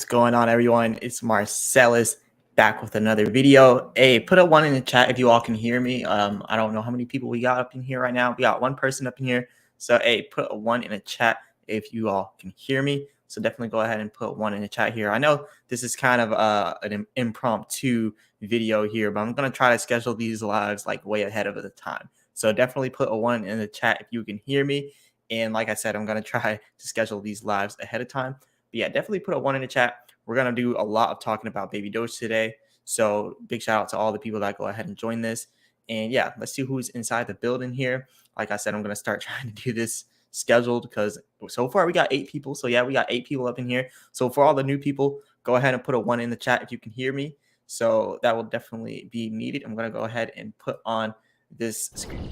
What's going on, everyone? It's Marcellus back with another video. Hey, put a one in the chat if you all can hear me. I don't know how many people we got up in here right now. We got one person up in here. So, hey, put a one in the chat if you all can hear me. So definitely go ahead and put one in the chat here. I know this is kind of an impromptu video here, but I'm going to try to schedule these lives like way ahead of the time. So definitely put a one in the chat if you can hear me. And like I said, I'm going to try to schedule these lives ahead of time. But yeah, definitely put a one in the chat. We're going to do a lot of talking about Baby Doge today. So big shout out to all the people that go ahead and join this. And yeah, let's see who's inside the building here. Like I said, I'm going to start trying to do this scheduled because so far we got 8 people. So yeah, we got 8 people up in here. So for all the new people, go ahead and put a one in the chat if you can hear me. So that will definitely be needed. I'm going to go ahead and put on this screen.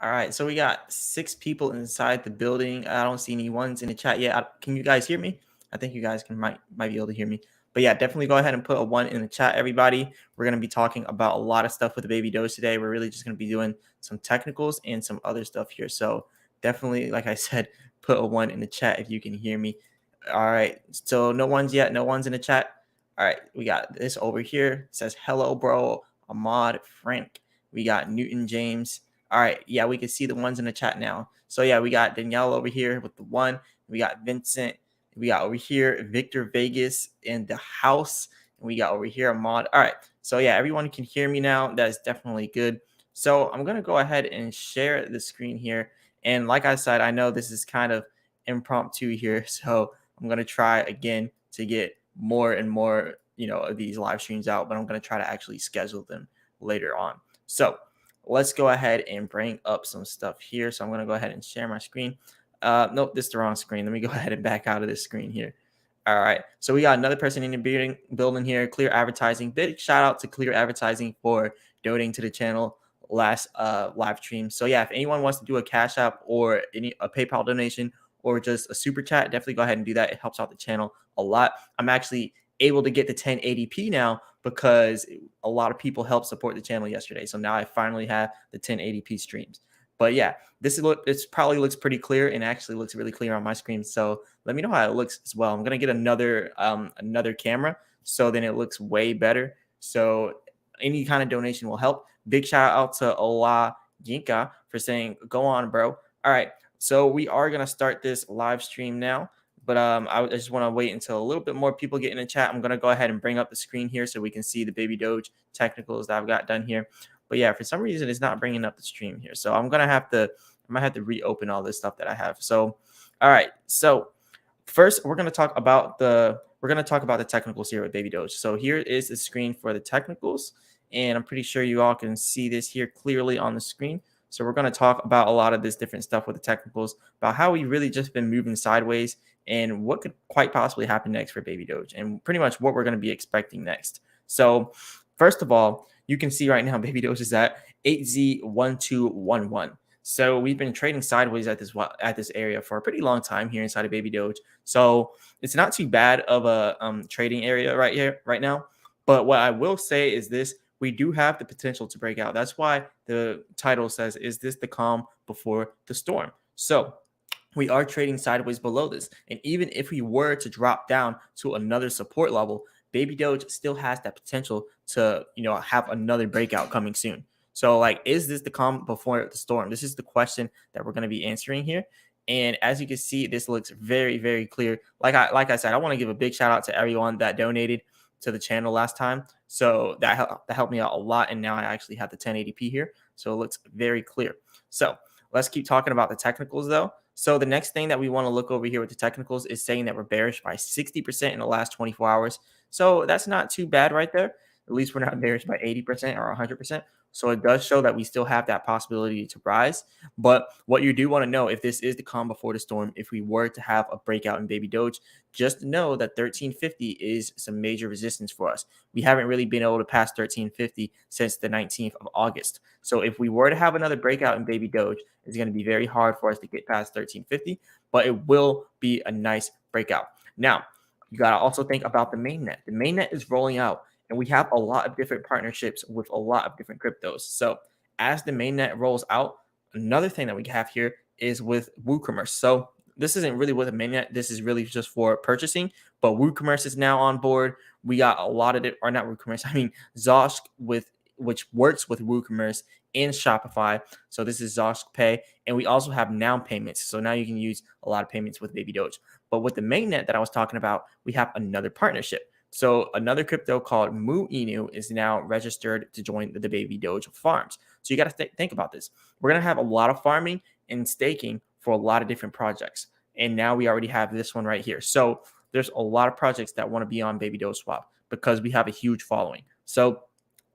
All right, so we got 6 people inside the building. I don't see any ones in the chat yet. Can you guys hear me? I think you guys might be able to hear me. But yeah, definitely go ahead and put a one in the chat, everybody. We're going to be talking about a lot of stuff with the Baby Doge today. We're really just going to be doing some technicals and some other stuff here. So definitely, like I said, put a one in the chat if you can hear me. All right, so no ones yet. No ones in the chat. All right, we got this over here. It says, hello, bro. Ahmad Frank. We got Newton James. All right, yeah, we can see the ones in the chat now. So yeah, we got Danielle over here with the one. We got Vincent. We got over here Victor Vegas in the house. And we got over here Ahmad. All right, so yeah, everyone can hear me now. That is definitely good. So I'm going to go ahead and share the screen here. And like I said, I know this is kind of impromptu here. So I'm going to try again to get more and more, of these live streams out. But I'm going to try to actually schedule them later on. So let's go ahead and bring up some stuff here. So I'm going to go ahead and share my screen. Nope, this is the wrong screen. Let me go ahead and back out of this screen here. All right. So we got another person in the building here, Clear Advertising. Big shout out to Clear Advertising for donating to the channel last live stream. So yeah, if anyone wants to do a Cash App or a PayPal donation or just a super chat, definitely go ahead and do that. It helps out the channel a lot. I'm actually able to get the 1080p now because a lot of people helped support the channel yesterday. So now I finally have the 1080p streams. But yeah, this probably looks pretty clear and actually looks really clear on my screen. So let me know how it looks as well. I'm gonna get another camera so then it looks way better. So any kind of donation will help. Big shout out to Ola Yinka for saying, go on, bro. All right, so we are gonna start this live stream now. But I just want to wait until a little bit more people get in the chat. I'm going to go ahead and bring up the screen here so we can see the Baby Doge technicals that I've got done here. But yeah, for some reason, it's not bringing up the stream here. So I might have to reopen all this stuff that I have. So, all right. So first, we're going to talk about the technicals here with Baby Doge. So here is the screen for the technicals. And I'm pretty sure you all can see this here clearly on the screen. So we're going to talk about a lot of this different stuff with the technicals, about how we really just been moving sideways and what could quite possibly happen next for Baby Doge and pretty much what we're going to be expecting next. So first of all, you can see right now Baby Doge is at 8Z1211. So we've been trading sideways at this area for a pretty long time here inside of Baby Doge. So it's not too bad of a trading area right now. But what I will say is this: we do have the potential to break out. That's why the title says, is this the calm before the storm? So we are trading sideways below this. And even if we were to drop down to another support level, Baby Doge still has that potential to, have another breakout coming soon. So is this the calm before the storm? This is the question that we're going to be answering here. And as you can see, this looks very, very clear. Like I said, I want to give a big shout out to everyone that donated to the channel last time. So that helped me out a lot. And now I actually have the 1080p here. So it looks very clear. So let's keep talking about the technicals though. So the next thing that we want to look over here with the technicals is saying that we're bearish by 60% in the last 24 hours. So that's not too bad right there. At least we're not bearish by 80% or 100%. So it does show that we still have that possibility to rise. But what you do want to know, if this is the calm before the storm, if we were to have a breakout in Baby Doge, just know that 1350 is some major resistance for us. We haven't really been able to pass 1350 since the 19th of August. So if we were to have another breakout in Baby Doge, it's going to be very hard for us to get past 1350, but it will be a nice breakout. Now, you got to also think about the main net. The main net is rolling out. And we have a lot of different partnerships with a lot of different cryptos. So as the mainnet rolls out, another thing that we have here is with WooCommerce. So this isn't really with a mainnet. This is really just for purchasing. But WooCommerce is now on board. We got a lot of it, or not WooCommerce. I mean Zosh with which works with WooCommerce and Shopify. So this is Zosh Pay, and we also have now payments. So now you can use a lot of payments with babydoge. But with the mainnet that I was talking about, we have another partnership. So another crypto called Mu Inu is now registered to join the babydoge farms. So you got to think about this. We're going to have a lot of farming and staking for a lot of different projects. And now we already have this one right here. So there's a lot of projects that want to be on babydoge swap because we have a huge following. So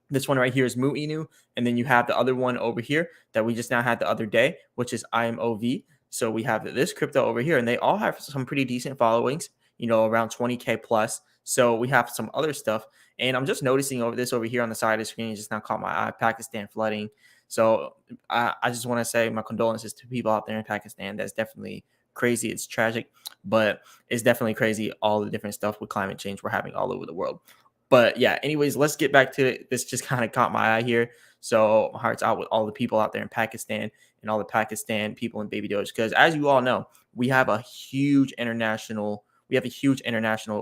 this one right here is Mu Inu. And then you have the other one over here that we just now had the other day, which is IMOV. So we have this crypto over here, and they all have some pretty decent followings, around 20K plus. So we have some other stuff. And I'm just noticing over here on the side of the screen, it just now caught my eye, Pakistan flooding. So I just want to say my condolences to people out there in Pakistan. That's definitely crazy. It's tragic, but it's definitely crazy all the different stuff with climate change we're having all over the world. But yeah, anyways, let's get back to it. This just kind of caught my eye here. So my heart's out with all the people out there in Pakistan and all the Pakistan people in babydoge. Because as you all know, we have a huge international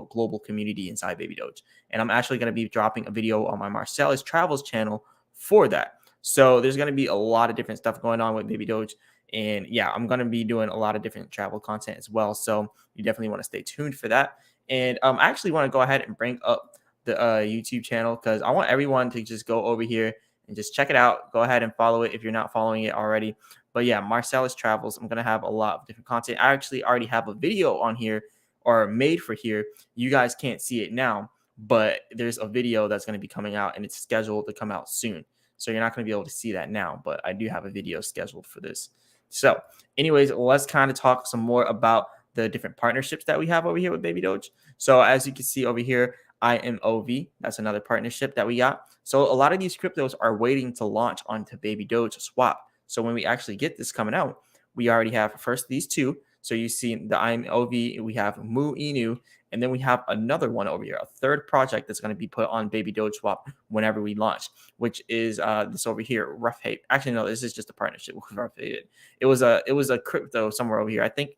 global community inside babydoge. And I'm actually going to be dropping a video on my Marcellus Travels channel for that. So there's going to be a lot of different stuff going on with babydoge. And yeah, I'm going to be doing a lot of different travel content as well. So you definitely want to stay tuned for that. And I actually want to go ahead and bring up the YouTube channel because I want everyone to just go over here and just check it out. Go ahead and follow it if you're not following it already. But yeah, Marcellus Travels. I'm going to have a lot of different content. I actually already have a video on here or made for here. You guys can't see it now, but there's a video that's going to be coming out and it's scheduled to come out soon. So you're not going to be able to see that now, but I do have a video scheduled for this. So anyways, let's kind of talk some more about the different partnerships that we have over here with babydoge. So as you can see over here, IMOV, that's another partnership that we got. So a lot of these cryptos are waiting to launch onto babydoge swap. So when we actually get this coming out, we already have first these two. So you see the IMOV, we have Mu Inu, and then we have another one over here, a third project that's going to be put on babydoge swap whenever we launch, which is this over here, Rough Haven. Actually, no, this is just a partnership with Rough Haven. It was a crypto somewhere over here. I think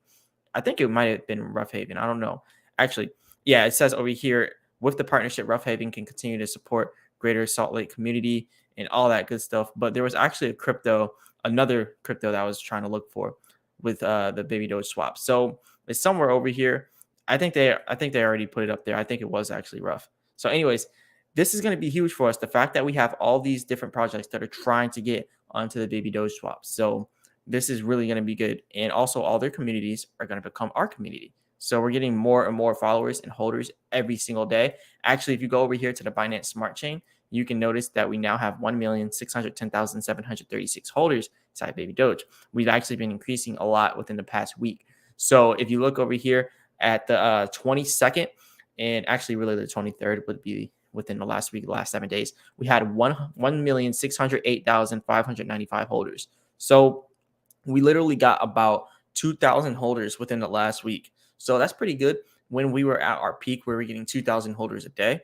it might have been Rough Haven. I don't know. Actually, yeah, it says over here, with the partnership, Rough Haven can continue to support greater Salt Lake community and all that good stuff. But there was actually another crypto that I was trying to look for with the babydoge swap. So it's somewhere over here. I think they already put it up there. I think it was actually Rough. So anyways, this is going to be huge for us. The fact that we have all these different projects that are trying to get onto the babydoge swap. So this is really going to be good. And also all their communities are going to become our community. So we're getting more and more followers and holders every single day. Actually, if you go over here to the Binance Smart Chain, you can notice that we now have 1,610,736 holders inside babydoge. We've actually been increasing a lot within the past week. So if you look over here at the 22nd, and actually really the 23rd would be within the last week, the last 7 days, we had 1,608,595 holders. So we literally got about 2,000 holders within the last week. So that's pretty good. When we were at our peak, we were getting 2,000 holders a day.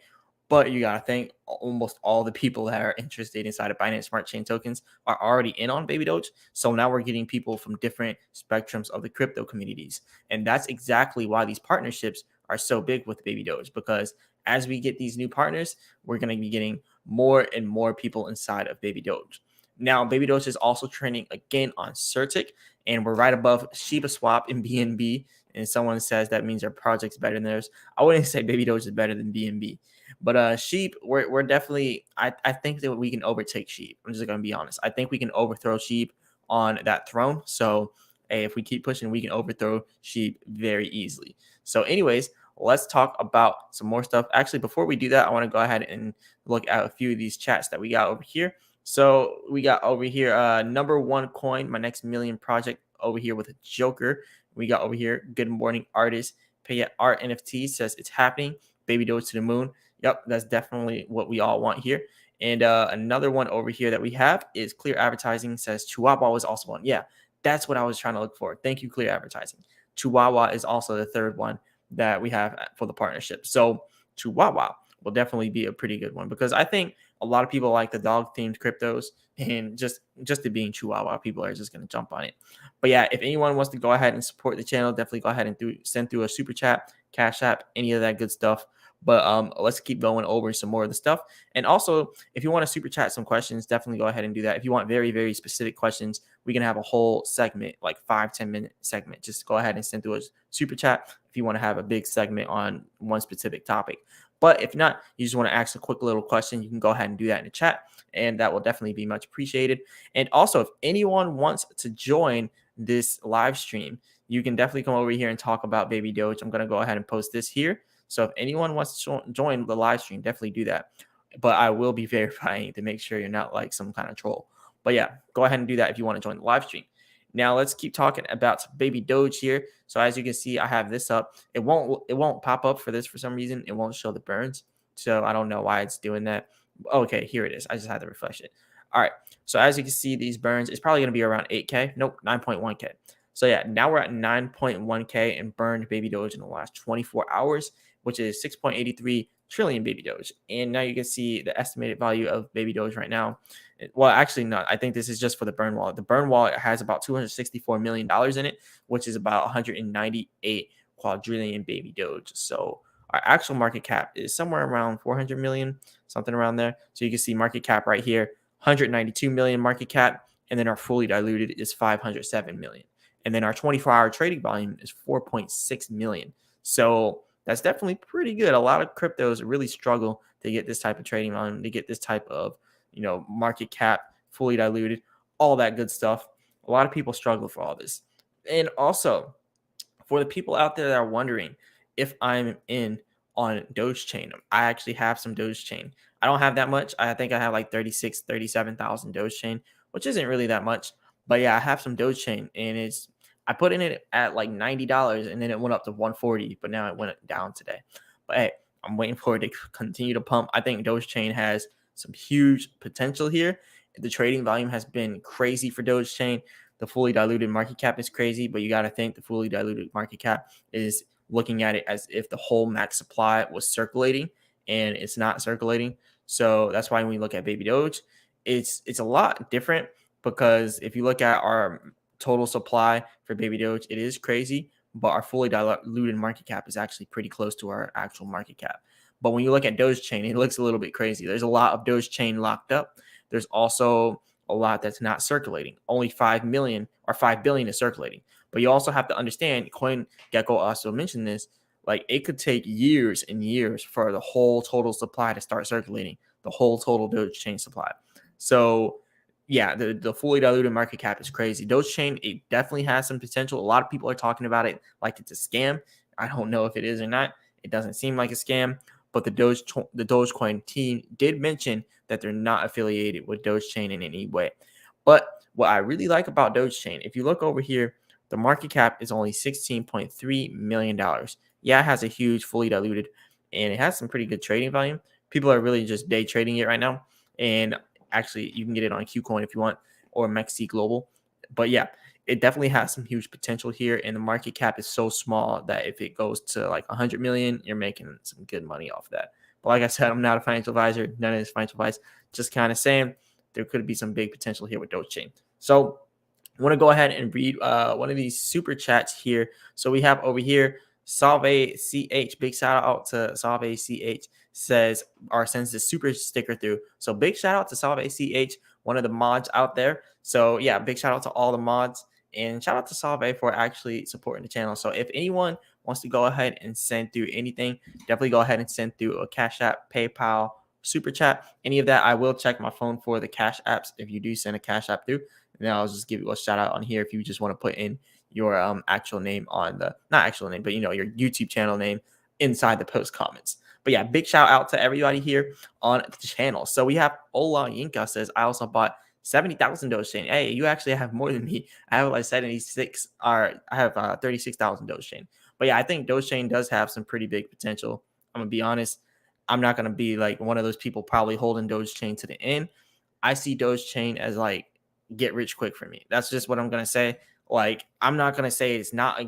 But you got to think almost all the people that are interested inside of Binance Smart Chain tokens are already in on babydoge. So now we're getting people from different spectrums of the crypto communities. And that's exactly why these partnerships are so big with babydoge, because as we get these new partners, we're going to be getting more and more people inside of babydoge. Now, babydoge is also trending again on Certic, and we're right above Shiba Swap and BNB. And someone says that means our project's better than theirs. I wouldn't say babydoge is better than BNB. But Sheep, we're definitely, I think that we can overtake Sheep. I'm just going to be honest. I think we can overthrow Sheep on that throne. So hey, if we keep pushing, we can overthrow Sheep very easily. So anyways, let's talk about some more stuff. Actually, before we do that, I want to go ahead and look at a few of these chats that we got over here. So we got over here, number one coin, my next million project over here with a Joker. We got over here, good morning artist. Pay at Art NFT says it's happening. Babydoge to the moon. Yep, that's definitely what we all want here. And another one over here that we have is Clear Advertising says Chihuahua was also one. Yeah, that's what I was trying to look for. Thank you, Clear Advertising. Chihuahua is also the third one that we have for the partnership. So Chihuahua, will definitely be a pretty good one, because I think a lot of people like the dog themed cryptos, and just it being Chihuahua, people are just going to jump on it. But yeah, if anyone wants to go ahead and support the channel, definitely go ahead and send through a super chat, cash app, any of that good stuff. But let's keep going over some more of the stuff. And also, if you want to super chat some questions, definitely go ahead and do that. If you want very, very specific questions, we can have a whole segment, like 5-10 minute segment. Just go ahead and send through a super chat if you want to have a big segment on one specific topic. But if not, you just want to ask a quick little question, you can go ahead and do that in the chat, and that will definitely be much appreciated. And also, if anyone wants to join this live stream, you can definitely come over here and talk about Baby Doge. I'm going to go ahead and post this here. So if anyone wants to join the live stream, definitely do that. But I will be verifying to make sure you're not like some kind of troll. But yeah, go ahead and do that if you want to join the live stream. Now let's keep talking about Baby Doge here. So as you can see, I have this up. It won't pop up for this for some reason. It won't show the burns. So I don't know why it's doing that. Okay, here it is. I just had to refresh it. All right. So as you can see, these burns, it's probably going to be around 8K. Nope, 9.1K. So yeah, now we're at 9.1K in burned Baby Doge in the last 24 hours, which is 6.83 trillion Baby Doge. And now you can see the estimated value of Baby Doge right now. Well, actually not. I think this is just for the burn wallet. The burn wallet has about $264 million in it, which is about 198 quadrillion Baby Doge. So our actual market cap is somewhere around 400 million, something around there. So you can see market cap right here, 192 million market cap. And then our fully diluted is 507 million. And then our 24-hour trading volume is 4.6 million. So that's definitely pretty good. A lot of cryptos really struggle to get this type of trading volume, to get this type of, market cap, fully diluted, all that good stuff. A lot of people struggle for all this. And also, for the people out there that are wondering if I'm in on Doge Chain, I actually have some Doge Chain. I don't have that much. I think I have like 37,000 Doge Chain, which isn't really that much. But yeah, I have some Doge Chain, and I put in it at like $90, and then it went up to 140, but now it went down today. But hey, I'm waiting for it to continue to pump. I think Doge Chain has some huge potential here. The trading volume has been crazy for Doge Chain. The fully diluted market cap is crazy, but you got to think the fully diluted market cap is looking at it as if the whole max supply was circulating, and it's not circulating. So that's why when we look at Baby Doge, it's a lot different, because if you look at our total supply for Baby Doge, it is crazy, but our fully diluted market cap is actually pretty close to our actual market cap. But when you look at Doge Chain, it looks a little bit crazy. There's a lot of Doge Chain locked up. There's also a lot that's not circulating. Only 5 million or 5 billion is circulating. But you also have to understand, CoinGecko also mentioned this, like it could take years and years for the whole total supply to start circulating, the whole total Doge Chain supply. So yeah, the fully diluted market cap is crazy. Doge Chain, it definitely has some potential. A lot of people are talking about it like it's a scam. I don't know if it is or not. It doesn't seem like a scam. But the Dogecoin team did mention that they're not affiliated with Dogechain in any way. But what I really like about Dogechain, if you look over here, the market cap is only $16.3 million. Yeah, it has a huge fully diluted, and it has some pretty good trading volume. People are really just day trading it right now. And actually, you can get it on KuCoin if you want, or MEXC Global. But yeah, it definitely has some huge potential here, and the market cap is so small that if it goes to like 100 million, you're making some good money off that. But like I said, I'm not a financial advisor. None of this financial advice. Just kind of saying there could be some big potential here with Dogechain. So I want to go ahead and read one of these super chats here. So we have over here Salve CH. Big shout out to Salve CH, says or sends the super sticker through. So big shout out to Salve CH, one of the mods out there. So yeah, big shout out to all the mods. And shout out to Salve for actually supporting the channel. So if anyone wants to go ahead and send through anything, definitely go ahead and send through a Cash App, PayPal, Super Chat, any of that. I will check my phone for the Cash Apps if you do send a Cash App through. And then I'll just give you a shout out on here if you just want to put in your actual name on the, not actual name, but your YouTube channel name inside the post comments. But yeah, big shout out to everybody here on the channel. So we have Ola Yinka says, I also bought 70,000 Dogechain. Hey, you actually have more than me. I have like 76, or I have 36,000 Dogechain. But yeah, I think Dogechain does have some pretty big potential. I'm gonna be honest. I'm not gonna be like one of those people probably holding Dogechain to the end. I see Dogechain as like get rich quick for me. That's just what I'm gonna say. Like, I'm not gonna say it's not.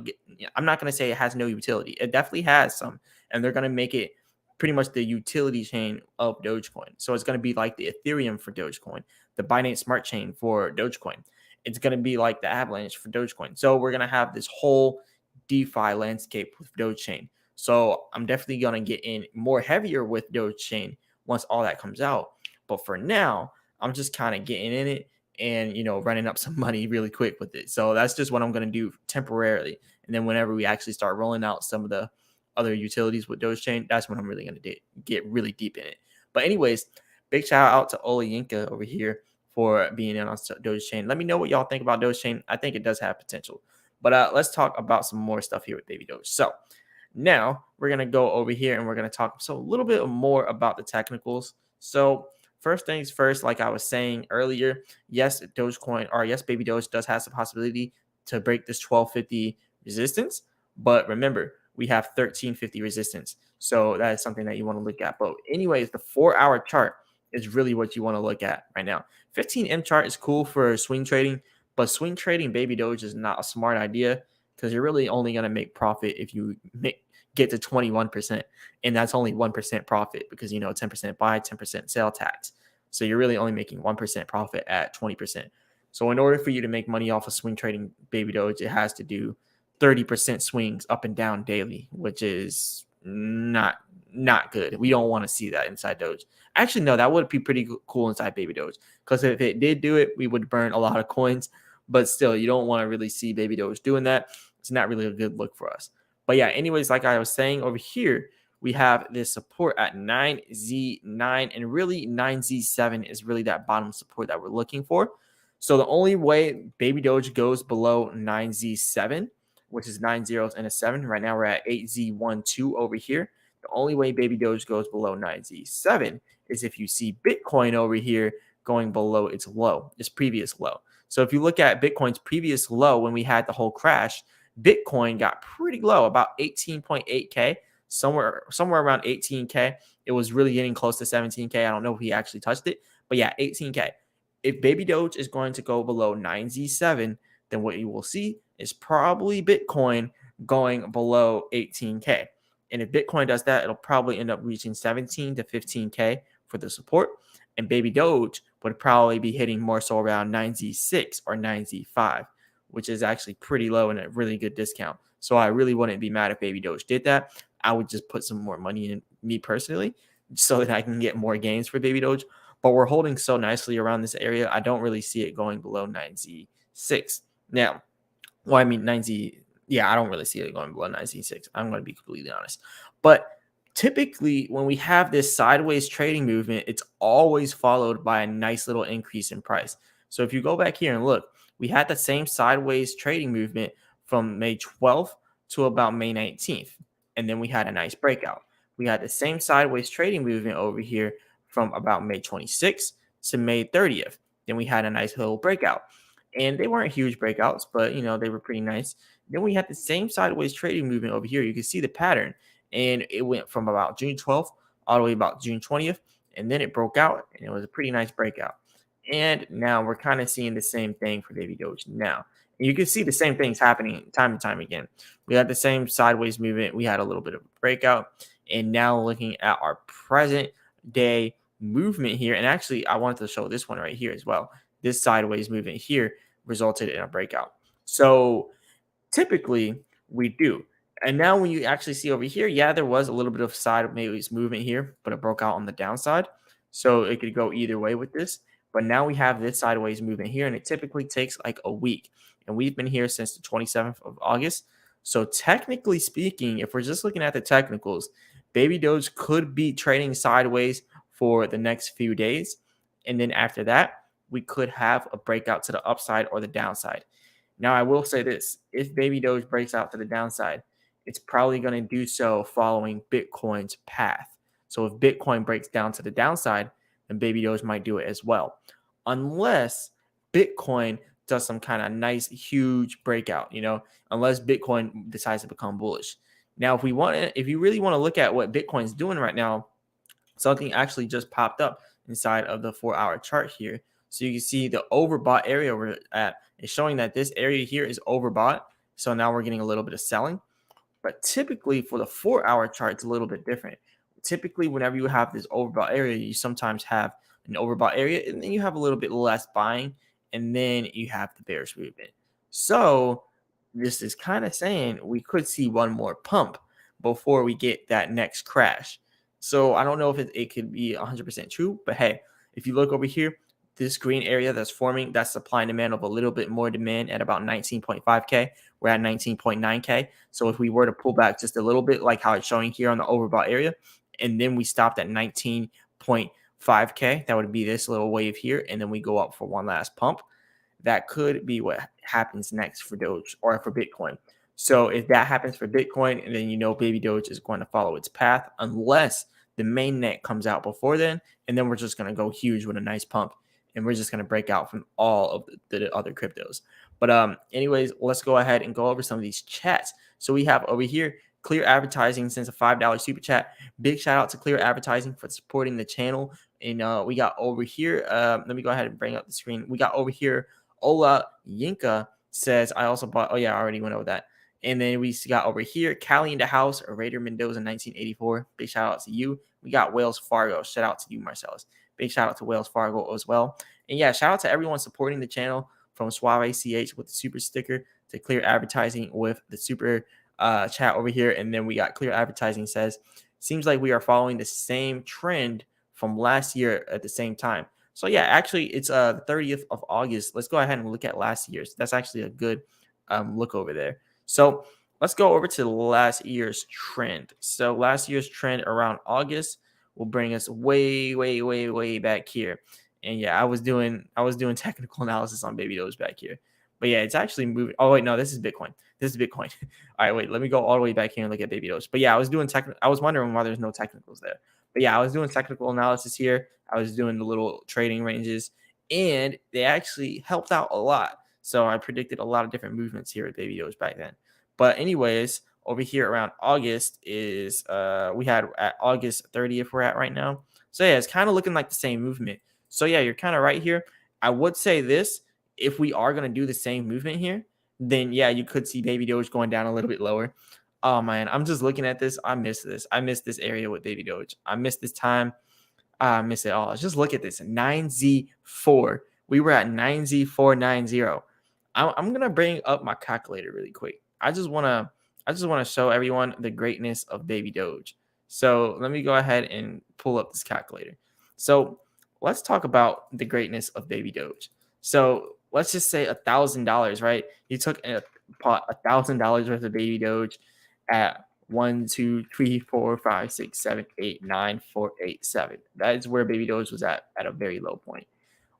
I'm not gonna say it has no utility. It definitely has some, and they're gonna make it pretty much the utility chain of Dogecoin. So it's going to be like the Ethereum for Dogecoin, the Binance Smart Chain for Dogecoin. It's going to be like the Avalanche for Dogecoin. So we're going to have this whole DeFi landscape with Dogechain. So I'm definitely going to get in more heavier with Dogechain once all that comes out. But for now, I'm just kind of getting in it and, running up some money really quick with it. So that's just what I'm going to do temporarily. And then whenever we actually start rolling out some of the other utilities with Dogechain, that's when I'm really going to get really deep in it. But anyways, big shout out to Olayinka over here for being in on Dogechain. Let me know what y'all think about Dogechain. I think it does have potential. But let's talk about some more stuff here with Baby Doge. So now we're going to go over here and we're going to talk a little bit more about the technicals. So first things first, like I was saying earlier, yes, Baby Doge does have the possibility to break this 1250 resistance. But remember, we have 1350 resistance. So that is something that you want to look at. But anyways, the 4-hour chart is really what you want to look at right now. 15M chart is cool for swing trading, but swing trading Baby Doge is not a smart idea because you're really only going to make profit if you get to 21%. And that's only 1% profit because, 10% buy, 10% sell tax. So you're really only making 1% profit at 20%. So in order for you to make money off of swing trading Baby Doge, it has to do 30% swings up and down daily, which is not good. We don't want to see that inside Doge. Actually, no, that would be pretty cool inside Baby Doge, because if it did do it, we would burn a lot of coins. But still, you don't want to really see Baby Doge doing that. It's not really a good look for us. But yeah, anyways, like I was saying over here, we have this support at 9Z9, and really 9Z7 is really that bottom support that we're looking for. So the only way Baby Doge goes below 9Z7, which is 9 zeros and a 7. Right now we're at 8Z12 over here. The only way Baby Doge goes below 9Z7 is if you see Bitcoin over here going below its low, its previous low. So if you look at Bitcoin's previous low when we had the whole crash, Bitcoin got pretty low, about 18.8K, somewhere around 18K. It was really getting close to 17K. I don't know if he actually touched it, but yeah, 18K. If Baby Doge is going to go below 9Z7, then what you will see is probably Bitcoin going below 18K. And if Bitcoin does that, it'll probably end up reaching 17 to 15K for the support. And Baby Doge would probably be hitting more so around 9Z6 or 9Z5, which is actually pretty low and a really good discount. So I really wouldn't be mad if Baby Doge did that. I would just put some more money in, me personally, so that I can get more gains for Baby Doge. But we're holding so nicely around this area, I don't really see it going below 9Z6. Now, 9Z, yeah, I don't really see it going below 9Z6. I'm going to be completely honest. But typically, when we have this sideways trading movement, it's always followed by a nice little increase in price. So if you go back here and look, we had the same sideways trading movement from May 12th to about May 19th. And then we had a nice breakout. We had the same sideways trading movement over here from about May 26th to May 30th. Then we had a nice little breakout. And they weren't huge breakouts, but they were pretty nice. Then we had the same sideways trading movement over here. You can see the pattern, and it went from about June 12th all the way about June 20th, and then it broke out, and it was a pretty nice breakout. And now we're kind of seeing the same thing for Baby Doge now. And you can see the same things happening time and time again. We had the same sideways movement. We had a little bit of a breakout, and now looking at our present day movement here, and actually I wanted to show this one right here as well. This sideways movement here resulted in a breakout. So typically we do. And now when you actually see over here, yeah, there was a little bit of sideways movement here, but it broke out on the downside. So it could go either way with this. But now we have this sideways movement here, and it typically takes like a week. And we've been here since the 27th of August. So technically speaking, if we're just looking at the technicals, Baby Doge could be trading sideways for the next few days. And then after that, we could have a breakout to the upside or the downside. Now, I will say this. If Baby Doge breaks out to the downside, it's probably going to do so following Bitcoin's path. So if Bitcoin breaks down to the downside, then Baby Doge might do it as well. Unless Bitcoin does some kind of nice, huge breakout, unless Bitcoin decides to become bullish. Now, if you really want to look at what Bitcoin's doing right now, something actually just popped up inside of the 4-hour chart here. So you can see the overbought area we're at is showing that this area here is overbought. So now we're getting a little bit of selling. But typically for the 4-hour chart, it's a little bit different. typically whenever you have this overbought area, you sometimes have an overbought area, and then you have a little bit less buying, and then you have the bearish movement. So this is kind of saying we could see one more pump before we get that next crash. So I don't know if it could be 100% true, but hey, if you look over here, this green area that's forming, that's supply and demand of a little bit more demand at about 19.5K. We're at 19.9K. So if we were to pull back just a little bit, like how it's showing here on the overbought area, and then we stopped at 19.5K, that would be this little wave here, and then we go up for one last pump. That could be what happens next for Doge or for Bitcoin. So if that happens for Bitcoin, and then Baby Doge is going to follow its path unless the main net comes out before then, and then we're just going to go huge with a nice pump, and we're just going to break out from all of the other cryptos. But anyways, let's go ahead and go over some of these chats. So we have over here Clear Advertising sends a $5 super chat. Big shout out to Clear Advertising for supporting the channel. And we got over here, let me go ahead and bring up the screen. We got over here Ola Yinka says, I also bought, oh yeah, I already went over that. And then we got over here, Cali in the house, Raider Mendoza 1984. Big shout out to you. We got Wells Fargo. Shout out to you, Marcellus. Big shout out to Wells Fargo as well. And yeah, shout out to everyone supporting the channel, from Suave ACH with the super sticker to Clear Advertising with the super chat over here. And then we got Clear Advertising says, seems like we are following the same trend from last year at the same time. So yeah, actually it's the 30th of August. Let's go ahead and look at last year's. That's actually a good look over there. So let's go over to last year's trend. So last year's trend around August will bring us way, way, way, way back here. And yeah, I was doing technical analysis on Baby Doge back here. But yeah, it's actually moving. Oh wait, no, this is Bitcoin. This is Bitcoin. All right, wait, let me go all the way back here and look at Baby Doge. But yeah, I was wondering why there's no technicals there. But yeah, I was doing technical analysis here. I was doing the little trading ranges, and they actually helped out a lot. So I predicted a lot of different movements here at Baby Doge back then. But anyways, over here around August is we had at August 30th we're at right now. So yeah, it's kind of looking like the same movement. So yeah, you're kind of right here. I would say this, if we are going to do the same movement here, then yeah, you could see Baby Doge going down a little bit lower. Oh man, I'm just looking at this. I miss this. I miss this area with Baby Doge. I miss this time. I miss it all. Just look at this. 9Z4. We were at 9Z490. I'm gonna bring up my calculator really quick. I just wanna show everyone the greatness of Baby Doge. So let me go ahead and pull up this calculator. So let's talk about the greatness of Baby Doge. So let's just say $1,000, right? You took a pot $1,000 worth of Baby Doge at 1, 2, 3, 4, 5, 6, 7, 8, 9, 4, 8, 7. That is where Baby Doge was at a very low point.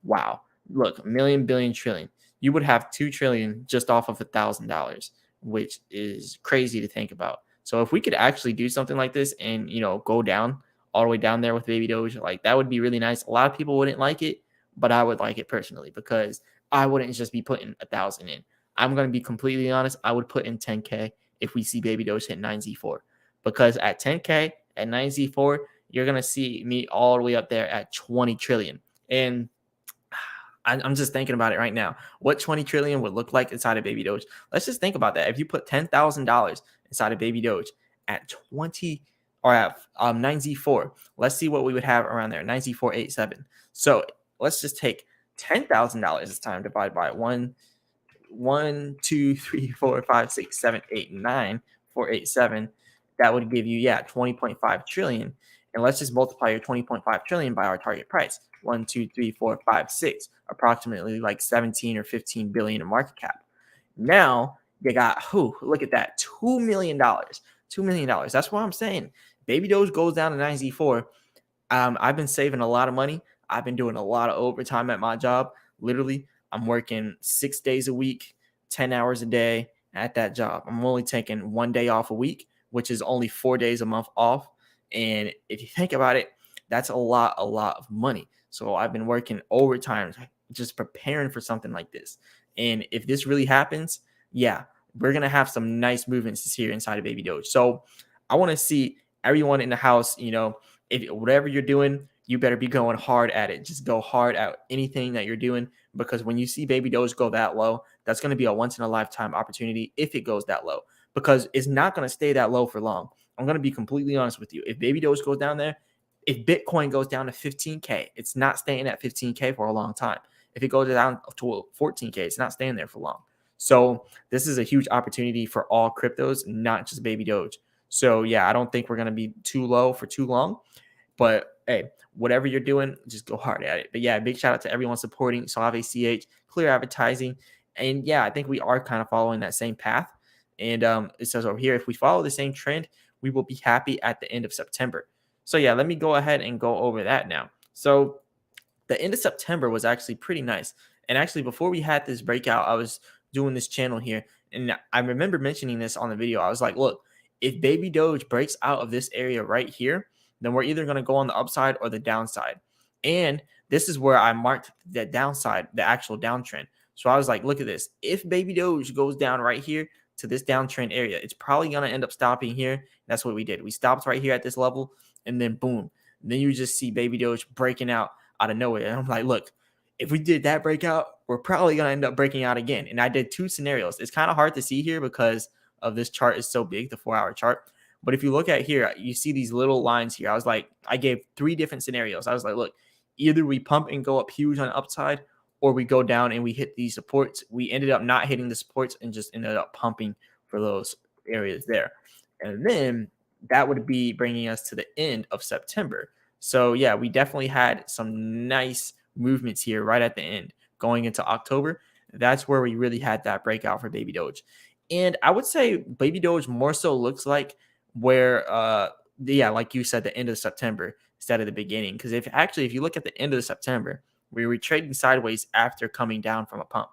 Wow. Look, million, billion, trillion. You would have 2 trillion just off of $1,000, which is crazy to think about. So if we could actually do something like this and, go down all the way down there with Baby Doge, like that would be really nice. A lot of people wouldn't like it, but I would like it personally because I wouldn't just be putting 1,000 in. I'm going to be completely honest. I would put in 10K if we see Baby Doge hit 9Z4, because at 10K at 9Z4, you're going to see me all the way up there at 20 trillion. And I'm just thinking about it right now. What 20 trillion would look like inside of Baby Doge? Let's just think about that. If you put $10,000 inside of Baby Doge at 20 or at 9Z4, let's see what we would have around there. 9Z487. So let's just take $10,000 this time divided by 1, 2, 3, 4, 5, 6, 7, 8, 9, 4, 8, 7. That would give you 20.5 trillion. And let's just multiply your 20.5 trillion by our target price. 1, 2, 3, 4, 5, 6, approximately like 17 or 15 billion in market cap. Now you got look at that, $2 million. $2 million. That's what I'm saying. Baby Doge goes down to 9Z4. I've been saving a lot of money. I've been doing a lot of overtime at my job. Literally, I'm working 6 days a week, 10 hours a day at that job. I'm only taking 1 day off a week, which is only 4 days a month off. And if you think about it, that's a lot of money. So I've been working overtime, just preparing for something like this. And if this really happens, we're going to have some nice movements here inside of Baby Doge. So I want to see everyone in the house, if whatever you're doing, you better be going hard at it. Just go hard at anything that you're doing, because when you see Baby Doge go that low, that's going to be a once in a lifetime opportunity if it goes that low, because it's not going to stay that low for long. I'm going to be completely honest with you. If Baby Doge goes down there, if Bitcoin goes down to 15K, it's not staying at 15K for a long time. If it goes down to 14K, it's not staying there for long. So this is a huge opportunity for all cryptos, not just Baby Doge. So yeah, I don't think we're going to be too low for too long. But hey, whatever you're doing, just go hard at it. But yeah, big shout out to everyone supporting Suave ACH, Clear Advertising. And yeah, I think we are kind of following that same path. And it says over here, if we follow the same trend, we will be happy at the end of September. So yeah, let me go ahead and go over that now. So the end of September was actually pretty nice. And actually, before we had this breakout, I was doing this channel here. And I remember mentioning this on the video. I was like, look, if Baby Doge breaks out of this area right here, then we're either going to go on the upside or the downside. And this is where I marked the downside, the actual downtrend. So I was like, look at this. If Baby Doge goes down right here to this downtrend area, it's probably going to end up stopping here. That's what we did. We stopped right here at this level, and then boom. And then you just see Baby Doge breaking out of nowhere. And I'm like, look, if we did that breakout, we're probably going to end up breaking out again. And I did two scenarios. It's kind of hard to see here because of this chart is so big, the 4-hour chart. But if you look at here, you see these little lines here. I gave 3 different scenarios. I was like, look, either we pump and go up huge on the upside, or we go down and we hit these supports. We ended up not hitting the supports and just ended up pumping for those areas there. And then that would be bringing us to the end of September. So yeah, we definitely had some nice movements here right at the end going into October. That's where we really had that breakout for Baby Doge. And I would say Baby Doge more so looks like where like you said, the end of September instead of the beginning. Because if you look at the end of September, we were trading sideways after coming down from a pump.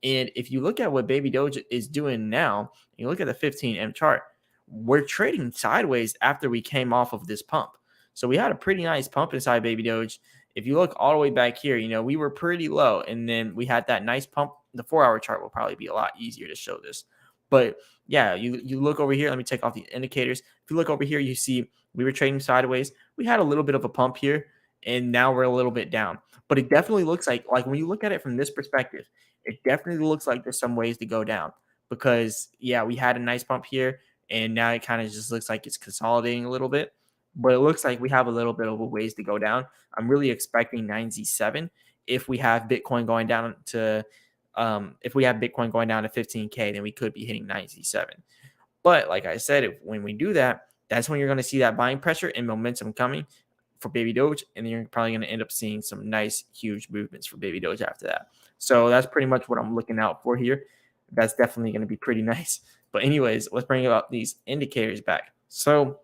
And if you look at what Baby Doge is doing now, you look at the 15M chart, we're trading sideways after we came off of this pump. So we had a pretty nice pump inside Baby Doge. If you look all the way back here, we were pretty low, and then we had that nice pump. The 4-hour chart will probably be a lot easier to show this. But yeah, you look over here. Let me take off the indicators. If you look over here, you see we were trading sideways. We had a little bit of a pump here, and now we're a little bit down. But it definitely looks like when you look at it from this perspective, it definitely looks like there's some ways to go down. Because yeah, we had a nice pump here, and now it kind of just looks like it's consolidating a little bit. But it looks like we have a little bit of a ways to go down. I'm really expecting 9Z7 if we have Bitcoin going down to 15K, then we could be hitting 9Z7. But like I said, when we do that, that's when you're going to see that buying pressure and momentum coming for Baby Doge, and then you're probably going to end up seeing some nice, huge movements for Baby Doge after that. So that's pretty much what I'm looking out for here. That's definitely going to be pretty nice. But anyways, let's bring up these indicators back. So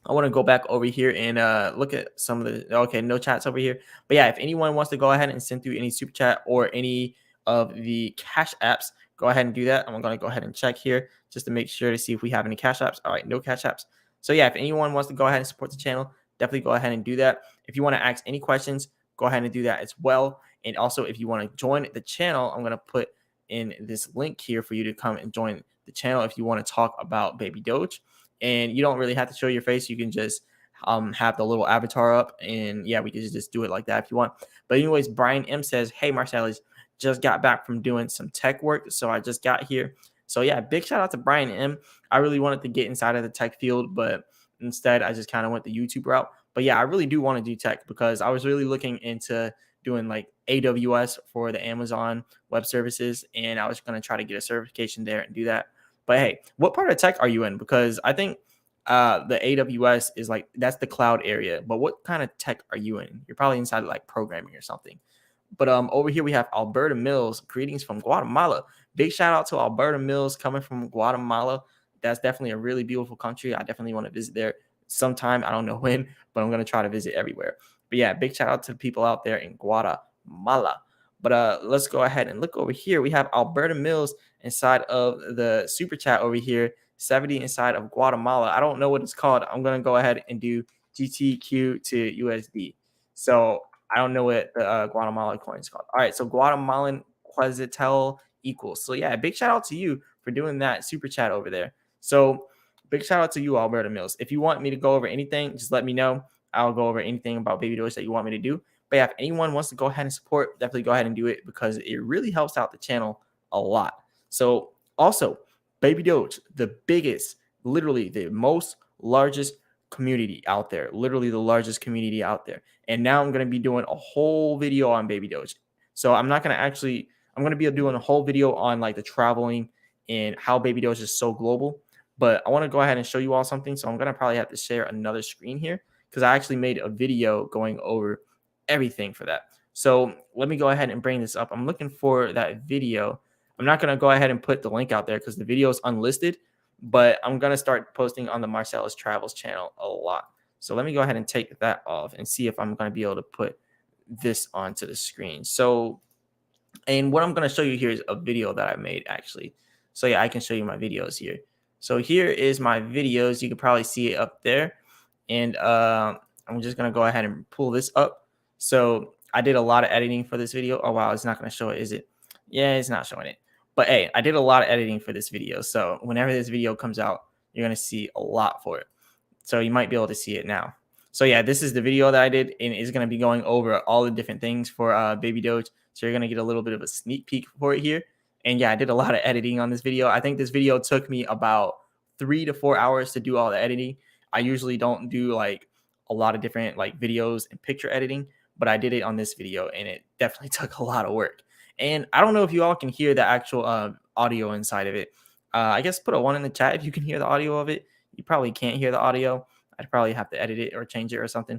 I want to go back over here and look at some of no chats over here. But yeah, if anyone wants to go ahead and send through any super chat or any of the cash apps, go ahead and do that. I'm going to go ahead and check here just to make sure to see if we have any cash apps. All right, no cash apps. So yeah, if anyone wants to go ahead and support the channel, definitely go ahead and do that. If you want to ask any questions, go ahead and do that as well. And also, if you want to join the channel, I'm going to put in this link here for you to come and join the channel if you want to talk about Baby Doge. And you don't really have to show your face. You can just have the little avatar up. And yeah, we can just do it like that if you want. But anyways, Brian M says, hey, Marcellus, just got back from doing some tech work. So I just got here. So yeah, big shout out to Brian M. I really wanted to get inside of the tech field, but instead I just kind of went the YouTube route. But yeah, I really do want to do tech because I was really looking into doing like AWS for the Amazon Web Services. And I was going to try to get a certification there and do that. But hey, what part of tech are you in? Because I think the AWS is like, that's the cloud area. But what kind of tech are you in? You're probably inside of like programming or something. But over here we have Alberta Mills. Greetings from Guatemala. Big shout out to Alberta Mills coming from Guatemala. That's definitely a really beautiful country. I definitely want to visit there sometime. I don't know when, but I'm going to try to visit everywhere. But yeah, big shout out to the people out there in Guatemala. But let's go ahead and look over here. We have Alberta Mills inside of the super chat over here. 70 inside of Guatemala. I don't know what it's called. I'm going to go ahead and do GTQ to USD. So I don't know what the Guatemala coin is called. All right, so Guatemalan Quetzal equals. So yeah, big shout out to you for doing that super chat over there. So big shout out to you, Alberta Mills. If you want me to go over anything, just let me know. I'll go over anything about Baby Doge that you want me to do. But yeah, if anyone wants to go ahead and support, definitely go ahead and do it because it really helps out the channel a lot. So also, Baby Doge, the biggest, literally the most largest community out there, literally the largest community out there. And now I'm going to be doing a whole video on Baby Doge. So I'm not going to actually, I'm going to be doing a whole video on like the traveling and how Baby Doge is so global. But I want to go ahead and show you all something. So I'm going to probably have to share another screen here because I actually made a video going over everything for that. So let me go ahead and bring this up. I'm looking for that video. I'm not going to go ahead and put the link out there because the video is unlisted, but I'm going to start posting on the Marcellus Travels channel a lot. So let me go ahead and take that off and see if I'm going to be able to put this onto the screen. So, and what I'm going to show you here is a video that I made actually. So yeah, I can show you my videos here. So here is my videos. You can probably see it up there. And I'm just going to go ahead and pull this up. So I did a lot of editing for this video. Oh, wow. It's not going to show it, is it? Yeah, it's not showing it. But hey, I did a lot of editing for this video. So whenever this video comes out, you're going to see a lot for it. So you might be able to see it now. So yeah, this is the video that I did, and it's going to be going over all the different things for Baby Doge. So you're going to get a little bit of a sneak peek for it here. And yeah, I did a lot of editing on this video. I think this video took me about 3 to 4 hours to do all the editing. I usually don't do like a lot of different like videos and picture editing, but I did it on this video, and it definitely took a lot of work. And I don't know if you all can hear the actual audio inside of it. I guess put a 1 in the chat if you can hear the audio of it. You probably can't hear the audio. I'd probably have to edit it or change it or something.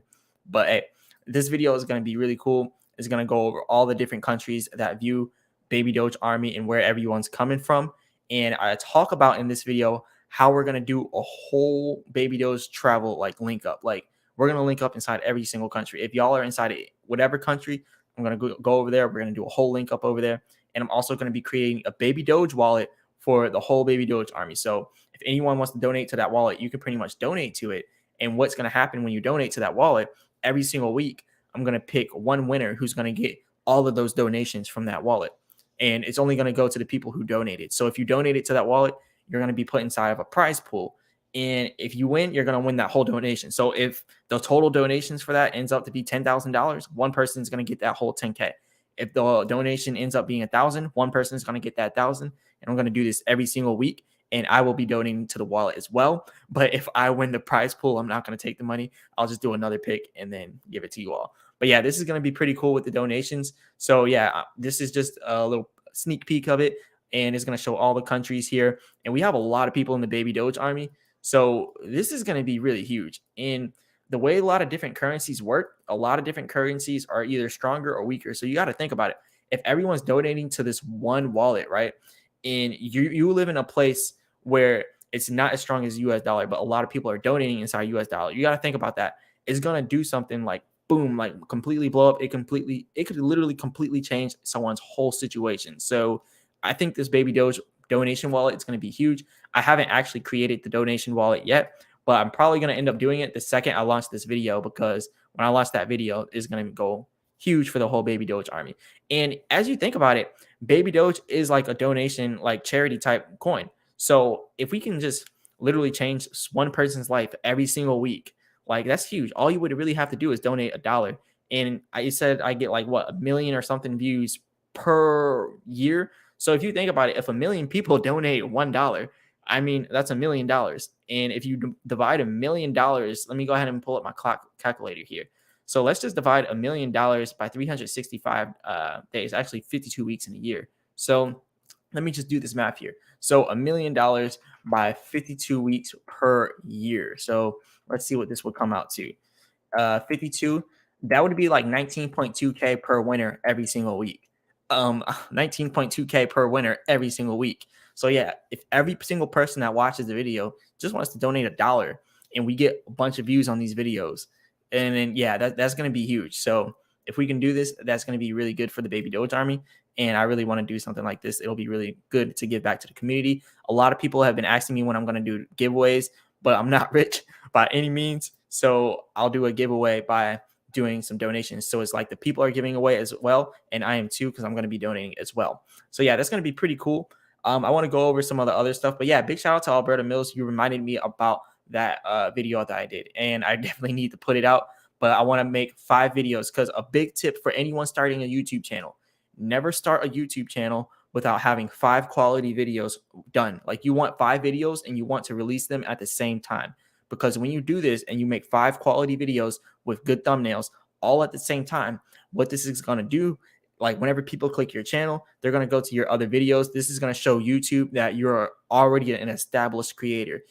But hey, this video is going to be really cool. It's going to go over all the different countries that view Baby Doge Army and where everyone's coming from. And I talk about in this video how we're going to do a whole Baby Doge travel like link up. Like we're going to link up inside every single country. If y'all are inside whatever country, I'm going to go over there. We're going to do a whole link up over there. And I'm also going to be creating a Baby Doge wallet for the whole Baby Doge Army. So if anyone wants to donate to that wallet, you can pretty much donate to it. And what's going to happen when you donate to that wallet, every single week, I'm going to pick one winner who's going to get all of those donations from that wallet. And it's only going to go to the people who donated. So if you donated to that wallet, you're going to be put inside of a prize pool. And if you win, you're going to win that whole donation. So if the total donations for that ends up to be $10,000, one person is going to get that whole 10K. If the donation ends up being 1,000, one person is going to get that 1,000. And I'm going to do this every single week. And I will be donating to the wallet as well. But if I win the prize pool, I'm not going to take the money. I'll just do another pick and then give it to you all. But yeah, this is going to be pretty cool with the donations. So yeah, this is just a little sneak peek of it. And it's going to show all the countries here. And we have a lot of people in the Baby Doge Army. So this is going to be really huge. And the way a lot of different currencies work, a lot of different currencies are either stronger or weaker. So you got to think about it. If everyone's donating to this one wallet, right? And you live in a place where it's not as strong as US dollar, but a lot of people are donating inside US dollar. You got to think about that. It's going to do something like boom, like completely blow up. It could literally completely change someone's whole situation. So I think this Baby Doge donation wallet is going to be huge. I haven't actually created the donation wallet yet, but I'm probably going to end up doing it the second I launch this video, because when I launch that video, it's going to go huge for the whole Baby Doge Army. And as you think about it, Baby Doge is like a donation, like charity type coin. So if we can just literally change one person's life every single week, like that's huge. All you would really have to do is donate $1. And I said I get like what, 1 million or something views per year. So if you think about it, if 1 million people donate $1, I mean, that's $1 million. And if you divide $1 million, let me go ahead and pull up my calculator here. So let's just divide $1 million by 365 days, actually 52 weeks in a year. So let me just do this math here. So $1 million by 52 weeks per year. So let's see what this would come out to. 52, that would be like 19.2K per winner every single week. 19.2K per winner every single week. So yeah, if every single person that watches the video just wants to donate $1 and we get a bunch of views on these videos, and then yeah, that's going to be huge. So if we can do this, that's going to be really good for the Baby Doge Army. And I really want to do something like this. It'll be really good to give back to the community. A lot of people have been asking me when I'm going to do giveaways, but I'm not rich by any means. So I'll do a giveaway by doing some donations. So it's like the people are giving away as well. And I am too, because I'm going to be donating as well. So yeah, that's going to be pretty cool. I want to go over some of the other stuff. But yeah, big shout out to Alberta Mills. You reminded me about that video that I did. And I definitely need to put it out. But I want to make 5 videos, because a big tip for anyone starting a YouTube channel, never start a YouTube channel without having 5 quality videos done. Like you want 5 videos and you want to release them at the same time, because when you do this and you make 5 quality videos with good thumbnails all at the same time, what this is going to do, like whenever people click your channel, they're going to go to your other videos. This is going to show YouTube that you're already an established creator,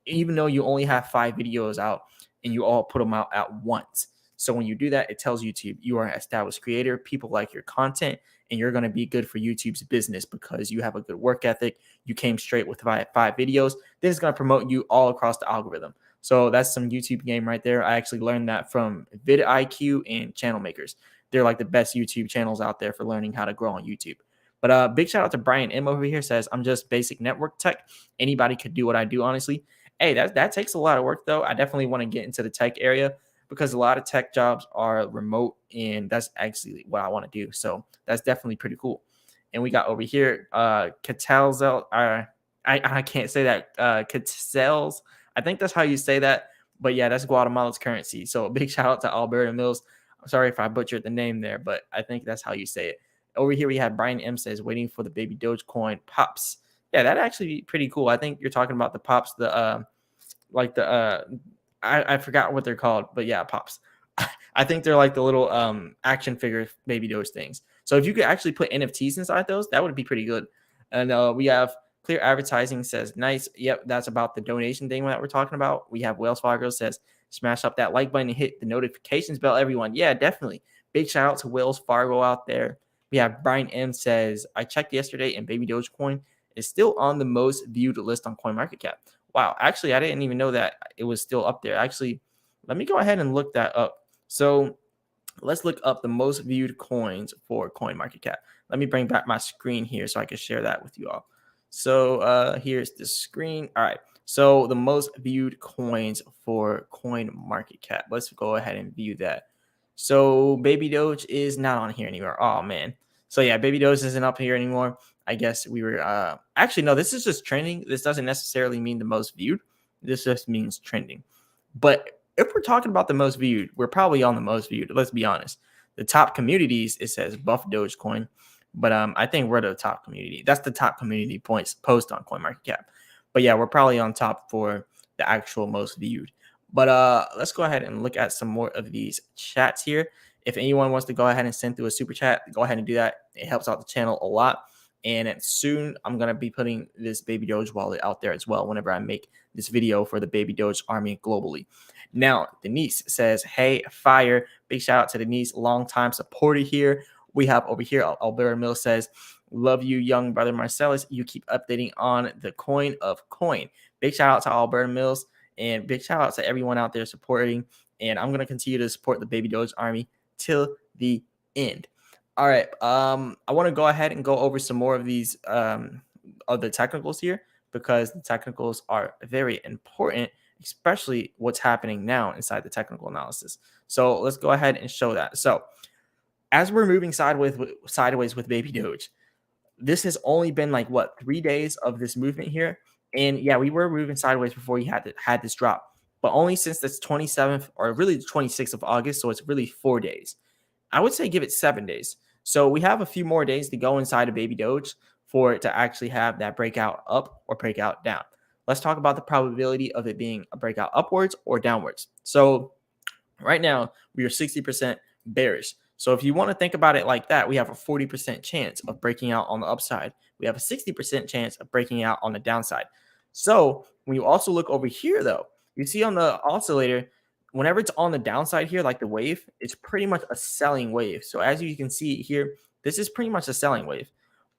even though you only have 5 videos out and you all put them out at once. So when you do that, it tells YouTube you are an established creator. People like your content, and you're going to be good for YouTube's business because you have a good work ethic. You came straight with 5 videos. This is going to promote you all across the algorithm. So that's some YouTube game right there. I actually learned that from vidIQ and Channel Makers. They're like the best YouTube channels out there for learning how to grow on YouTube. But big shout out to Brian M over here. Says, I'm just basic network tech. Anybody could do what I do, honestly. Hey, that takes a lot of work, though. I definitely want to get into the tech area because a lot of tech jobs are remote, and that's actually what I want to do. So that's definitely pretty cool. And we got over here, Catalzel. I can't say that. Catzel's. I think that's how you say that. But yeah, that's Guatemala's currency. So a big shout out to Alberta Mills. I'm sorry if I butchered the name there, but I think that's how you say it. Over here, we have Brian M says, waiting for the baby Dogecoin pops. Yeah, that'd actually be pretty cool. I think you're talking about the pops, I forgot what they're called, but yeah, pops. I think they're like the little action figure baby Doge things. So if you could actually put NFTs inside those, that would be pretty good. And we have Clear Advertising says, nice. Yep, that's about the donation thing that we're talking about. We have Wells Fargo says, smash up that like button and hit the notifications bell, everyone. Yeah, definitely. Big shout out to Wells Fargo out there. We have Brian M says, I checked yesterday and baby Dogecoin is still on the most viewed list on CoinMarketCap. Wow, actually, I didn't even know that it was still up there. Actually, let me go ahead and look that up. So let's look up the most viewed coins for CoinMarketCap. Let me bring back my screen here so I can share that with you all. So here's the screen. All right. So the most viewed coins for CoinMarketCap. Let's go ahead and view that. So Baby Doge is not on here anymore. Oh, man. So yeah, Baby Doge isn't up here anymore. I guess we were actually, no, this is just trending. This doesn't necessarily mean the most viewed. This just means trending. But if we're talking about the most viewed, we're probably on the most viewed. Let's be honest. The top communities, it says Buff Dogecoin. But I think we're the top community. That's the top community post on CoinMarketCap. But yeah, we're probably on top for the actual most viewed. But let's go ahead and look at some more of these chats here. If anyone wants to go ahead and send through a super chat, go ahead and do that. It helps out the channel a lot. And soon I'm going to be putting this Baby Doge wallet out there as well whenever I make this video for the Baby Doge army globally. Now, Denise says, hey, fire. Big shout out to Denise, longtime supporter here. We have over here, Alberta Mill says, love you, young brother Marcellus. You keep updating on the coin of coin. Big shout out to Alberta Mills and big shout out to everyone out there supporting. And I'm going to continue to support the Baby Doge army till the end. All right. I want to go ahead and go over some more of these other technicals here because the technicals are very important, especially what's happening now inside the technical analysis. So let's go ahead and show that. So as we're moving sideways with Baby Doge, this has only been like 3 days of this movement here. And yeah, we were moving sideways before we had this drop, but only since this 27th or really the 26th of August. So it's really 4 days. I would say give it 7 days. So we have a few more days to go inside of Baby Doge for it to actually have that breakout up or breakout down. Let's talk about the probability of it being a breakout upwards or downwards. So right now we are 60% bearish. So if you want to think about it like that, we have a 40% chance of breaking out on the upside. We have a 60% chance of breaking out on the downside. So when you also look over here, though, you see on the oscillator, whenever it's on the downside here, like the wave, it's pretty much a selling wave. So as you can see here, this is pretty much a selling wave.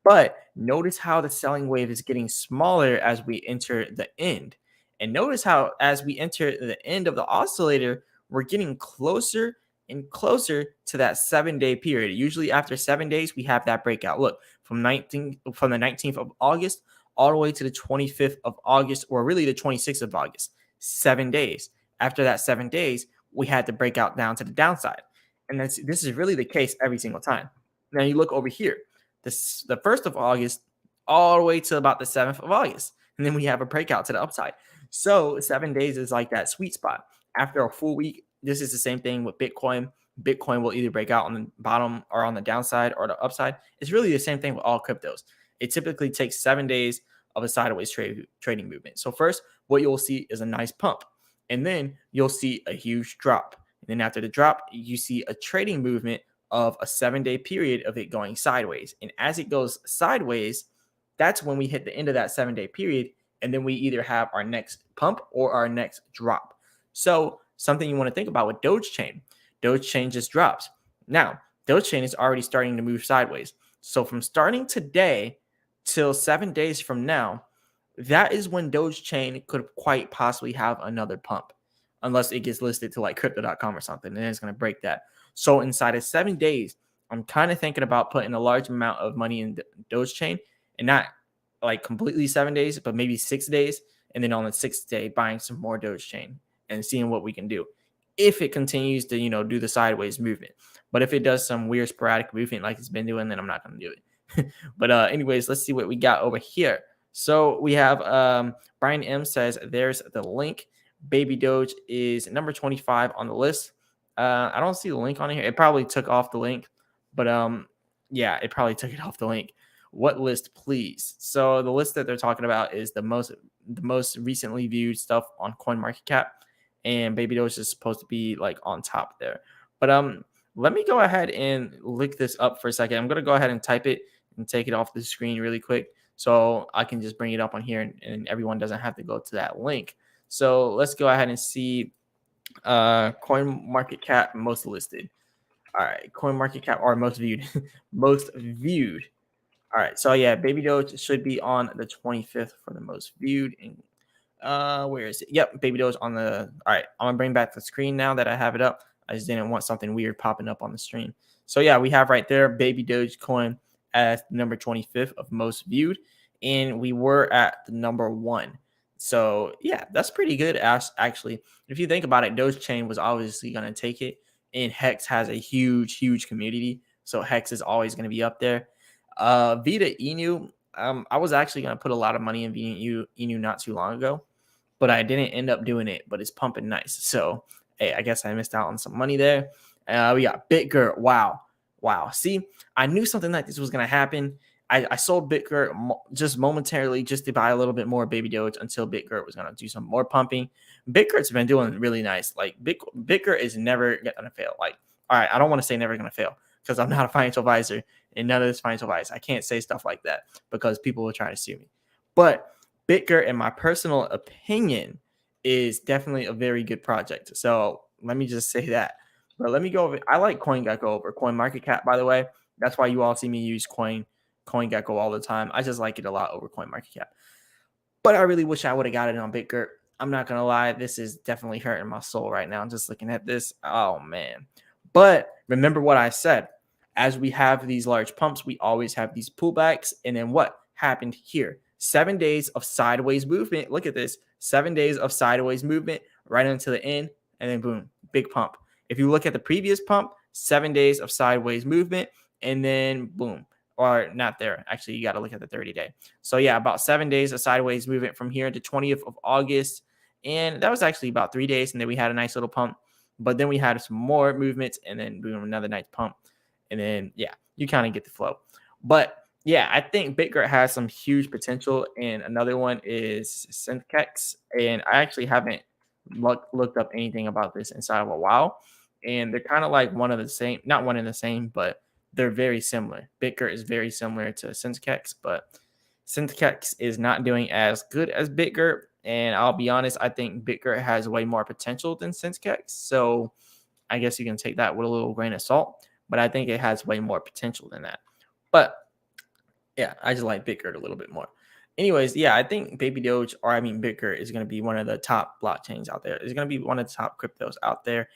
But notice how the selling wave is getting smaller as we enter the end. And notice how as we enter the end of the oscillator, we're getting closer and closer to that 7-day period. Usually after 7 days, we have that breakout. Look, from the 19th of August all the way to the 25th of August, or really the 26th of August, 7 days. After that 7 days, we had to break out down to the downside. And this is really the case every single time. Now you look over here, the 1st of August all the way to about the 7th of August. And then we have a breakout to the upside. So 7 days is like that sweet spot. After a full week, this is the same thing with Bitcoin. Bitcoin will either break out on the bottom or on the downside or the upside. It's really the same thing with all cryptos. It typically takes 7 days of a sideways trading movement. So first, what you'll see is a nice pump. and then you'll see a huge drop. And then after the drop, you see a trading movement of a 7-day period of it going sideways. And as it goes sideways, that's when we hit the end of that 7-day period. And then we either have our next pump or our next drop. So something you want to think about with Doge Chain. Doge Chain just drops. Now, Doge Chain is already starting to move sideways. So from starting today till 7 days from now, that is when Doge Chain could quite possibly have another pump, unless it gets listed to like crypto.com or something, and then it's going to break that. So inside of 7 days, I'm kind of thinking about putting a large amount of money in Doge Chain, and not like completely 7 days, but maybe 6 days. And then on the 6th day, buying some more Doge Chain and seeing what we can do. If it continues to, do the sideways movement. But if it does some weird sporadic movement like it's been doing, then I'm not going to do it. But anyways, let's see what we got over here. So we have Brian M says there's the link. Baby Doge is number 25 on the list. I don't see the link on here. It probably took off the link, but yeah, it probably took it off the link. What list, please? So the list that they're talking about is the most recently viewed stuff on CoinMarketCap, and Baby Doge is supposed to be like on top there. But let me go ahead and look this up for a second. I'm gonna go ahead and type it and take it off the screen really quick, so I can just bring it up on here, and everyone doesn't have to go to that link. So let's go ahead and see CoinMarketCap most listed. All right, CoinMarketCap or most viewed. Most viewed. All right, so yeah, Baby Doge should be on the 25th for the most viewed. And where is it? Yep, Baby Doge on the. All right, I'm gonna bring back the screen now that I have it up. I just didn't want something weird popping up on the stream. So yeah, we have right there Baby Doge coin as number 25th of most viewed, and we were at the number 1. So yeah, that's pretty good. Actually, if you think about it, Doge Chain was obviously gonna take it, and Hex has a huge community, so Hex is always gonna be up there. Vita Inu, I was actually going to put a lot of money in Vita Inu not too long ago, but I didn't end up doing it, but it's pumping nice. So, hey, I guess I missed out on some money there. We got BitGert. Wow. See, I knew something like this was going to happen. I sold BitGert just momentarily just to buy a little bit more Baby Doge until BitGert was going to do some more pumping. BitGert's been doing really nice. Like, BitGert is never going to fail. Like, all right, I don't want to say never going to fail, because I'm not a financial advisor, and none of this financial advice. I can't say stuff like that because people will try to sue me. But BitGert, in my personal opinion, is definitely a very good project. So let me just say that. But let me go over. I like CoinGecko over CoinMarketCap, by the way. That's why you all see me use CoinGecko all the time. I just like it a lot over CoinMarketCap. But I really wish I would have got it on BitGert. I'm not going to lie. This is definitely hurting my soul right now. I'm just looking at this. Oh, man. But remember what I said. As we have these large pumps, we always have these pullbacks. And then what happened here? 7 days of sideways movement. Look at this. 7 days of sideways movement right until the end. And then boom, big pump. If you look at the previous pump, 7 days of sideways movement. And then boom. Or not there. Actually, you got to look at the 30-day. So yeah, about 7 days of sideways movement from here to 20th of August. And that was actually about 3 days. And then we had a nice little pump. But then we had some more movements, and then boom, another nice pump. And then, yeah, you kind of get the flow. But yeah, I think BitGert has some huge potential. And another one is Synthex. And I actually haven't looked up anything about this inside of a while. And they're kind of like one of the same, not one and the same, but they're very similar. BitGert is very similar to Synthex, but Synthex is not doing as good as BitGert. And I'll be honest, I think BitGert has way more potential than Synthex. So I guess you can take that with a little grain of salt. But I think it has way more potential than that. But yeah, I just like BitGert a little bit more. Anyways, yeah, I think BitGert is going to be one of the top blockchains out there. It's going to be one of the top cryptos out there,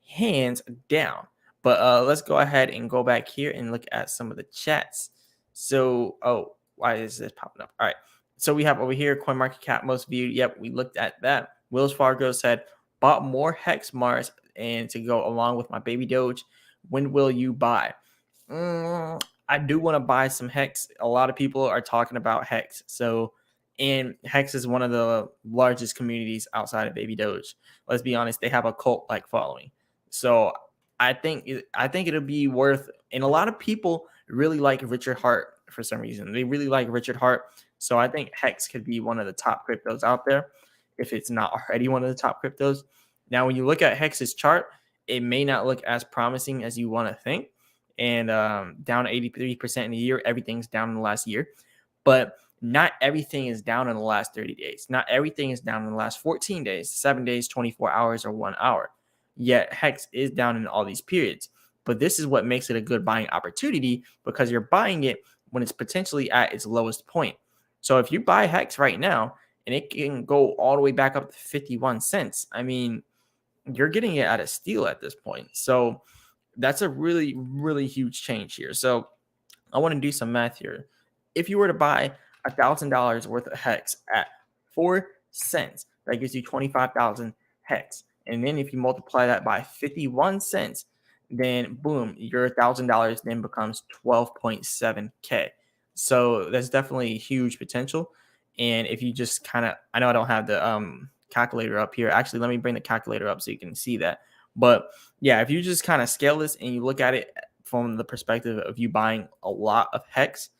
hands down. But let's go ahead and go back here and look at some of the chats. So, why is this popping up? All right. So we have over here CoinMarketCap most viewed. Yep, we looked at that. Wells Fargo said, bought more Hex Mars and to go along with my Baby Doge. When will you buy? I do want to buy some Hex. A lot of people are talking about Hex. And Hex is one of the largest communities outside of Baby Doge. Let's be honest, they have a cult-like following. So I think it'll be worth. And a lot of people really like Richard Hart for some reason. They really like Richard Hart. So I think Hex could be one of the top cryptos out there. if it's not already one of the top cryptos. Now, when you look at Hex's chart, it may not look as promising as you want to think. And down 83% in a year, everything's down in the last year. But not everything is down in the last 30 days. Not everything is down in the last 14 days, 7 days, 24 hours, or 1 hour. Yet Hex is down in all these periods. But this is what makes it a good buying opportunity, because you're buying it when it's potentially at its lowest point. So if you buy Hex right now and it can go all the way back up to 51 cents, I mean, you're getting it at a steal at this point. So that's a really, really huge change here. So I want to do some math here. If you were to buy $1,000 worth of Hex at 4 cents, that gives you 25,000 Hex. And then if you multiply that by 51 cents, then boom, your $1,000 then becomes 12.7K. So that's definitely huge potential. And if you just kind of, I know I don't have the calculator up here. Actually, let me bring the calculator up so you can see that. But yeah, if you just kind of scale this and you look at it from the perspective of you buying a lot of Hex,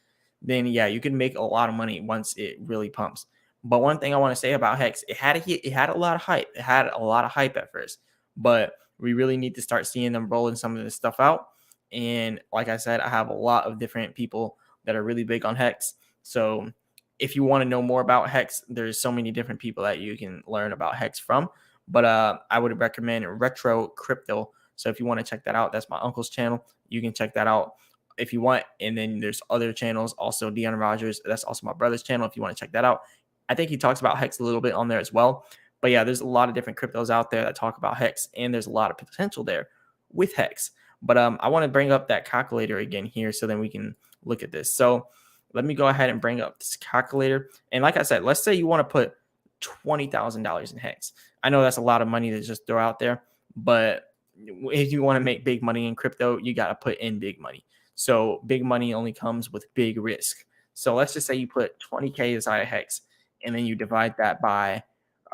then yeah, you can make a lot of money once it really pumps. But one thing I want to say about Hex, it had a lot of hype. It had a lot of hype at first, but we really need to start seeing them rolling some of this stuff out. And like I said, I have a lot of different people that are really big on Hex. So if you want to know more about Hex, there's so many different people that you can learn about Hex from. But I would recommend Retro Crypto. So if you want to check that out, that's my uncle's channel. You can check that out if you want. And then there's other channels, also Dion Rogers. That's also my brother's channel if you want to check that out. I think he talks about Hex a little bit on there as well. But yeah, there's a lot of different cryptos out there that talk about Hex, and there's a lot of potential there with Hex. But I want to bring up that calculator again here so then we can look at this. So let me go ahead and bring up this calculator. And like I said, let's say you want to put $20,000 in Hex. I know that's a lot of money to just throw out there, but if you want to make big money in crypto, you got to put in big money. So big money only comes with big risk. So let's just say you put 20K inside of Hex, and then you divide that by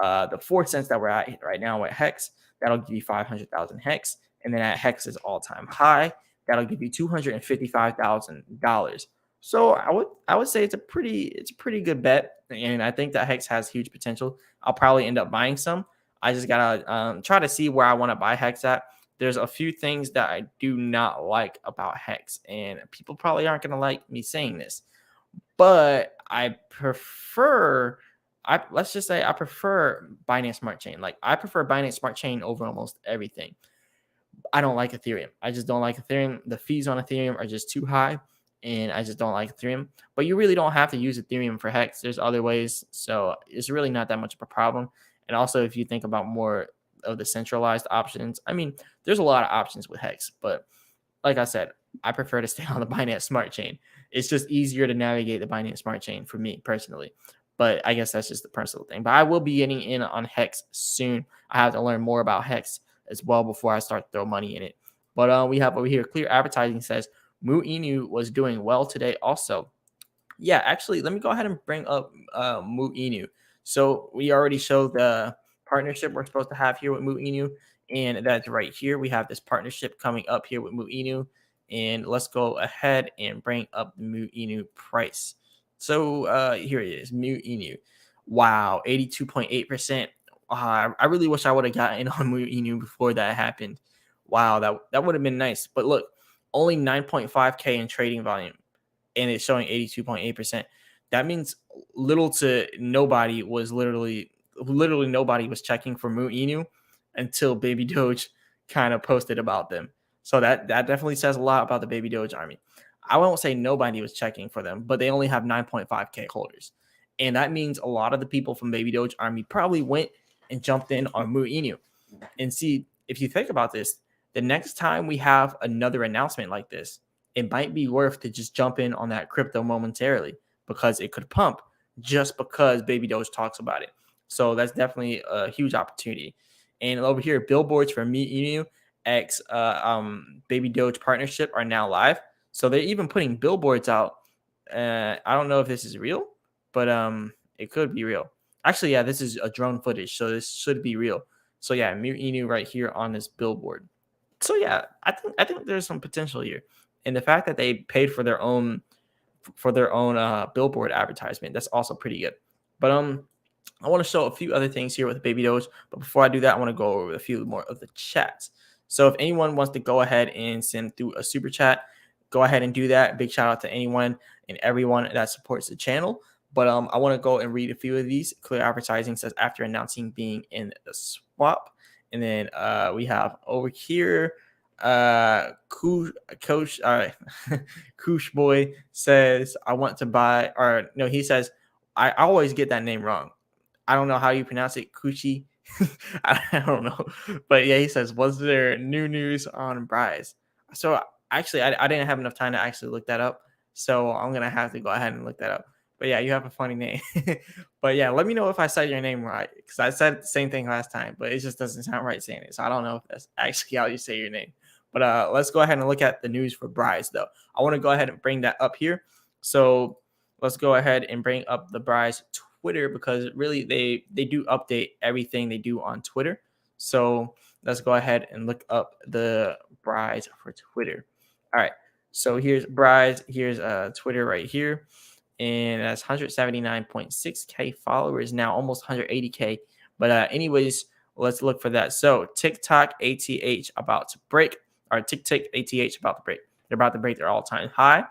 the 4 cents that we're at right now at Hex. That'll give you 500,000 Hex. And then at Hex's all-time high, that'll give you $255,000. So I would say it's a pretty good bet, and I think that Hex has huge potential. I'll probably end up buying some. I just gotta try to see where I want to buy Hex at. There's a few things that I do not like about Hex, and people probably aren't gonna like me saying this, but I prefer. Let's just say I prefer Binance Smart Chain. Like, I prefer Binance Smart Chain over almost everything. I don't like Ethereum. I just don't like Ethereum. The fees on Ethereum are just too high, and I just don't like Ethereum. But you really don't have to use Ethereum for Hex. There's other ways, so it's really not that much of a problem. And also, if you think about more of the centralized options, I mean, there's a lot of options with Hex, but like I said, I prefer to stay on the Binance Smart Chain. It's just easier to navigate the Binance Smart Chain for me personally. But I guess that's just the personal thing. But I will be getting in on Hex soon. I have to learn more about Hex as well before I start to throw money in it. But we have over here, Clear Advertising says, Mu Inu was doing well today also. Yeah, actually, let me go ahead and bring up Mu Inu. So we already showed the partnership we're supposed to have here with Mu Inu, and that's right here. We have this partnership coming up here with Mu Inu, and let's go ahead and bring up the Mu Inu price. So here it is, Mu Inu. Wow, 82.8%. I really wish I would have gotten on Mu Inu before that happened. Wow, that would have been nice. But look, only 9.5K in trading volume, and it's showing 82.8%. That means little to nobody was literally nobody was checking for Mu Inu until Baby Doge kind of posted about them. So that definitely says a lot about the Baby Doge army. I won't say nobody was checking for them, but they only have 9.5K holders. And that means a lot of the people from Baby Doge army probably went and jumped in on Mu Inu. And see, if you think about this, the next time we have another announcement like this, it might be worth to just jump in on that crypto momentarily, because it could pump just because Baby Doge talks about it. So that's definitely a huge opportunity. And over here, billboards for Mu Inu X Baby Doge partnership are now live. So they're even putting billboards out. I don't know if this is real, but it could be real. Actually, yeah, this is a drone footage, so this should be real. So yeah, Mu Inu right here on this billboard. So yeah, I think there's some potential here, and the fact that they paid for their own billboard advertisement, that's also pretty good. But I want to show a few other things here with Baby Doge, but before I do that, I want to go over a few more of the chats. So if anyone wants to go ahead and send through a super chat, go ahead and do that. Big shout out to anyone and everyone that supports the channel. But I want to go and read a few of these. Clear Advertising says after announcing being in the swap, and then we have over here. Coach Koosh Boy says I want to buy, or no, he says I always get that name wrong. I don't know how you pronounce it, Coochie. I don't know. But yeah, he says, was there new news on Bryce? So actually, I didn't have enough time to actually look that up. So I'm going to have to go ahead and look that up. But yeah, you have a funny name. But yeah, let me know if I said your name right. Because I said the same thing last time, but it just doesn't sound right saying it. So I don't know if that's actually how you say your name. But let's go ahead and look at the news for Bryce, though. I want to go ahead and bring that up here. So let's go ahead and bring up the Bryce Twitter, because really they do update everything they do on Twitter. So let's go ahead and look up the Bryce for Twitter. All right. So here's Bryce. Here's Twitter right here. And that's 179.6K followers now, almost 180K. But anyways, let's look for that. So TikTok ATH about to break, or TikTok ATH about to break. They're about to break their all-time high.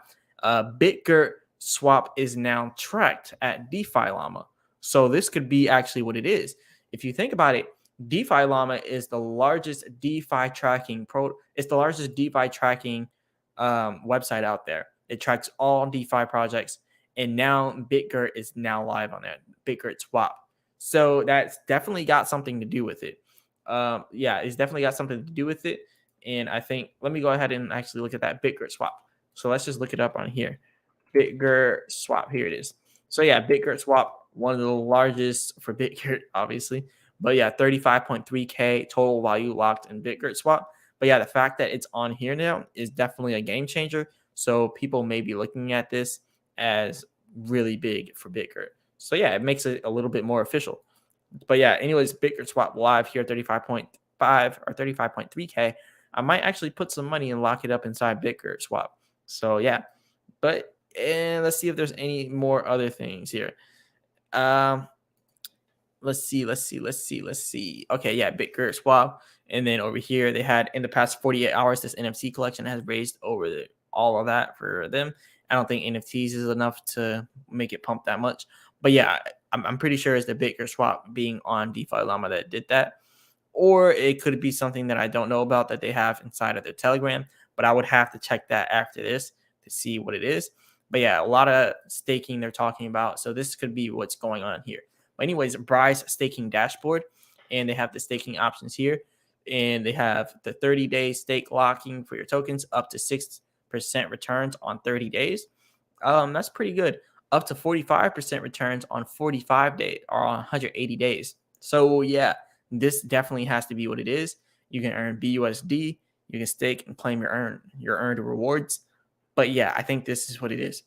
BitGert swap is now tracked at DeFi Llama. So this could be actually what it is. If you think about it, DeFi Llama is the largest DeFi tracking it's the largest DeFi tracking website out there. It tracks all DeFi projects, and now BitGert is now live on that BitGert swap. So that's definitely got something to do with it. Yeah, it's definitely got something to do with it. And I think, let me go ahead and actually look at that BitGert swap. So let's just look it up on here. BitGert swap. Here it is. So yeah, BitGert swap, one of the largest for BitGert, obviously. But yeah, 35.3K total value locked in BitGert swap. But yeah, the fact that it's on here now is definitely a game changer. So people may be looking at this as really big for BitGert. So yeah, it makes it a little bit more official. But yeah, anyways, BitGert swap live here, 35.5 or 35.3K. I might actually put some money and lock it up inside BitGert swap. So yeah, but and let's see if there's any more other things here. Let's see. Okay, yeah, BitGert swap. And then over here, they had in the past 48 hours, this NFC collection has raised over all of that for them. I don't think NFTs is enough to make it pump that much. But yeah, I'm pretty sure it's the BitGert swap being on DeFi Llama that did that. Or it could be something that I don't know about that they have inside of their Telegram. But I would have to check that after this to see what it is. But yeah, a lot of staking they're talking about. So this could be what's going on here. But anyways, Bryce staking dashboard, and they have the staking options here. And they have the 30-day stake locking for your tokens, up to 6% returns on 30 days. That's pretty good. Up to 45% returns on 45 days or on 180 days. So yeah, this definitely has to be what it is. You can earn BUSD, you can stake and claim your earned rewards. But yeah, I think this is what it is.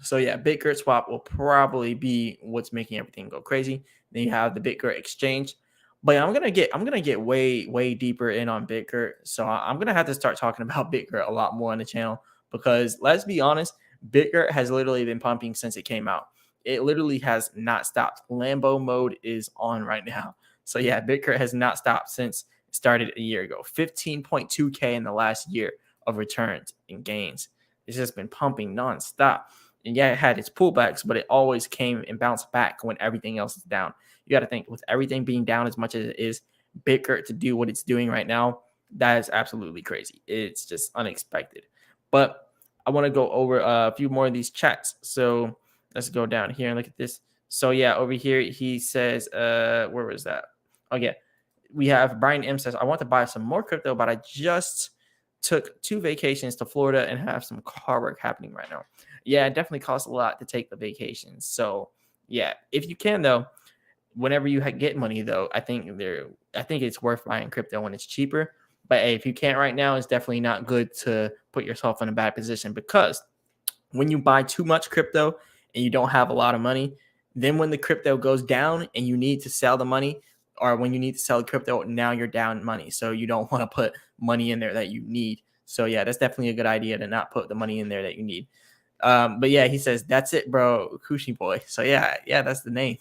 So yeah, BitGert swap will probably be what's making everything go crazy. Then you have the BitGert exchange. But I'm gonna get way deeper in on BitGert. So I'm gonna have to start talking about BitGert a lot more on the channel, because let's be honest, BitGert has literally been pumping since it came out. It literally has not stopped. Lambo mode is on right now. So yeah, BitGert has not stopped since it started a year ago. 15.2K in the last year of returns and gains. It's just been pumping nonstop. And yeah, it had its pullbacks, but it always came and bounced back when everything else is down. You got to think, with everything being down as much as it is, BitGert to do what it's doing right now, that is absolutely crazy. It's just unexpected. But I want to go over a few more of these chats. So let's go down here and look at this. So yeah, over here he says, where was that? Oh yeah, we have Brian M says, I want to buy some more crypto, but I just took 2 vacations to Florida and have some car work happening right now. Yeah, it definitely costs a lot to take the vacations. So yeah, if you can though, whenever you get money though, I think it's worth buying crypto when it's cheaper. But hey, if you can't right now, it's definitely not good to put yourself in a bad position, because when you buy too much crypto and you don't have a lot of money, then when the crypto goes down and you need to sell the money, or when you need to sell the crypto, now you're down money. So you don't want to put money in there that you need. So yeah, that's definitely a good idea to not put the money in there that you need. But yeah, he says, that's it, bro. Kushi boy. So yeah, that's the name.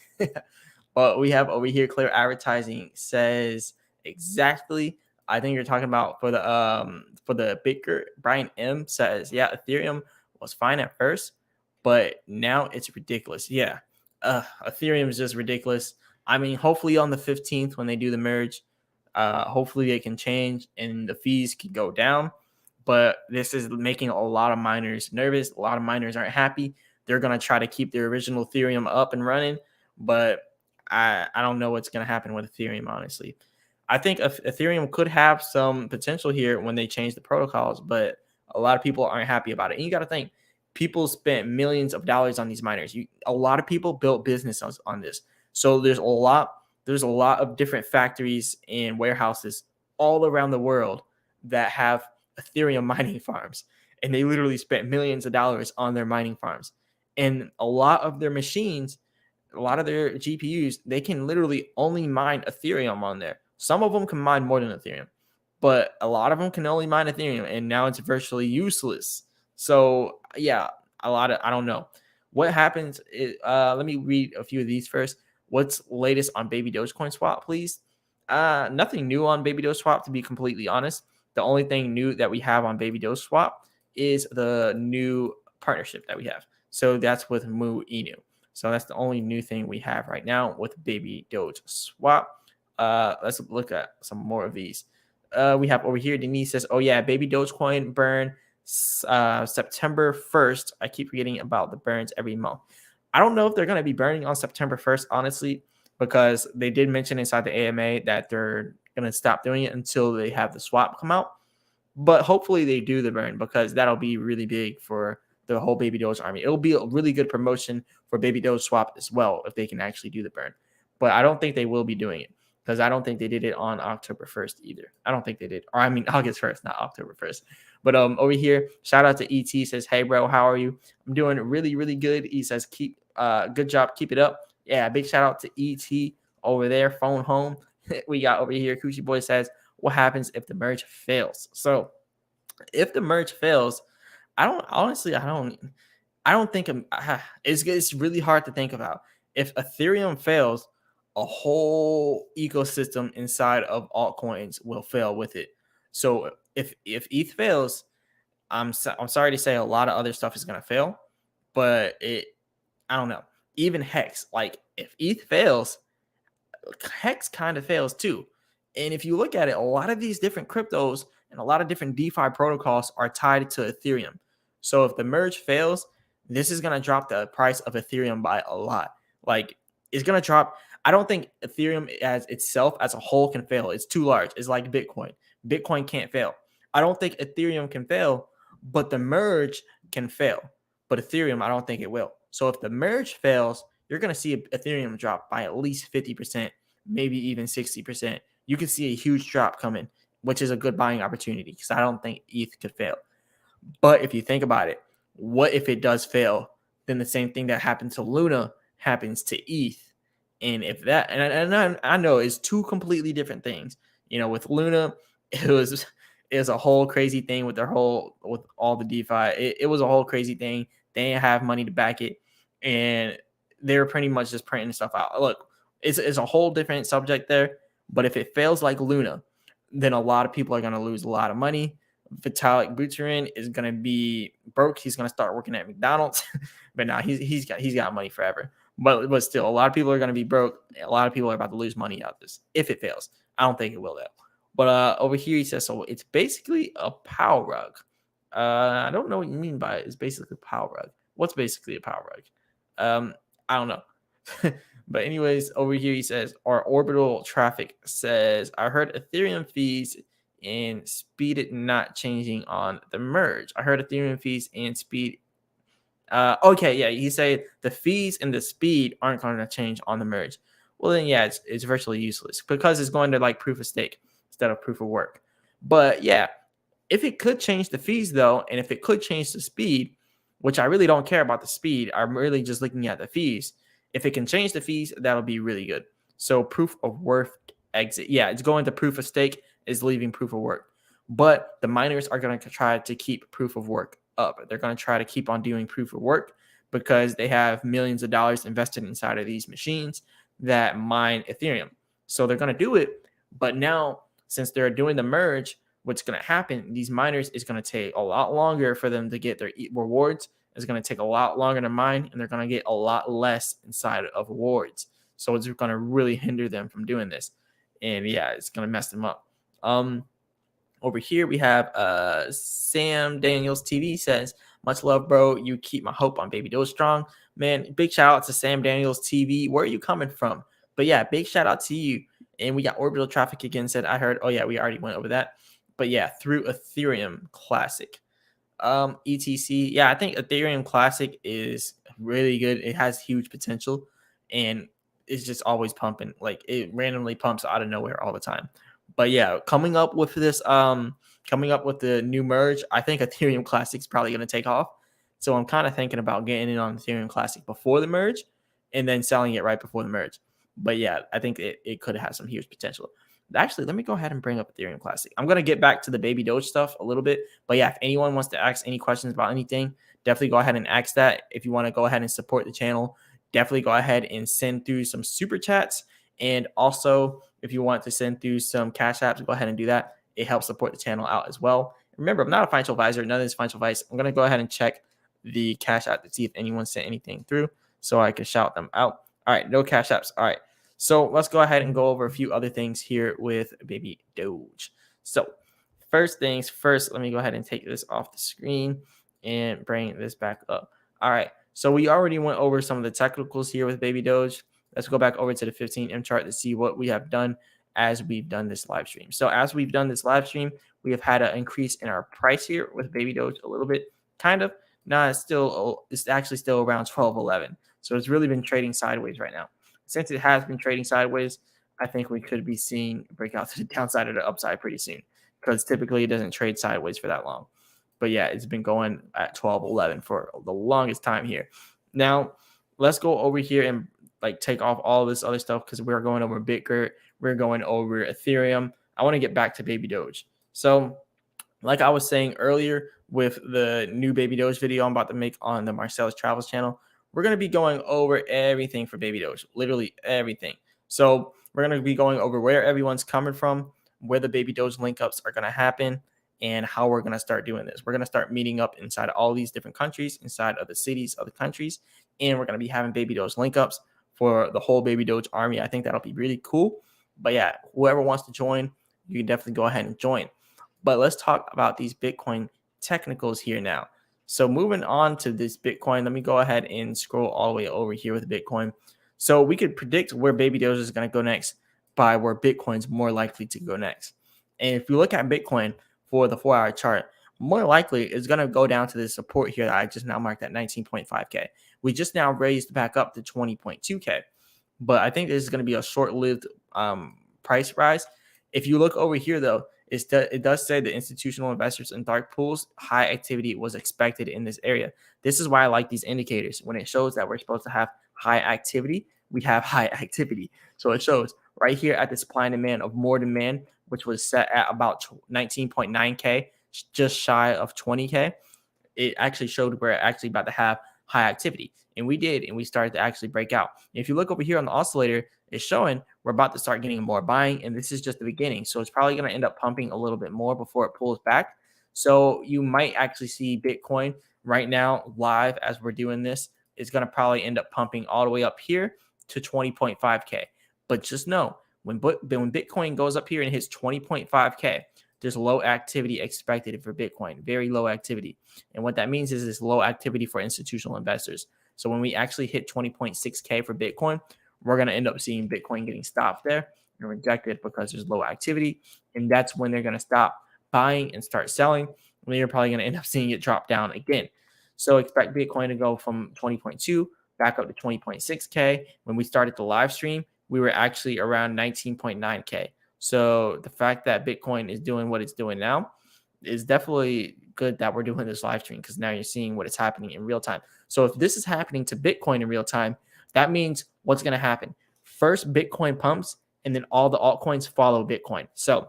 But we have over here, Clear Advertising says exactly. I think you're talking about for the Baker. Brian M says, yeah, Ethereum was fine at first, but now it's ridiculous. Yeah, Ethereum is just ridiculous. I mean, hopefully on the 15th when they do the merge, hopefully it can change and the fees can go down. But this is making a lot of miners nervous. A lot of miners aren't happy. They're gonna try to keep their original Ethereum up and running, but I don't know what's gonna happen with Ethereum, honestly. I think Ethereum could have some potential here when they change the protocols, but a lot of people aren't happy about it. And you got to think, people spent millions of dollars on these miners. A lot of people built business on this. So there's a lot of different factories and warehouses all around the world that have Ethereum mining farms, and they literally spent millions of dollars on their mining farms. And a lot of their machines, a lot of their GPUs, they can literally only mine Ethereum on there. Some of them can mine more than Ethereum, but a lot of them can only mine Ethereum, and now it's virtually useless. So yeah, I don't know what happens. Let me read a few of these first. What's latest on Baby Dogecoin swap, please? Nothing new on Baby Doge swap, to be completely honest. The only thing new that we have on Baby Doge swap is the new partnership that we have. So that's with Mu Inu. So that's the only new thing we have right now with Baby Doge swap. Let's look at some more of these. We have over here, Denise says, oh yeah, Baby Dogecoin burn September 1st. I keep forgetting about the burns every month. I don't know if they're going to be burning on September 1st, honestly, because they did mention inside the AMA that they're going to stop doing it until they have the swap come out. But hopefully they do the burn, because that'll be really big for the whole Baby Doge army. It'll be a really good promotion for Baby Doge swap as well if they can actually do the burn. But I don't think they will be doing it, because I don't think they did it on October 1st either. I don't think they did. Or I mean August 1st, not October 1st. But over here, shout out to ET, says, hey bro, how are you? I'm doing really, really good. He says, keep good job, keep it up. Yeah, big shout out to ET over there, phone home. We got over here, Coochie Boy says, what happens if the merge fails? So if the merge fails, I don't think it's really hard to think about. If Ethereum fails, a whole ecosystem inside of altcoins will fail with it. So if ETH fails, I'm sorry to say a lot of other stuff is going to fail, but I don't know. Even Hex, like if ETH fails, Hex kind of fails too. And if you look at it, a lot of these different cryptos and a lot of different DeFi protocols are tied to Ethereum. So if the merge fails, this is going to drop the price of Ethereum by a lot. Like it's going to drop. I don't think Ethereum as itself as a whole can fail. It's too large. It's like Bitcoin. Bitcoin can't fail. I don't think Ethereum can fail, but the merge can fail. But Ethereum, I don't think it will. So if the merge fails, you're going to see Ethereum drop by at least 50%, maybe even 60%. You can see a huge drop coming, which is a good buying opportunity, because I don't think ETH could fail. But if you think about it, what if it does fail? Then the same thing that happened to Luna happens to ETH. And if that, and I know it's two completely different things. You know, with Luna, it was a whole crazy thing with with all the DeFi. It was a whole crazy thing. They didn't have money to back it, and they were pretty much just printing stuff out. Look, it's a whole different subject there. But if it fails like Luna, then a lot of people are going to lose a lot of money. Vitalik Buterin is going to be broke. He's going to start working at McDonald's. But now he's got money forever. But still, a lot of people are going to be broke. A lot of people are about to lose money out of this if it fails. I don't think it will, though. But over here, he says, so it's basically a power rug. I don't know what you mean by it. It's basically a power rug. What's basically a power rug? I don't know. But anyways, over here, he says, our orbital traffic says, I heard Ethereum fees and speed not changing on the merge. I heard Ethereum fees and speed. Okay, yeah, he said the fees and the speed aren't going to change on the merge. Well, then, yeah, it's virtually useless because it's going to like proof of stake instead of proof of work. But yeah, if it could change the fees though, and if it could change the speed, which I really don't care about the speed, I'm really just looking at the fees. If it can change the fees, that'll be really good. So proof of work exit. Yeah, it's going to proof of stake, is leaving proof of work. But the miners are going to try to keep proof of work up. They're going to try to keep on doing proof of work because they have millions of dollars invested inside of these machines. that mine Ethereum. So they're going to do it. But now, since they're doing the merge, what's going to happen, these miners is going to take a lot longer for them to get their rewards. It's going to take a lot longer to mine, and they're going to get a lot less inside of rewards. So it's going to really hinder them from doing this. And yeah, it's going to mess them up. Over here, we have Sam Daniels TV says, much love, bro. You keep my hope on Baby Doge strong. Man, big shout out to Sam Daniels TV. Where are you coming from? But yeah, big shout out to you. And we got Orbital Traffic again said, I heard, oh yeah, we already went over that. But yeah, through Ethereum Classic. ETC. Yeah, I think Ethereum Classic is really good. It has huge potential and it's just always pumping. Like it randomly pumps out of nowhere all the time. But yeah, coming up with the new merge, I think Ethereum Classic is probably going to take off. So I'm kind of thinking about getting in on Ethereum Classic before the merge and then selling it right before the merge. But yeah, I think it could have some huge potential. Actually, let me go ahead and bring up Ethereum Classic. I'm going to get back to the Baby Doge stuff a little bit. But yeah, if anyone wants to ask any questions about anything, definitely go ahead and ask that. If you want to go ahead and support the channel, definitely go ahead and send through some super chats. And also, if you want to send through some cash apps, go ahead and do that. It helps support the channel out as well. Remember, I'm not a financial advisor. None of this is financial advice. I'm going to go ahead and check the cash app to see if anyone sent anything through so I can shout them out. All right, no cash apps. All right. So let's go ahead and go over a few other things here with Baby Doge. So first things first, let me go ahead and take this off the screen and bring this back up. All right. So we already went over some of the technicals here with Baby Doge. Let's go back over to the 15M chart to see what we have done as we've done this live stream. So as we've done this live stream, we have had an increase in our price here with Baby Doge a little bit, kind of. Now it's actually still around 12.11. So it's really been trading sideways right now. Since it has been trading sideways, I think we could be seeing a breakout to the downside or the upside pretty soon because typically it doesn't trade sideways for that long. But yeah, it's been going at 12.11 for the longest time here. Now, let's go over here and like take off all this other stuff because we're going over Bitcoin, we're going over Ethereum. I want to get back to Baby Doge. So, like I was saying earlier with the new Baby Doge video I'm about to make on the Marcel's Travels channel, we're going to be going over everything for Baby Doge, literally everything. So we're going to be going over where everyone's coming from, where the Baby Doge link ups are going to happen, and how we're going to start doing this. We're going to start meeting up inside all these different countries, inside of the cities of the countries, and we're going to be having Baby Doge link ups for the whole Baby Doge army. I think that'll be really cool. But yeah, whoever wants to join, you can definitely go ahead and join. But let's talk about these Bitcoin technicals here now. So moving on to this Bitcoin, let me go ahead and scroll all the way over here with Bitcoin. So we could predict where Baby Doge is going to go next by where Bitcoin's more likely to go next. And if you look at Bitcoin for the 4-hour chart, more likely it's going to go down to this support here that I just now marked at 19.5K. We just now raised back up to 20.2K. But I think this is going to be a short-lived price rise. If you look over here, though, it does say the institutional investors in dark pools, high activity was expected in this area. This is why I like these indicators. When it shows that we're supposed to have high activity, we have high activity. So it shows right here at the supply and demand of more demand, which was set at about 19.9K, just shy of 20K. It actually showed we're actually about to have high activity. And we did, and we started to actually break out. If you look over here on the oscillator, it's showing we're about to start getting more buying, and this is just the beginning. So it's probably going to end up pumping a little bit more before it pulls back. So you might actually see Bitcoin right now live as we're doing this. It's going to probably end up pumping all the way up here to 20.5K. But just know, when Bitcoin goes up here and hits 20.5K, there's low activity expected for Bitcoin, very low activity. And what that means is it's low activity for institutional investors. So when we actually hit 20.6K for Bitcoin, we're going to end up seeing Bitcoin getting stopped there and rejected because there's low activity. And that's when they're going to stop buying and start selling. And then you're probably going to end up seeing it drop down again. So expect Bitcoin to go from 20.2 back up to 20.6K. When we started the live stream, we were actually around 19.9K. So the fact that Bitcoin is doing what it's doing now is definitely good that we're doing this live stream because now you're seeing what is happening in real time. So if this is happening to Bitcoin in real time, that means what's going to happen? First, Bitcoin pumps, and then all the altcoins follow Bitcoin. So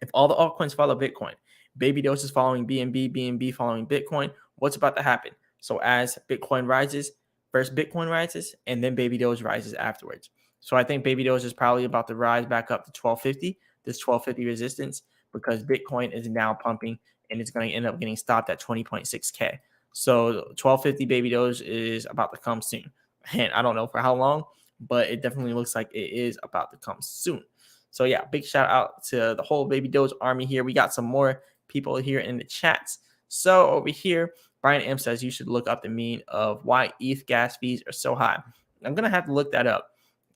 if all the altcoins follow Bitcoin, Baby Doge is following BNB, BNB following Bitcoin, what's about to happen? So as Bitcoin rises, first Bitcoin rises, and then Baby Doge rises afterwards. So I think baby doge is probably about to rise back up to 1250, this 1250 resistance, because Bitcoin is now pumping and it's going to end up getting stopped at 20.6K. So 1250 baby doge is about to come soon. And I don't know for how long, but it definitely looks like it is about to come soon. So yeah, big shout out to the whole baby doge army here. We got some more people here in the chats. So over here, Brian M says you should look up the mean of why ETH gas fees are so high. I'm going to have to look that up.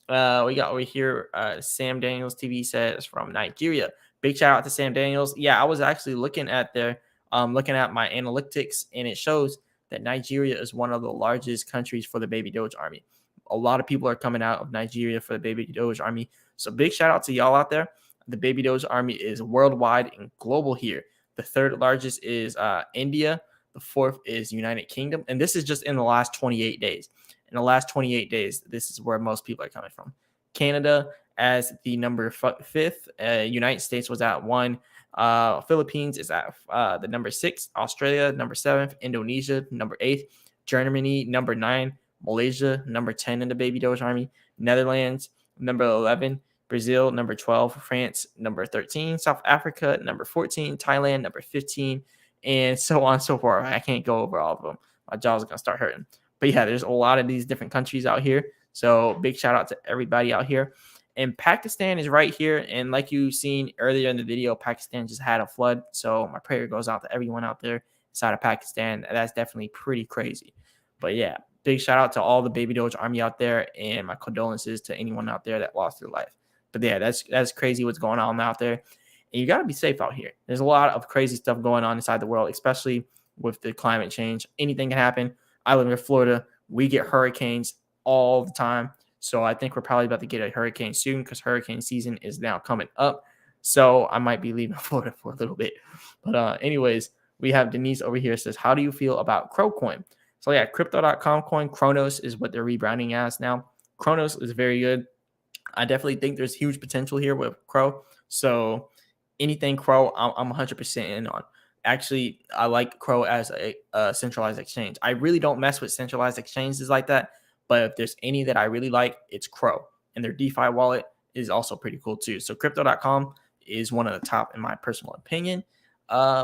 We got over here, Sam Daniels TV says from Nigeria. Big shout out to Sam Daniels. Yeah, I was actually looking at looking at my analytics, and it shows that Nigeria is one of the largest countries for the baby doge army. A lot of people are coming out of Nigeria for the baby doge army. So big shout out to y'all out there. The baby doge army is worldwide and global here. The third largest is India. The fourth is United Kingdom. And this is just in the last 28 days. In the last 28 days, this is where most people are coming from. Canada as the number fifth. United States was at 1. Philippines is at the number 6. Australia, number 7th. Indonesia, number 8th. Germany, number 9. Malaysia, number 10 in the baby doge army. Netherlands, number 11. Brazil, number 12. France, number 13. South Africa, number 14. Thailand, number 15. And so on and so forth. I can't go over all of them. My jaw's going to start hurting. But yeah, there's a lot of these different countries out here. So big shout out to everybody out here. And Pakistan is right here. And like you've seen earlier in the video, Pakistan just had a flood. So my prayer goes out to everyone out there inside of Pakistan. That's definitely pretty crazy. But yeah, big shout out to all the baby doge army out there. And my condolences to anyone out there that lost their life. But yeah, that's crazy what's going on out there. And you got to be safe out here. There's a lot of crazy stuff going on inside the world, especially with the climate change. Anything can happen. I live in Florida. We get hurricanes all the time. So I think we're probably about to get a hurricane soon because hurricane season is now coming up. So I might be leaving Florida for a little bit. But anyways, we have Denise over here says, how do you feel about Crow coin? So yeah, crypto.com coin, Kronos is what they're rebranding as now. Kronos is very good. I definitely think there's huge potential here with Crow. So anything Crow, I'm 100% in on. Actually, I like Crow as a centralized exchange. I really don't mess with centralized exchanges like that. But if there's any that I really like, it's Crow. And their DeFi wallet is also pretty cool too. So crypto.com is one of the top in my personal opinion.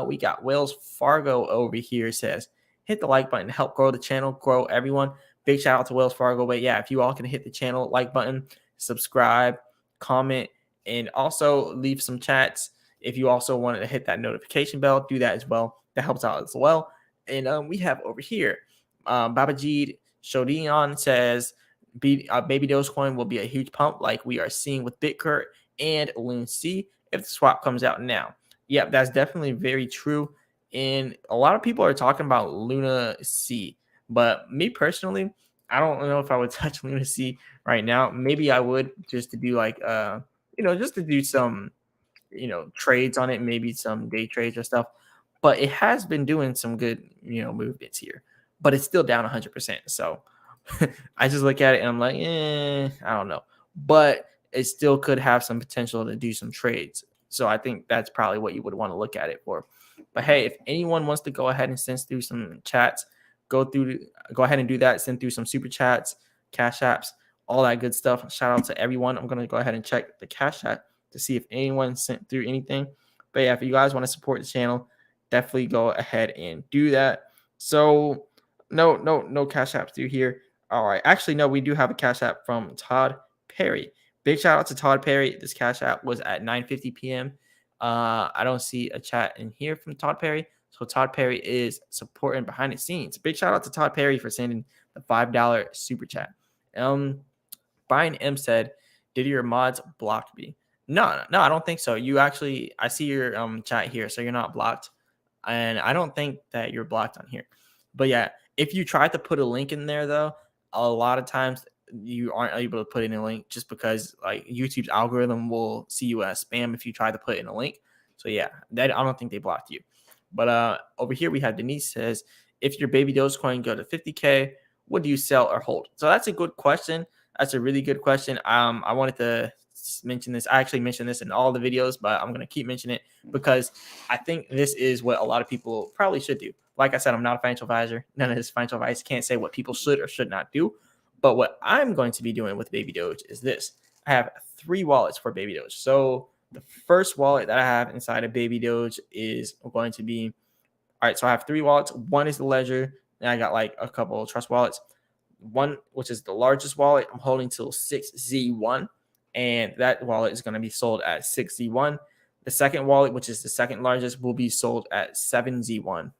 We got Wells Fargo over here says, hit the like button, help grow the channel, grow everyone. Big shout out to Wells Fargo. But yeah, if you all can hit the channel like button, subscribe, comment, and also leave some chats. If you also wanted to hit that notification bell, do that as well. That helps out as well. And we have over here, Babajid Shodion says, baby Dogecoin will be a huge pump like we are seeing with BitCurt and Luna C if the swap comes out now. Yep, that's definitely very true. And a lot of people are talking about Luna C. But me personally, I don't know if I would touch Luna C right now. Maybe I would just to do like, just to do some trades on it, maybe some day trades or stuff. But it has been doing some good, movements here. But it's still down 100%. So I just look at it and I'm like, I don't know. But it still could have some potential to do some trades. So I think that's probably what you would want to look at it for. But hey, if anyone wants to go ahead and send through some chats, go ahead and do that. Send through some super chats, cash apps, all that good stuff. Shout out to everyone. I'm going to go ahead and check the cash app to see if anyone sent through anything. But yeah, if you guys want to support the channel, definitely go ahead and do that. So no cash apps through here. All right. Actually, no, we do have a cash app from Todd Perry. Big shout out to Todd Perry. This cash app was at 9:50 p.m. I don't see a chat in here from Todd Perry. So Todd Perry is supporting behind the scenes. Big shout out to Todd Perry for sending the $5 super chat. Brian M said, did your mods block me? No, I don't think so. I see your chat here, so you're not blocked. And I don't think that you're blocked on here. But yeah, if you try to put a link in there, though, a lot of times you aren't able to put in a link just because like YouTube's algorithm will see you as spam if you try to put in a link. So yeah, I don't think they blocked you. But over here we have Denise says, if your baby Dogecoin go to 50K, what do you sell or hold? So that's a good question. That's a really good question. I wanted to mention this. I actually mentioned this in all the videos, but I'm going to keep mentioning it because I think this is what a lot of people probably should do. Like I said, I'm not a financial advisor. None of this financial advice. Can't say what people should or should not do. But what I'm going to be doing with Baby Doge is this. I have 3 wallets for Baby Doge. So the first wallet that I have inside of Baby Doge is going to be, all right, so I have 3 wallets. One is the Ledger, and I got like a couple of trust wallets. One, which is the largest wallet, I'm holding till 6Z1, and that wallet is going to be sold at 6Z1. The second wallet, which is the second largest, will be sold at 7Z1,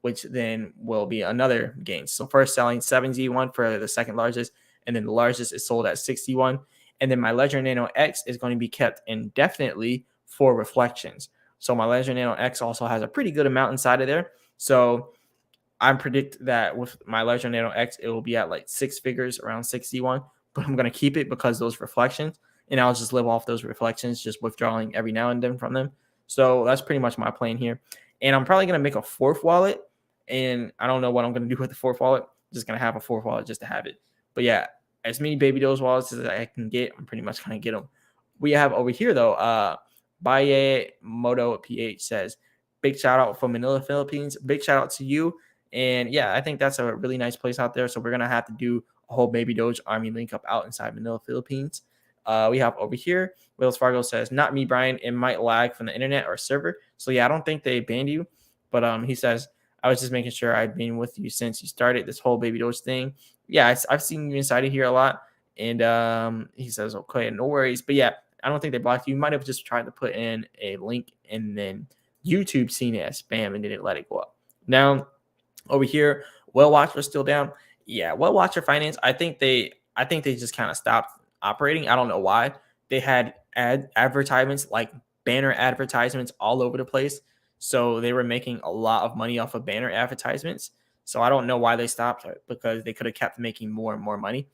which then will be another gain. So first selling 7Z1 for the second largest, and then the largest is sold at 61. And then my Ledger Nano X is going to be kept indefinitely for reflections. So my Ledger Nano X also has a pretty good amount inside of there. So I predict that with my Ledger Nano X, it will be at like 6 figures, around 61. But I'm going to keep it because those reflections, and I'll just live off those reflections, just withdrawing every now and then from them. So that's pretty much my plan here. And I'm probably going to make a 4th wallet. And I don't know what I'm going to do with the 4th wallet. I'm just going to have a 4th wallet just to have it. But yeah, as many Baby Doge wallets as I can get, I'm pretty much going to get them. We have over here, though, Baye Moto PH says, big shout out from Manila, Philippines. Big shout out to you. And yeah, I think that's a really nice place out there. So we're going to have to do a whole Baby Doge army link up out inside Manila, Philippines. We have over here, Wells Fargo says, not me, Brian. It might lag from the internet or server. So yeah, I don't think they banned you. But he says, I was just making sure I'd been with you since you started this whole Baby Doge thing. Yeah, I've seen you inside of here a lot. And he says, okay, no worries. But yeah, I don't think they blocked you. You might have just tried to put in a link and then YouTube seen it as spam and didn't let it go up. Now, over here, Whale Watch was still down. Yeah, Whale Watcher Finance, I think they just kind of stopped operating. I don't know why. They had advertisements, like banner advertisements all over the place. So they were making a lot of money off of banner advertisements. So I don't know why they stopped, because they could have kept making more and more money.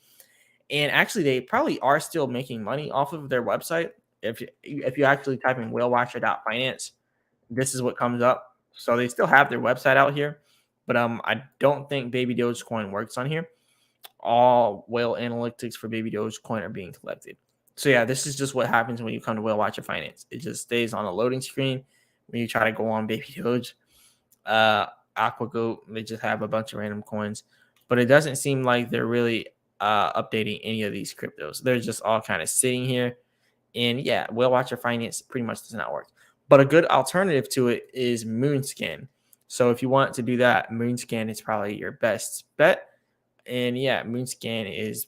And actually, they probably are still making money off of their website. If you actually type in whalewatcher.finance, this is what comes up. So they still have their website out here. But I don't think Baby Dogecoin works on here. All whale analytics for Baby Dogecoin are being collected. So yeah, this is just what happens when you come to Whale Watcher Finance. It just stays on a loading screen when you try to go on Baby Doge. AquaGoat, they just have a bunch of random coins, but it doesn't seem like they're really updating any of these cryptos. They're just all kind of sitting here. And yeah, Whale Watcher Finance pretty much does not work. But a good alternative to it is Moonscan. So if you want to do that, Moonscan is probably your best bet. And yeah, Moonscan is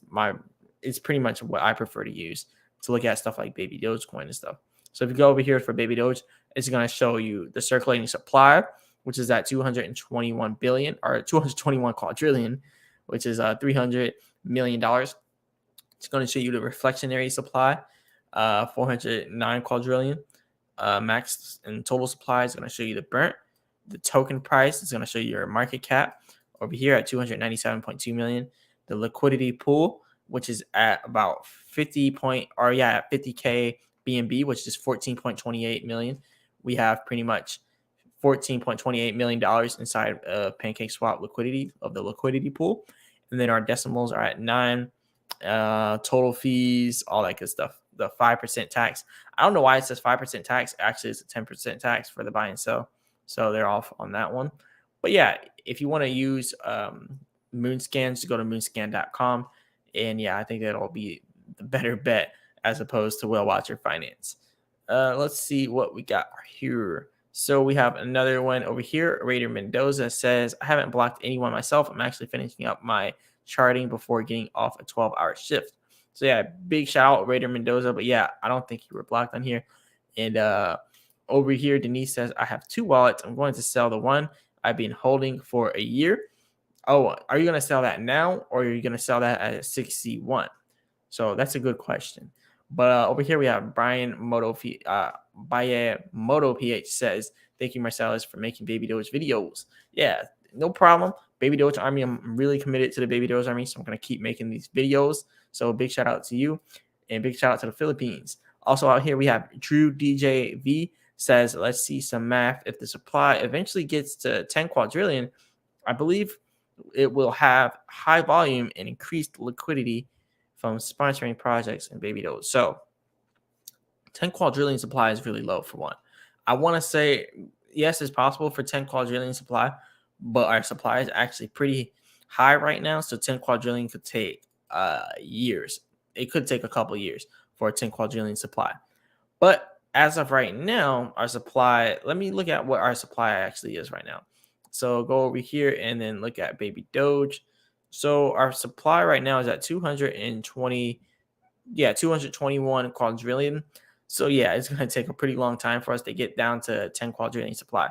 it's pretty much what I prefer to use to look at stuff like Baby Dogecoin and stuff. So if you go over here for Baby Doge, it's going to show you the circulating supply, which is at 221 billion or 221 quadrillion, which is $300 million. It's going to show you the reflectionary supply, 409 quadrillion. Max and total supply is going to show you the burnt. The token price is going to show you your market cap over here at 297.2 million. The liquidity pool, which is at about 50K BNB, which is 14.28 million. We have pretty much $14.28 million inside PancakeSwap liquidity of the liquidity pool. And then our decimals are at 9, total fees, all that good stuff. The 5% tax. I don't know why it says 5% tax. Actually, it's a 10% tax for the buy and sell. So they're off on that one. But yeah, if you want to use Moonscan, just go to moonscan.com. And yeah, I think that'll be the better bet as opposed to Whale Watcher Finance. Let's see what we got here. So we have another one over here. Raider Mendoza says, I haven't blocked anyone myself. I'm actually finishing up my charting before getting off a 12-hour shift. So yeah, big shout out Raider Mendoza. But yeah, I don't think you were blocked on here. And over here, Denise says, I have 2 wallets. I'm going to sell the one I've been holding for a year. Oh, are you going to sell that now, or are you going to sell that at a 6C1? So that's a good question. But over here we have Brian Moto PH says, thank you, Marcellus, for making Baby Doge videos. Yeah, no problem. Baby Doge Army, I'm really committed to the Baby Doge Army, so I'm going to keep making these videos. So big shout out to you, and big shout out to the Philippines. Also out here we have Drew DJV says, let's see some math. If the supply eventually gets to 10 quadrillion, I believe it will have high volume and increased liquidity from sponsoring projects and Baby Doge. So 10 quadrillion supply is really low for one. I want to say, yes, it's possible for 10 quadrillion supply, but our supply is actually pretty high right now. So 10 quadrillion could take years. It could take a couple years for a 10 quadrillion supply. But as of right now, our supply, let me look at what our supply actually is right now. So go over here and then look at baby doge. So our supply right now is at 221 quadrillion. So yeah, it's going to take a pretty long time for us to get down to 10 quadrillion supply.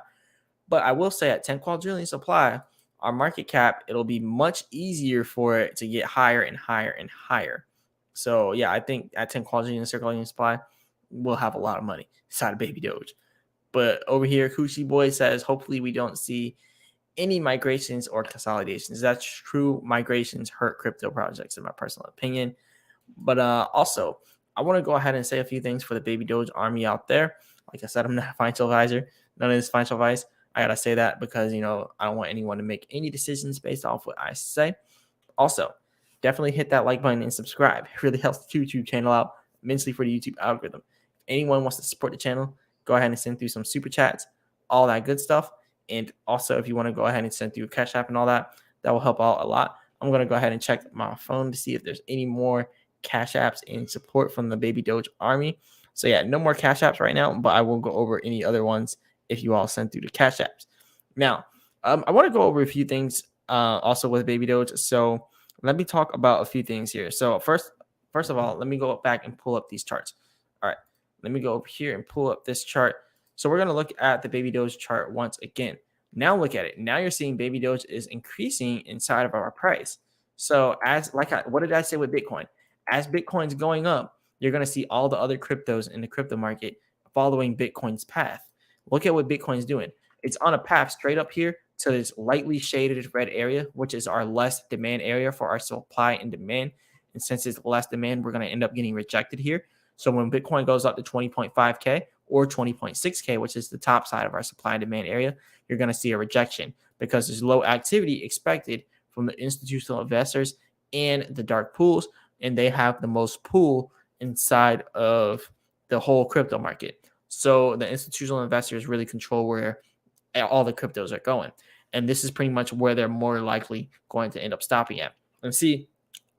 But I will say at 10 quadrillion supply, our market cap, it'll be much easier for it to get higher and higher and higher. So yeah, I think at 10 quadrillion supply, we'll have a lot of money inside of baby doge. But over here, Coochie Boy says, hopefully we don't see any migrations or consolidations. That's true. Migrations hurt crypto projects, in my personal opinion. But also, I want to go ahead and say a few things for the baby doge army out there. Like I said, I'm not a financial advisor. None of this financial advice. I gotta say that because I don't want anyone to make any decisions based off what I say. Also, definitely hit that like button and subscribe. It really helps the YouTube channel out immensely for the YouTube algorithm. If anyone wants to support the channel, go ahead and send through some super chats, all that good stuff. And also, if you want to go ahead and send through Cash App and all that, that will help out a lot. I'm going to go ahead and check my phone to see if there's any more Cash Apps in support from the baby doge army. So yeah, no more Cash Apps right now, but I will go over any other ones if you all send through the Cash Apps. Now, I want to go over a few things also with baby doge. So let me talk about a few things here. So first of all, let me go back and pull up these charts. All right, let me go over here and pull up this chart. So we're going to look at the baby doge chart once again. Now look at it. Now you're seeing baby doge is increasing inside of our price. So what did I say with Bitcoin? As Bitcoin's going up, you're going to see all the other cryptos in the crypto market following Bitcoin's path. Look at what Bitcoin's doing. It's on a path straight up here to this lightly shaded red area, which is our less demand area for our supply and demand. And since it's less demand, we're going to end up getting rejected here. So when Bitcoin goes up to 20.5K or 20.6K, which is the top side of our supply and demand area, you're going to see a rejection because there's low activity expected from the institutional investors and the dark pools, and they have the most pool inside of the whole crypto market. So the institutional investors really control where all the cryptos are going. And this is pretty much where they're more likely going to end up stopping at. And see,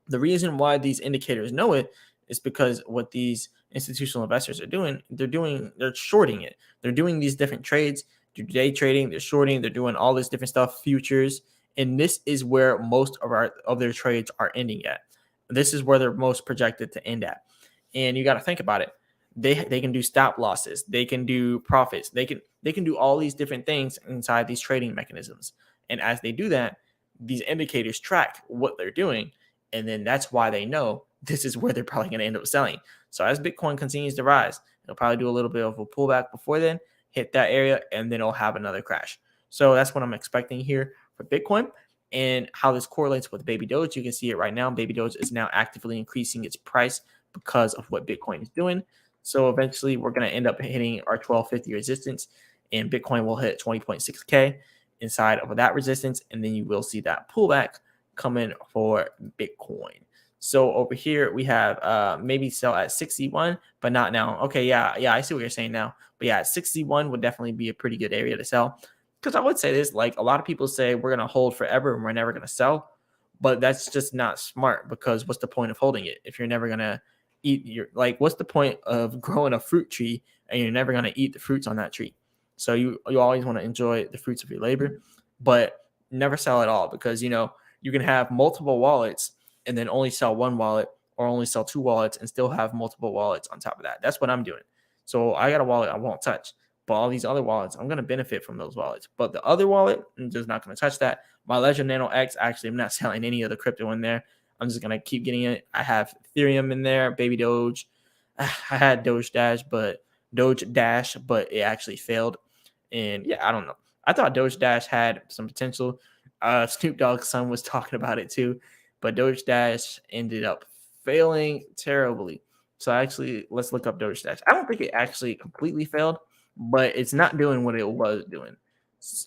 the reason why these indicators know it is because what these institutional investors are doing, they're shorting it. They're doing these different trades, day trading, they're shorting, they're doing all this different stuff, futures. And this is where most of their trades are ending at. This is where they're most projected to end at. And you got to think about it. They can do stop losses, they can do profits, they can do all these different things inside these trading mechanisms. And as they do that, these indicators track what they're doing, and then that's why they know this is where they're probably going to end up selling. So as Bitcoin continues to rise, it'll probably do a little bit of a pullback before then, hit that area, and then it'll have another crash. So that's what I'm expecting here for Bitcoin. And how this correlates with baby doge, you can see it right now. Baby doge is now actively increasing its price because of what Bitcoin is doing. So eventually we're going to end up hitting our 1250 resistance, and Bitcoin will hit 20.6K inside of that resistance. And then you will see that pullback coming for Bitcoin. So over here we have maybe sell at 61, but not now. Okay, yeah, I see what you're saying now. But yeah, 61 would definitely be a pretty good area to sell. Because I would say this, like a lot of people say we're going to hold forever and we're never going to sell. But that's just not smart, because what's the point of holding it if you're never going to eat what's the point of growing a fruit tree and you're never going to eat the fruits on that tree? So you always want to enjoy the fruits of your labor, but never sell at all, because you can have multiple wallets and then only sell one wallet, or only sell two wallets and still have multiple wallets on top of that. That's what I'm doing. So I got a wallet I won't touch, but all these other wallets, I'm going to benefit from those wallets. But the other wallet, I'm just not going to touch that. My Ledger Nano X, actually, I'm not selling any of the crypto in there. I'm just going to keep getting it. I have Ethereum in there, baby doge. I had Doge Dash, but it actually failed. And yeah, I don't know. I thought Doge Dash had some potential. Snoop Dogg's son was talking about it too, but Doge Dash ended up failing terribly. So actually, let's look up Doge Dash. I don't think it actually completely failed, but it's not doing what it was doing.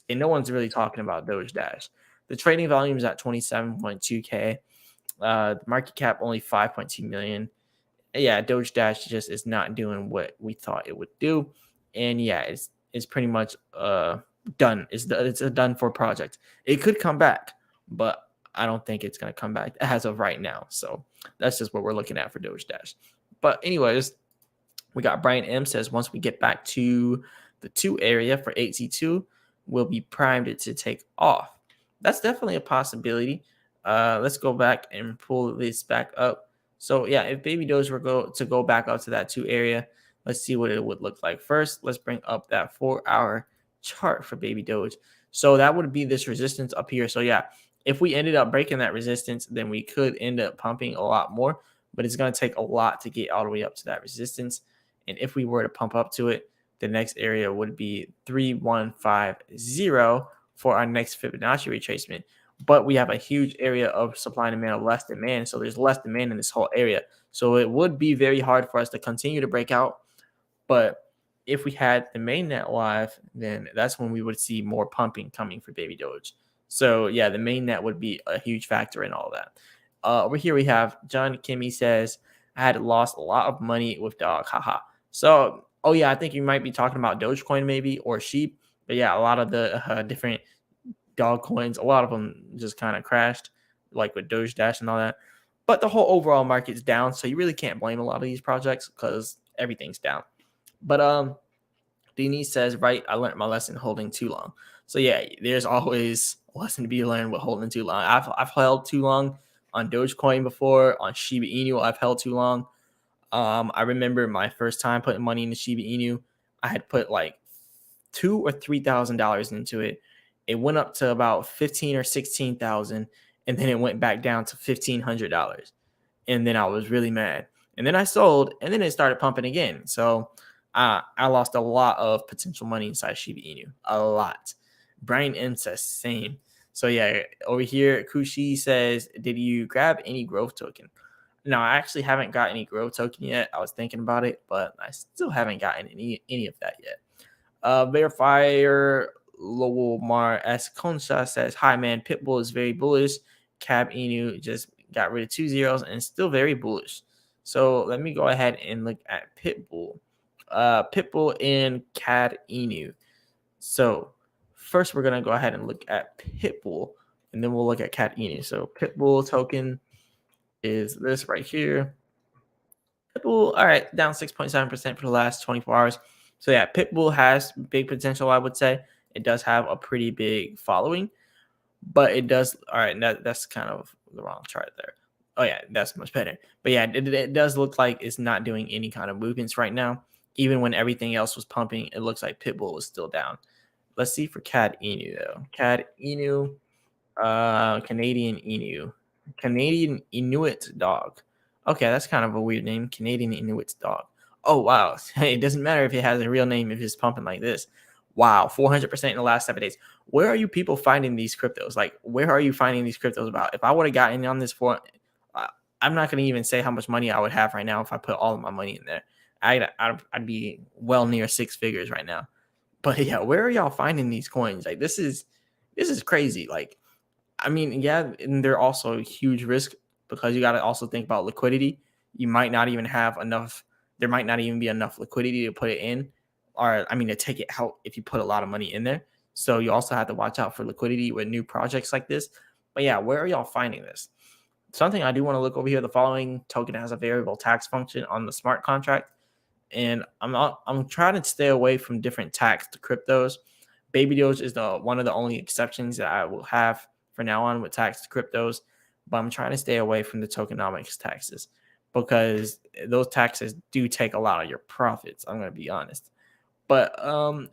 And no one's really talking about Doge Dash. The trading volume is at 27.2K. The market cap only 5.2 million. Yeah, Doge Dash just is not doing what we thought it would do. And yeah, it's pretty much done. It's a done for project. It could come back, but I don't think it's going to come back as of right now. So that's just what we're looking at for Doge Dash. But anyways, we got Brian M says once we get back to the 2 area for 8C2, we'll be primed to take off. That's definitely a possibility. Let's go back and pull this back up. So yeah, if Baby Doge were to go back up to that 2 area, let's see what it would look like. First, let's bring up that 4-hour chart for Baby Doge. So that would be this resistance up here. So yeah, if we ended up breaking that resistance, then we could end up pumping a lot more, but it's going to take a lot to get all the way up to that resistance. And if we were to pump up to it, the next area would be 3150 for our next Fibonacci retracement. But we have a huge area of supply and demand of less demand. So there's less demand in this whole area. So it would be very hard for us to continue to break out. But if we had the mainnet live, then that's when we would see more pumping coming for Baby Doge. So yeah, the mainnet would be a huge factor in all that. Over here we have John Kimmy says, I had lost a lot of money with dog. Haha. So, oh yeah, I think you might be talking about Dogecoin maybe or sheep. But yeah, a lot of the different dog coins, a lot of them just kind of crashed, like with Doge Dash and all that. But the whole overall market's down, so you really can't blame a lot of these projects because everything's down. But Denise says, right, I learned my lesson holding too long. So yeah, there's always a lesson to be learned with holding too long. I've held too long on Dogecoin before. On Shiba Inu, I've held too long. I remember my first time putting money into Shiba Inu, I had put like $2,000 or $3,000 into it. It went up to about 15 or 16,000, and then it went back down to $1,500. And then I was really mad. And then I sold, and then it started pumping again. So I lost a lot of potential money inside Shiba Inu, a lot. Brian M says same. So yeah, over here, Kushi says, did you grab any growth token? No, I actually haven't got any growth token yet. I was thinking about it, but I still haven't gotten any of that yet. Verifier Lowomar S. Concha says, hi man, Pitbull is very bullish. Cab Inu just got rid of 2 zeros and still very bullish. So let me go ahead and look at Pitbull. Pitbull and CAD Inu. So first we're going to go ahead and look at Pitbull, and then we'll look at CAD Inu. So Pitbull token is this right here. Pitbull, all right, down 6.7% for the last 24 hours. So yeah, Pitbull has big potential, I would say. It does have a pretty big following, but it does, all right, that's kind of the wrong chart there. Oh yeah, that's much better. But yeah, it does look like it's not doing any kind of movements right now. Even when everything else was pumping, it looks like Pitbull was still down. Let's see for CAD Inu though. CAD Inu, Canadian Inu. Canadian Inuit dog. Okay, that's kind of a weird name. Canadian Inuit dog. Oh, wow. It doesn't matter if it has a real name if it's pumping like this. Wow, 400% in the last 7 days. Where are you people finding these cryptos? Like, where are you finding these cryptos about? If I would have gotten on this for, I'm not going to even say how much money I would have right now if I put all of my money in there. I'd be well near 6 figures right now. But yeah, where are y'all finding these coins? Like, this is crazy. Like, I mean, yeah, and they're also a huge risk because you got to also think about liquidity. You might not even have enough. There might not even be enough liquidity to put it in, or I mean, to take it out if you put a lot of money in there. So you also have to watch out for liquidity with new projects like this. But yeah, where are y'all finding this? Something I do want to look over here. The following token has a variable tax function on the smart contract, and I'm trying to stay away from different taxed cryptos. Baby Doge is one of the only exceptions that I will have for now on with taxed cryptos, but I'm trying to stay away from the tokenomics taxes because those taxes do take a lot of your profits. I'm going to be honest. But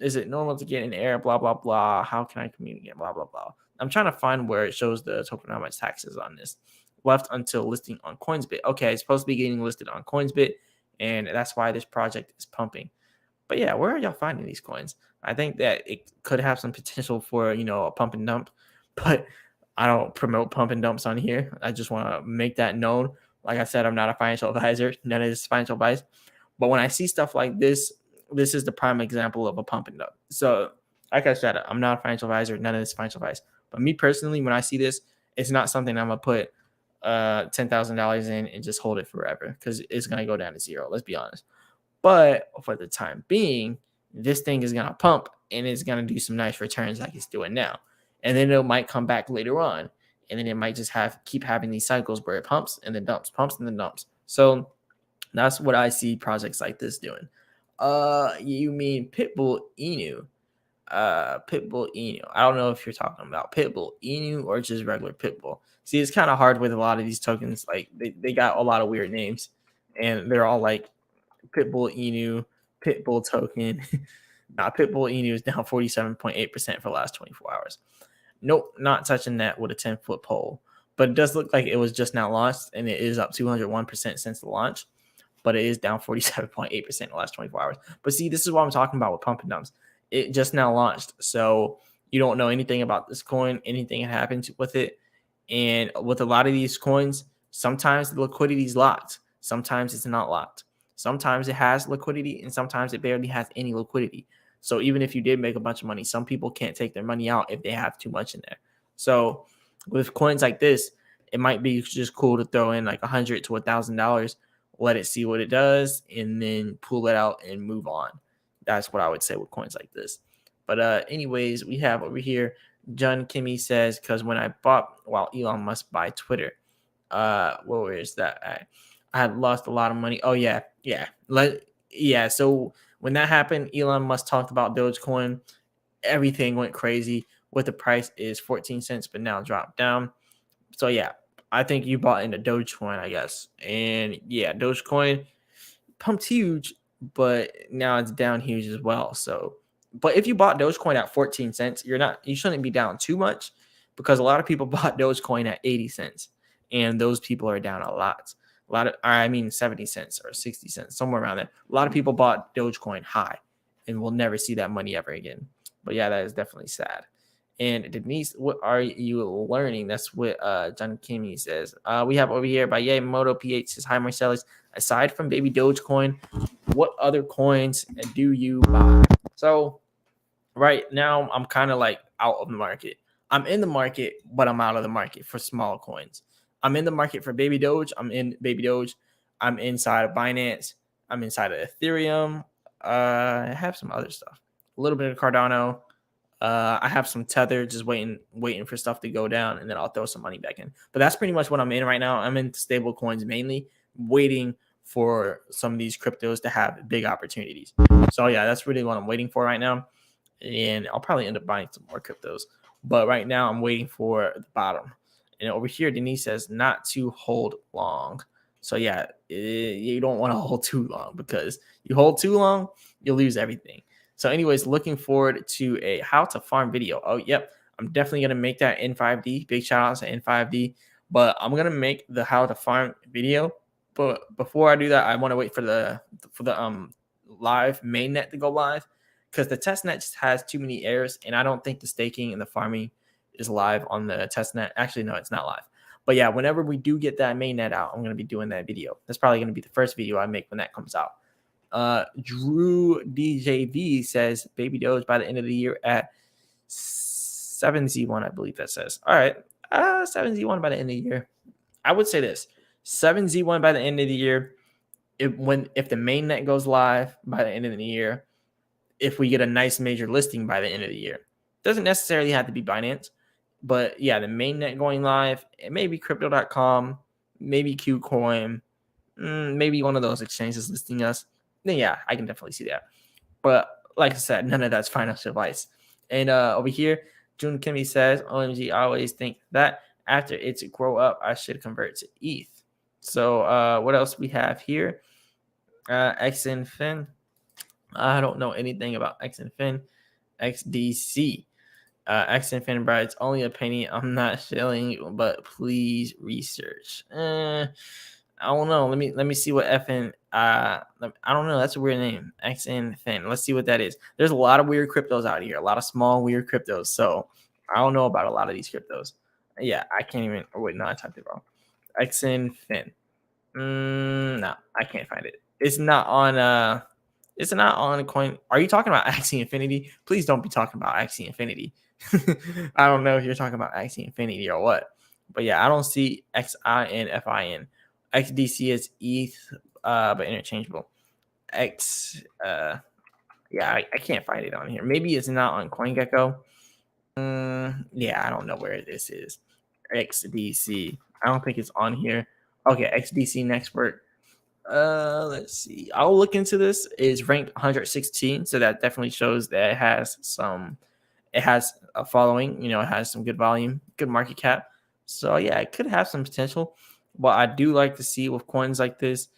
is it normal to get an error? Blah, blah, blah. How can I communicate? Blah, blah, blah. I'm trying to find where it shows the tokenomics taxes on this. Left until listing on Coinsbit. Okay, it's supposed to be getting listed on Coinsbit, and that's why this project is pumping. But yeah, where are y'all finding these coins? I think that it could have some potential for, a pump and dump, but I don't promote pump and dumps on here. I just want to make that known. Like I said, I'm not a financial advisor. None of this is financial advice. But when I see stuff like this, this is the prime example of a pump and dump. So like I said, I'm not a financial advisor. None of this is financial advice. But me personally, when I see this, it's not something I'm going to put $10,000 in and just hold it forever because it's going to go down to zero. Let's be honest. But for the time being, this thing is going to pump and it's going to do some nice returns like it's doing now. And then it might come back later on. And then it might just keep having these cycles where it pumps and then dumps, pumps and then dumps. So That's what I see projects like this doing. You mean Pitbull Inu? Pitbull Inu. I don't know if you're talking about Pitbull Inu or just regular Pitbull. See, it's kind of hard with a lot of these tokens. Like they got a lot of weird names, and they're all like Pitbull Inu, Pitbull token. Pitbull Inu is down 47.8% for the last 24 hours. Nope, not touching that with a 10-foot pole. But it does look like it was just now launched, and it is up 201% since the launch. But it is down 47.8% in the last 24 hours. But see, this is what I'm talking about with pump and dumps. It just now launched, so you don't know anything about this coin, anything that happens with it. And with a lot of these coins, sometimes the liquidity is locked. Sometimes it's not locked. Sometimes it has liquidity, and sometimes it barely has any liquidity. So even if you did make a bunch of money, some people can't take their money out if they have too much in there. So with coins like this, it might be just cool to throw in like $100 to $1,000, let it see what it does, and then pull it out and move on. That's what I would say with coins like this. But anyways, we have over here, John Kimmy says, because when I bought, while Elon Musk buy Twitter, where is that? I had lost a lot of money. Oh yeah. So when that happened, Elon Musk talked about Dogecoin. Everything went crazy. What the price is 14 cents, but now dropped down. So yeah, I think you bought into Dogecoin, I guess. And yeah, Dogecoin pumped huge, but now it's down huge as well. So, but if you bought Dogecoin at 14 cents, you shouldn't be down too much, because a lot of people bought Dogecoin at 80 cents, and those people are down a lot. 70 cents or 60 cents, somewhere around there. A lot of people bought Dogecoin high, and we'll never see that money ever again. But yeah, that is definitely sad. And Denise, what are you learning? That's what John Kimmy says. We have over here by Moto PH says, hi Marcellus. Aside from Baby Dogecoin, what other coins do you buy? So right now, I'm kind of like out of the market. I'm in the market, but I'm out of the market for small coins. I'm in the market for Baby Doge. I'm in Baby Doge. I'm inside of Binance. I'm inside of Ethereum. I have some other stuff. A little bit of Cardano. I have some Tether, just waiting for stuff to go down, and then I'll throw some money back in. But that's pretty much what I'm in right now. I'm in stable coins mainly, waiting for some of these cryptos to have big opportunities. So yeah, that's really what I'm waiting for right now. And I'll probably end up buying some more cryptos. But right now I'm waiting for the bottom. And over here, Denise says not to hold long. So yeah, you don't want to hold too long, because you hold too long, you'll lose everything. So anyways, looking forward to a how to farm video. Oh, yep. I'm definitely going to make that N5D. Big shout out to N5D. But I'm going to make the how to farm video. But before I do that, I want to wait for the live mainnet to go live, because the testnet just has too many errors, and I don't think the staking and the farming is live on the testnet. Actually, no, it's not live. But yeah, whenever we do get that mainnet out, I'm going to be doing that video. That's probably going to be the first video I make when that comes out. Drew DJV says Baby Doge by the end of the year at 7Z1, I believe that says. All right, 7Z1 by the end of the year. I would say this: 7Z1 by the end of the year. If the mainnet goes live by the end of the year, if we get a nice major listing by the end of the year, doesn't necessarily have to be Binance, but yeah, the mainnet going live, maybe Crypto.com, maybe KuCoin, maybe one of those exchanges listing us. Then yeah, I can definitely see that. But like I said, none of that's financial advice. And over here, June Kimmy says, OMG, I always think that after it's grow up, I should convert to ETH. So what else we have here? XNFin. I don't know anything about XNFin. XDC. XNFin, bro, it's only a penny. I'm not shilling, but please research. I don't know. Let me see what FN. I don't know. That's a weird name. XNFin. Let's see what that is. There's a lot of weird cryptos out here. A lot of small weird cryptos. So I don't know about a lot of these cryptos. Yeah, I can't even. Oh, wait, no, I typed it wrong. XNFin. No, I can't find it. It's not on. It's not on coin. Are you talking about Axie Infinity? Please don't be talking about Axie Infinity. I don't know if you're talking about Axie Infinity or what. But yeah, I don't see XINFIN. XDC is ETH, but interchangeable. Yeah, I can't find it on here. Maybe it's not on CoinGecko. Yeah, I don't know where this is. XDC. I don't think it's on here. Okay, XDC Network. Let's see. I'll look into this. It's ranked 116, so that definitely shows that it has a following, it has some good volume, good market cap. So yeah, it could have some potential. What I do like to see with coins like this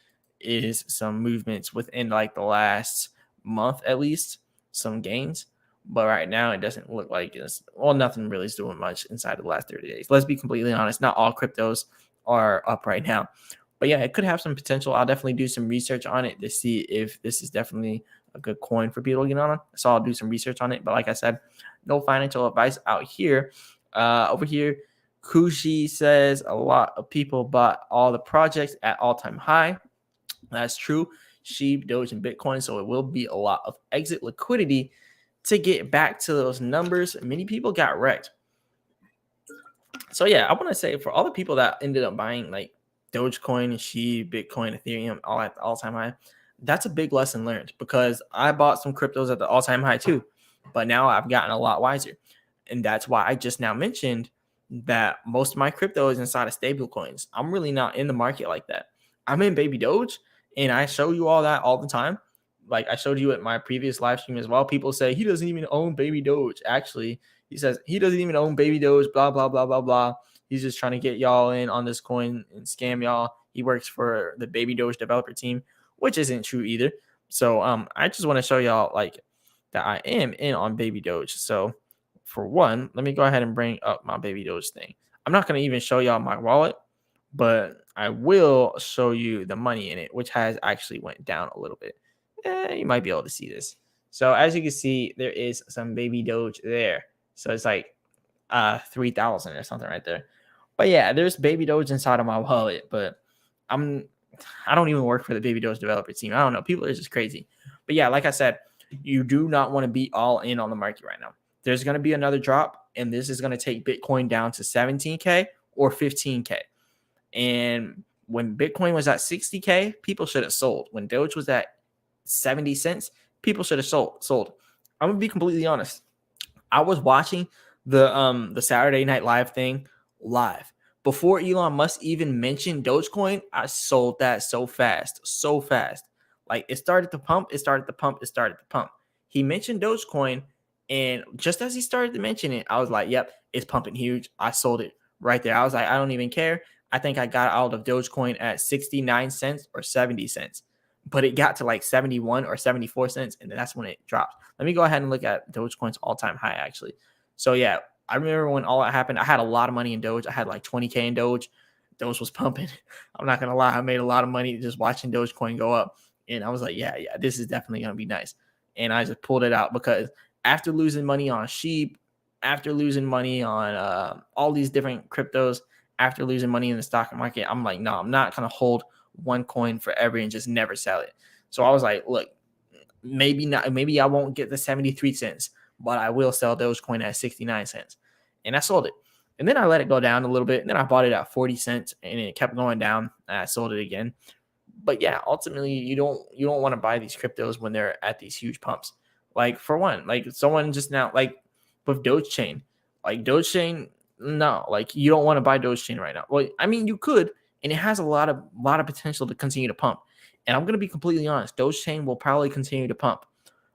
is some movements within like the last month at least, some gains. But right now it doesn't look like nothing really is doing much inside the last 30 days. Let's be completely honest, not all cryptos are up right now. But yeah, it could have some potential. I'll definitely do some research on it to see if this is definitely a good coin for people to get on. So I'll do some research on it. But like I said, no financial advice out here. Over here, Kushi says a lot of people bought all the projects at all-time high. That's true. Sheep, Doge, and Bitcoin. So it will be a lot of exit liquidity to get back to those numbers. Many people got wrecked. So yeah, I want to say for all the people that ended up buying like Dogecoin, Sheep, Bitcoin, Ethereum, all at the all-time high, that's a big lesson learned because I bought some cryptos at the all-time high too, but now I've gotten a lot wiser. And that's why I just now mentioned that most of my crypto is inside of stable coins. I'm really not in the market like that. I'm in Baby Doge, and I show you all that all the time. Like I showed you at my previous live stream as well. People say he doesn't even own Baby Doge. Actually, he says he doesn't even own Baby Doge, blah, blah, blah, blah, blah. He's just trying to get y'all in on this coin and scam y'all. He works for the Baby Doge developer team, which isn't true either. So I just want to show y'all like that I am in on Baby Doge. So for one, let me go ahead and bring up my Baby Doge thing. I'm not going to even show y'all my wallet, but I will show you the money in it, which has actually went down a little bit. You might be able to see this. So as you can see, there is some Baby Doge there. So it's like 3,000 or something right there. But yeah, there's Baby Doge inside of my wallet, but I don't even work for the Baby Doge developer team. I don't know. People are just crazy. But yeah, like I said, you do not want to be all in on the market right now. There's going to be another drop, and this is going to take Bitcoin down to 17K or 15K. And when Bitcoin was at 60K, people should have sold. When Doge was at 70 cents, people should have sold. I'm gonna be completely honest. I was watching the Saturday Night Live thing live. Before Elon Musk even mentioned Dogecoin, I sold that so fast. Like it started to pump. He mentioned Dogecoin, and just as he started to mention it, I was like, yep, it's pumping huge. I sold it right there. I was like, I don't even care. I think I got out of Dogecoin at 69 cents or 70 cents, but it got to like 71 or 74 cents, and then that's when it dropped. Let me go ahead and look at Dogecoin's all-time high, actually. So yeah, I remember when all that happened, I had a lot of money in Doge. I had like 20K in Doge. Doge was pumping. I'm not going to lie. I made a lot of money just watching Dogecoin go up. And I was like, yeah, this is definitely going to be nice. And I just pulled it out because after losing money on sheep, after losing money on all these different cryptos, after losing money in the stock market, I'm like, no, I'm not going to hold one coin forever and just never sell it. So I was like, look, maybe I won't get the 73 cents, but I will sell Dogecoin at 69 cents. And I sold it. And then I let it go down a little bit. And then I bought it at 40 cents and it kept going down. And I sold it again. But yeah, ultimately you don't want to buy these cryptos when they're at these huge pumps. Like for one, like someone just now, like with Doge Chain, no, like you don't want to buy Doge Chain right now. Well, I mean you could, and it has a lot of potential to continue to pump. And I'm gonna be completely honest, Doge Chain will probably continue to pump.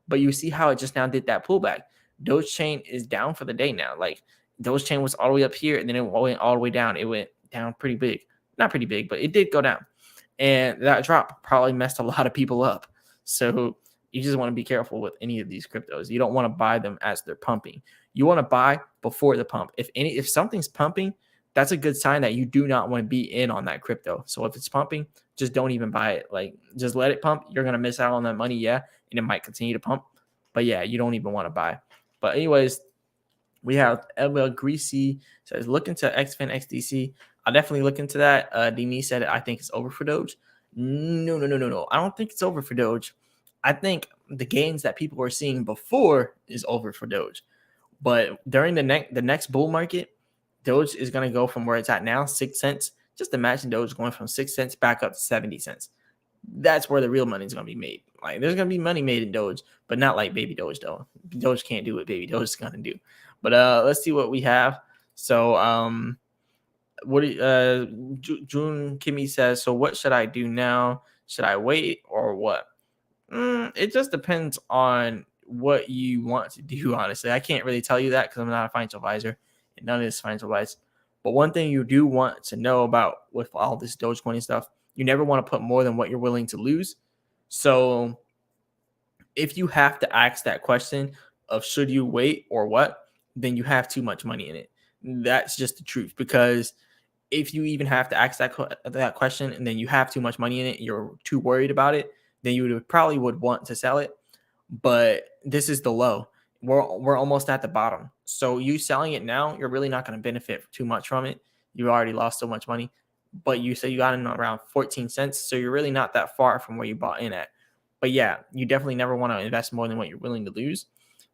But you see how it just now did that pullback. Doge Chain is down for the day now. Like Doge Chain was all the way up here, and then it went all the way down. It went down pretty big. Not pretty big, but it did go down. And that drop probably messed a lot of people up. So you just want to be careful with any of these cryptos. You don't want to buy them as they're pumping. You want to buy before the pump. If something's pumping, that's a good sign that you do not want to be in on that crypto. So if it's pumping, just don't even buy it. Like just let it pump. You're going to miss out on that money. Yeah. And it might continue to pump, but yeah, you don't even want to buy. But anyways, we have Elwell Greasy says, look into XFIN XDC. I'll definitely look into that. Denise said, I think it's over for Doge. No. I don't think it's over for Doge. I think the gains that people were seeing before is over for Doge. But during the next bull market, Doge is going to go from where it's at now, 6 cents. Just imagine Doge going from 6 cents back up to 70 cents. That's where the real money is going to be made. Like there's going to be money made in Doge, but not like Baby Doge though. Doge can't do what Baby Doge is going to do. But let's see what we have. So June Kimmy says, so what should I do now? Should I wait or what? It just depends on what you want to do, honestly. I can't really tell you that because I'm not a financial advisor and none of this financial advice. But one thing you do want to know about with all this Dogecoin and stuff, you never want to put more than what you're willing to lose. So if you have to ask that question of should you wait or what, then you have too much money in it. That's just the truth, because if you even have to ask that question and then you have too much money in it, you're too worried about it, then you probably would want to sell it. But this is the low. We're almost at the bottom. So you selling it now, you're really not going to benefit too much from it. You already lost so much money. But you say you got in around 14 cents. So you're really not that far from where you bought in at. But yeah, you definitely never want to invest more than what you're willing to lose.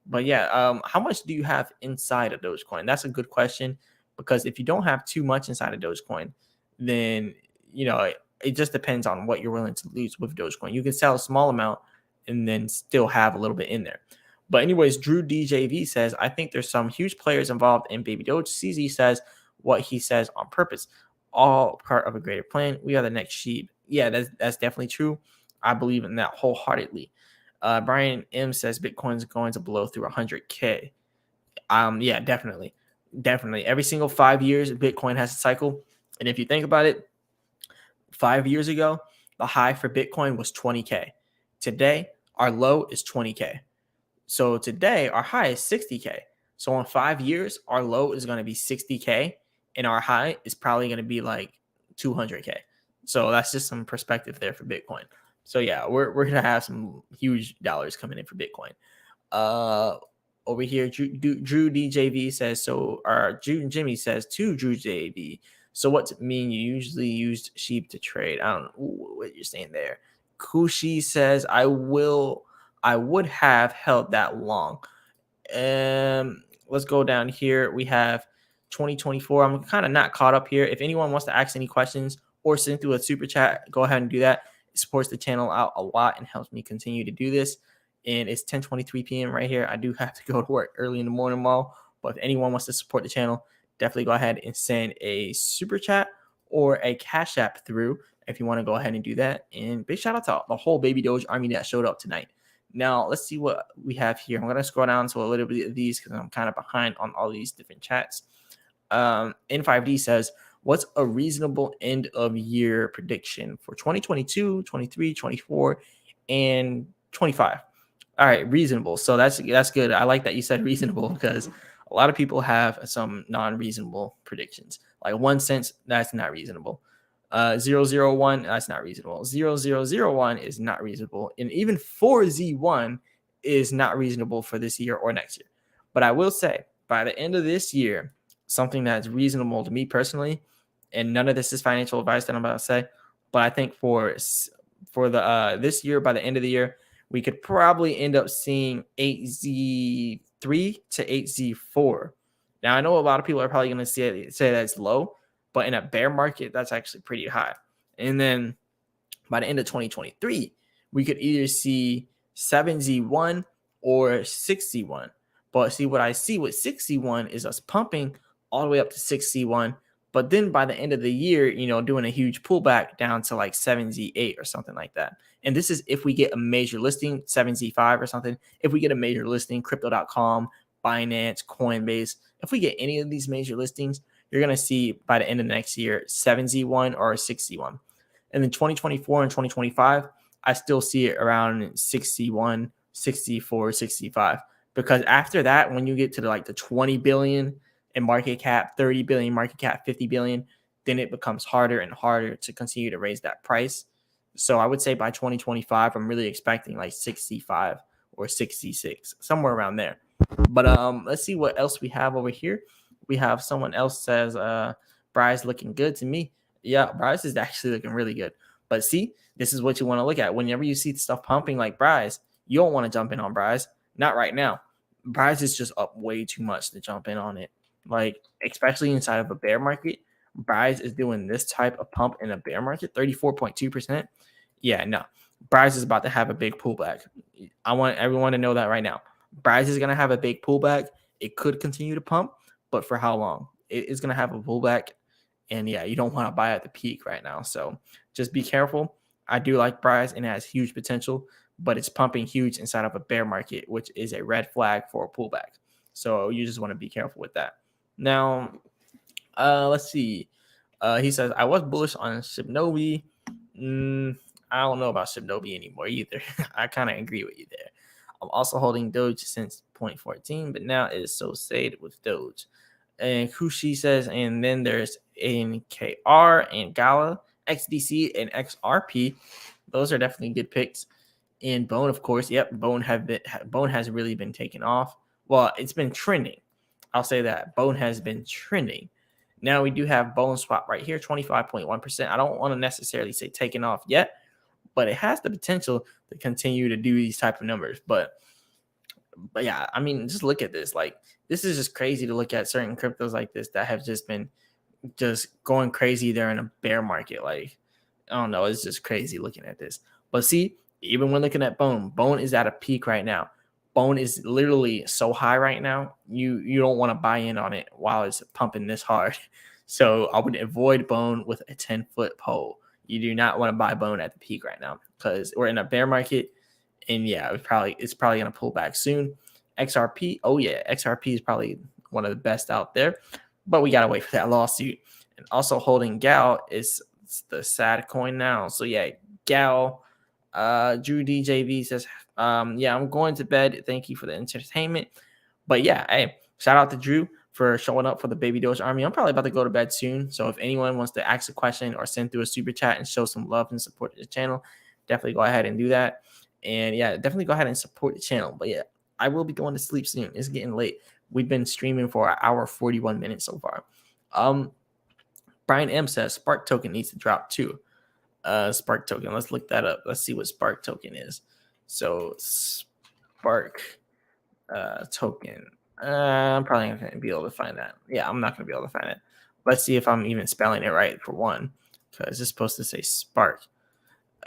But yeah, how much do you have inside of Dogecoin? That's a good question, because if you don't have too much inside of Dogecoin, then it just depends on what you're willing to lose with Dogecoin. You can sell a small amount and then still have a little bit in there. But anyways, Drew DJV says, I think there's some huge players involved in Baby Doge. CZ says what he says on purpose, all part of a greater plan. We are the next sheep. Yeah, that's definitely true. I believe in that wholeheartedly. Brian M says Bitcoin's going to blow through 100K. Yeah, definitely. Every single 5 years, Bitcoin has a cycle. And if you think about it, 5 years ago, the high for Bitcoin was 20K. Today, our low is 20K. So today, our high is 60K. So in 5 years, our low is going to be 60K and our high is probably going to be like 200K. So that's just some perspective there for Bitcoin. So yeah, we're going to have some huge dollars coming in for Bitcoin. Over here, Drew DJV says, so our Jimmy says to Drew JV, so what's it mean you usually used sheep to trade? I don't know what you're saying there. Kushi says, I would have held that long. Let's go down here. We have 2024. I'm kind of not caught up here. If anyone wants to ask any questions or send through a super chat, go ahead and do that. It supports the channel out a lot and helps me continue to do this. And it's 10:23 p.m. right here. I do have to go to work early in the morning tomorrow. But if anyone wants to support the channel, definitely go ahead and send a super chat or a cash app through if you want to go ahead and do that. And big shout out to the whole Baby Doge army that showed up tonight. Now, let's see what we have here. I'm going to scroll down to a little bit of these because I'm kind of behind on all these different chats. N5D says, what's a reasonable end of year prediction for 2022, 23, 24, and 25? All right, reasonable. So that's good. I like that you said reasonable, because a lot of people have some non-reasonable predictions. Like 1 cent, that's not reasonable. 001, that's not reasonable. 0001 is not reasonable. And even 4Z1 is not reasonable for this year or next year. But I will say, by the end of this year, something that's reasonable to me personally, and none of this is financial advice that I'm about to say, but I think for the this year, by the end of the year, we could probably end up seeing 8Z3 to 8Z4. Now, I know a lot of people are probably going to say that's low, but in a bear market, that's actually pretty high. And then by the end of 2023, we could either see 7Z1 or 6Z1. But see, what I see with 6Z1 is us pumping all the way up to 6Z1. But then by the end of the year, doing a huge pullback down to like 7Z8 or something like that. And this is if we get a major listing, 7Z5 or something. If we get a major listing, crypto.com, Binance, Coinbase, if we get any of these major listings, you're going to see by the end of the next year, 7Z1 or 6Z1. And then 2024 and 2025, I still see it around 6Z1, 6Z4, 6Z5. Because after that, when you get to the 20 billion in market cap, 30 billion market cap, 50 billion, then it becomes harder and harder to continue to raise that price. So I would say by 2025, I'm really expecting like 6Z5 or 6Z6, somewhere around there. But let's see what else we have over here. We have someone else says, Bryce looking good to me. Yeah, Bryce is actually looking really good. But see, this is what you want to look at. Whenever you see stuff pumping like Bryce, you don't want to jump in on Bryce. Not right now. Bryce is just up way too much to jump in on it. Like, especially inside of a bear market, Bryce is doing this type of pump in a bear market, 34.2%. Yeah, no. Bryce is about to have a big pullback. I want everyone to know that right now. Bryce is going to have a big pullback. It could continue to pump, but for how long? It is going to have a pullback. And yeah, you don't want to buy at the peak right now. So just be careful. I do like Bryce and it has huge potential, but it's pumping huge inside of a bear market, which is a red flag for a pullback. So you just want to be careful with that. Now, let's see. He says, I was bullish on Shibnobi. I don't know about Shibnobi anymore either. I kind of agree with you there. I'm also holding Doge since 0.14, but now it is so sad with Doge. And Kushi says, and then there's NKR and Gala, XDC and XRP. Those are definitely good picks. And Bone, of course, yep, Bone has really been taken off. Well, it's been trending. I'll say that Bone has been trending. Now we do have Bone Swap right here, 25.1%. I don't want to necessarily say taken off yet, but it has the potential to continue to do these type of numbers. But yeah, I mean, just look at this. Like, this is just crazy to look at certain cryptos like this that have just been just going crazy there in a bear market. Like, I don't know, it's just crazy looking at this. But see, even when looking at Bone is at a peak right now. Bone is literally so high right now. You don't want to buy in on it while it's pumping this hard. So I would avoid Bone with a 10-foot pole. You do not want to buy Bone at the peak right now because we're in a bear market. And yeah, it's probably going to pull back soon. XRP, oh yeah, XRP is probably one of the best out there, but we got to wait for that lawsuit. And also holding Gal is the sad coin now. So yeah, Gal, Drew DJV says, yeah, I'm going to bed. Thank you for the entertainment. But yeah, hey, shout out to Drew for showing up for the Baby Doge Army. I'm probably about to go to bed soon. So if anyone wants to ask a question or send through a super chat and show some love and support to the channel, definitely go ahead and do that. And yeah, definitely go ahead and support the channel. But yeah, I will be going to sleep soon. It's getting late. We've been streaming for an hour 41 minutes so far. Brian M says Spark token needs to drop too. Spark token. Let's look that up. Let's see what Spark token is. So Spark token. I'm probably not going to be able to find that. Yeah, I'm not going to be able to find it. Let's see if I'm even spelling it right for one, because it's supposed to say Spark.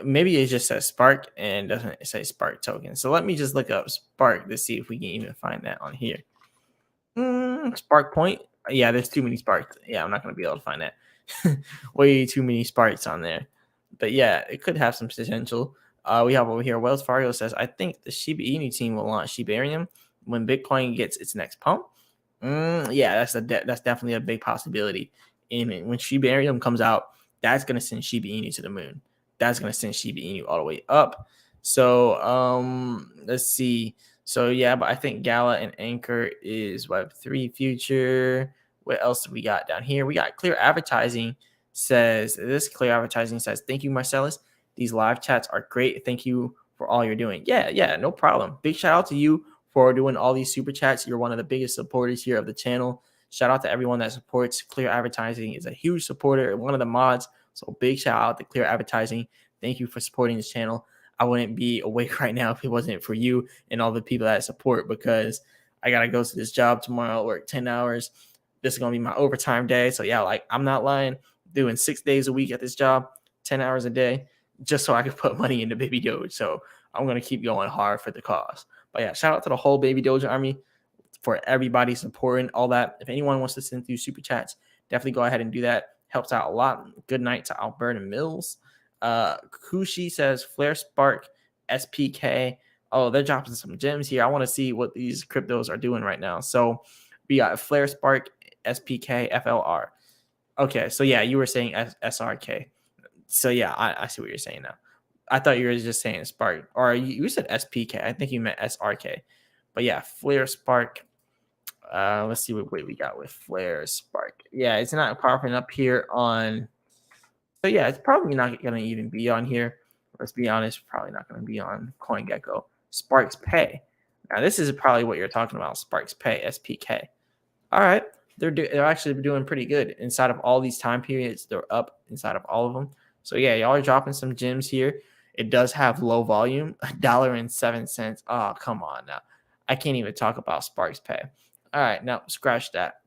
Maybe it just says Spark and doesn't say Spark token. So let me just look up Spark to see if we can even find that on here. Spark point. Yeah, there's too many Sparks. Yeah, I'm not going to be able to find that. Way too many Sparks on there. But yeah, it could have some potential. We have over here, Wells Fargo says, I think the Shiba Inu team will launch Shibarium when Bitcoin gets its next pump. Yeah, that's definitely a big possibility. And when Shibarium comes out, that's going to send Shiba Inu to the moon. That's going to send Shiba Inu all the way up. So let's see. So yeah, but I think Gala and Anchor is Web3 future. What else do we got down here? We got Clear Advertising says, thank you, Marcellus. These live chats are great. Thank you for all you're doing. Yeah, no problem. Big shout out to you for doing all these super chats. You're one of the biggest supporters here of the channel. Shout out to everyone that supports Clear Advertising. Is a huge supporter, one of the mods. So big shout out to Clear Advertising. Thank you for supporting this channel. I wouldn't be awake right now if it wasn't for you and all the people that support, because I got to go to this job tomorrow, work 10 hours. This is going to be my overtime day. So yeah, like, I'm not lying, doing 6 days a week at this job, 10 hours a day, just so I could put money into Baby Doge. So I'm going to keep going hard for the cause. But yeah, shout out to the whole Baby Doge Army for everybody supporting all that. If anyone wants to send through super chats, definitely go ahead and do that. Helps out a lot. Good night to Alberta Mills. Kushi says Flare Spark SPK. Oh, they're dropping some gems here. I want to see what these cryptos are doing right now. So we got Flare Spark SPK FLR. Okay, so yeah, you were saying SRK. So yeah, I see what you're saying now. I thought you were just saying Spark, or you said SPK. I think you meant SRK. But yeah, Flare Spark. Let's see what we got with Flare Spark. Yeah, it's not popping up here on. So yeah, it's probably not going to even be on here. Let's be honest, probably not going to be on CoinGecko. Sparks Pay. Now this is probably what you're talking about. Sparks Pay SPK. All right, they're actually doing pretty good inside of all these time periods. They're up inside of all of them. So yeah, y'all are dropping some gems here. It does have low volume, $1.07. Oh, come on now. I can't even talk about Sparks Pay. All right, now scratch that.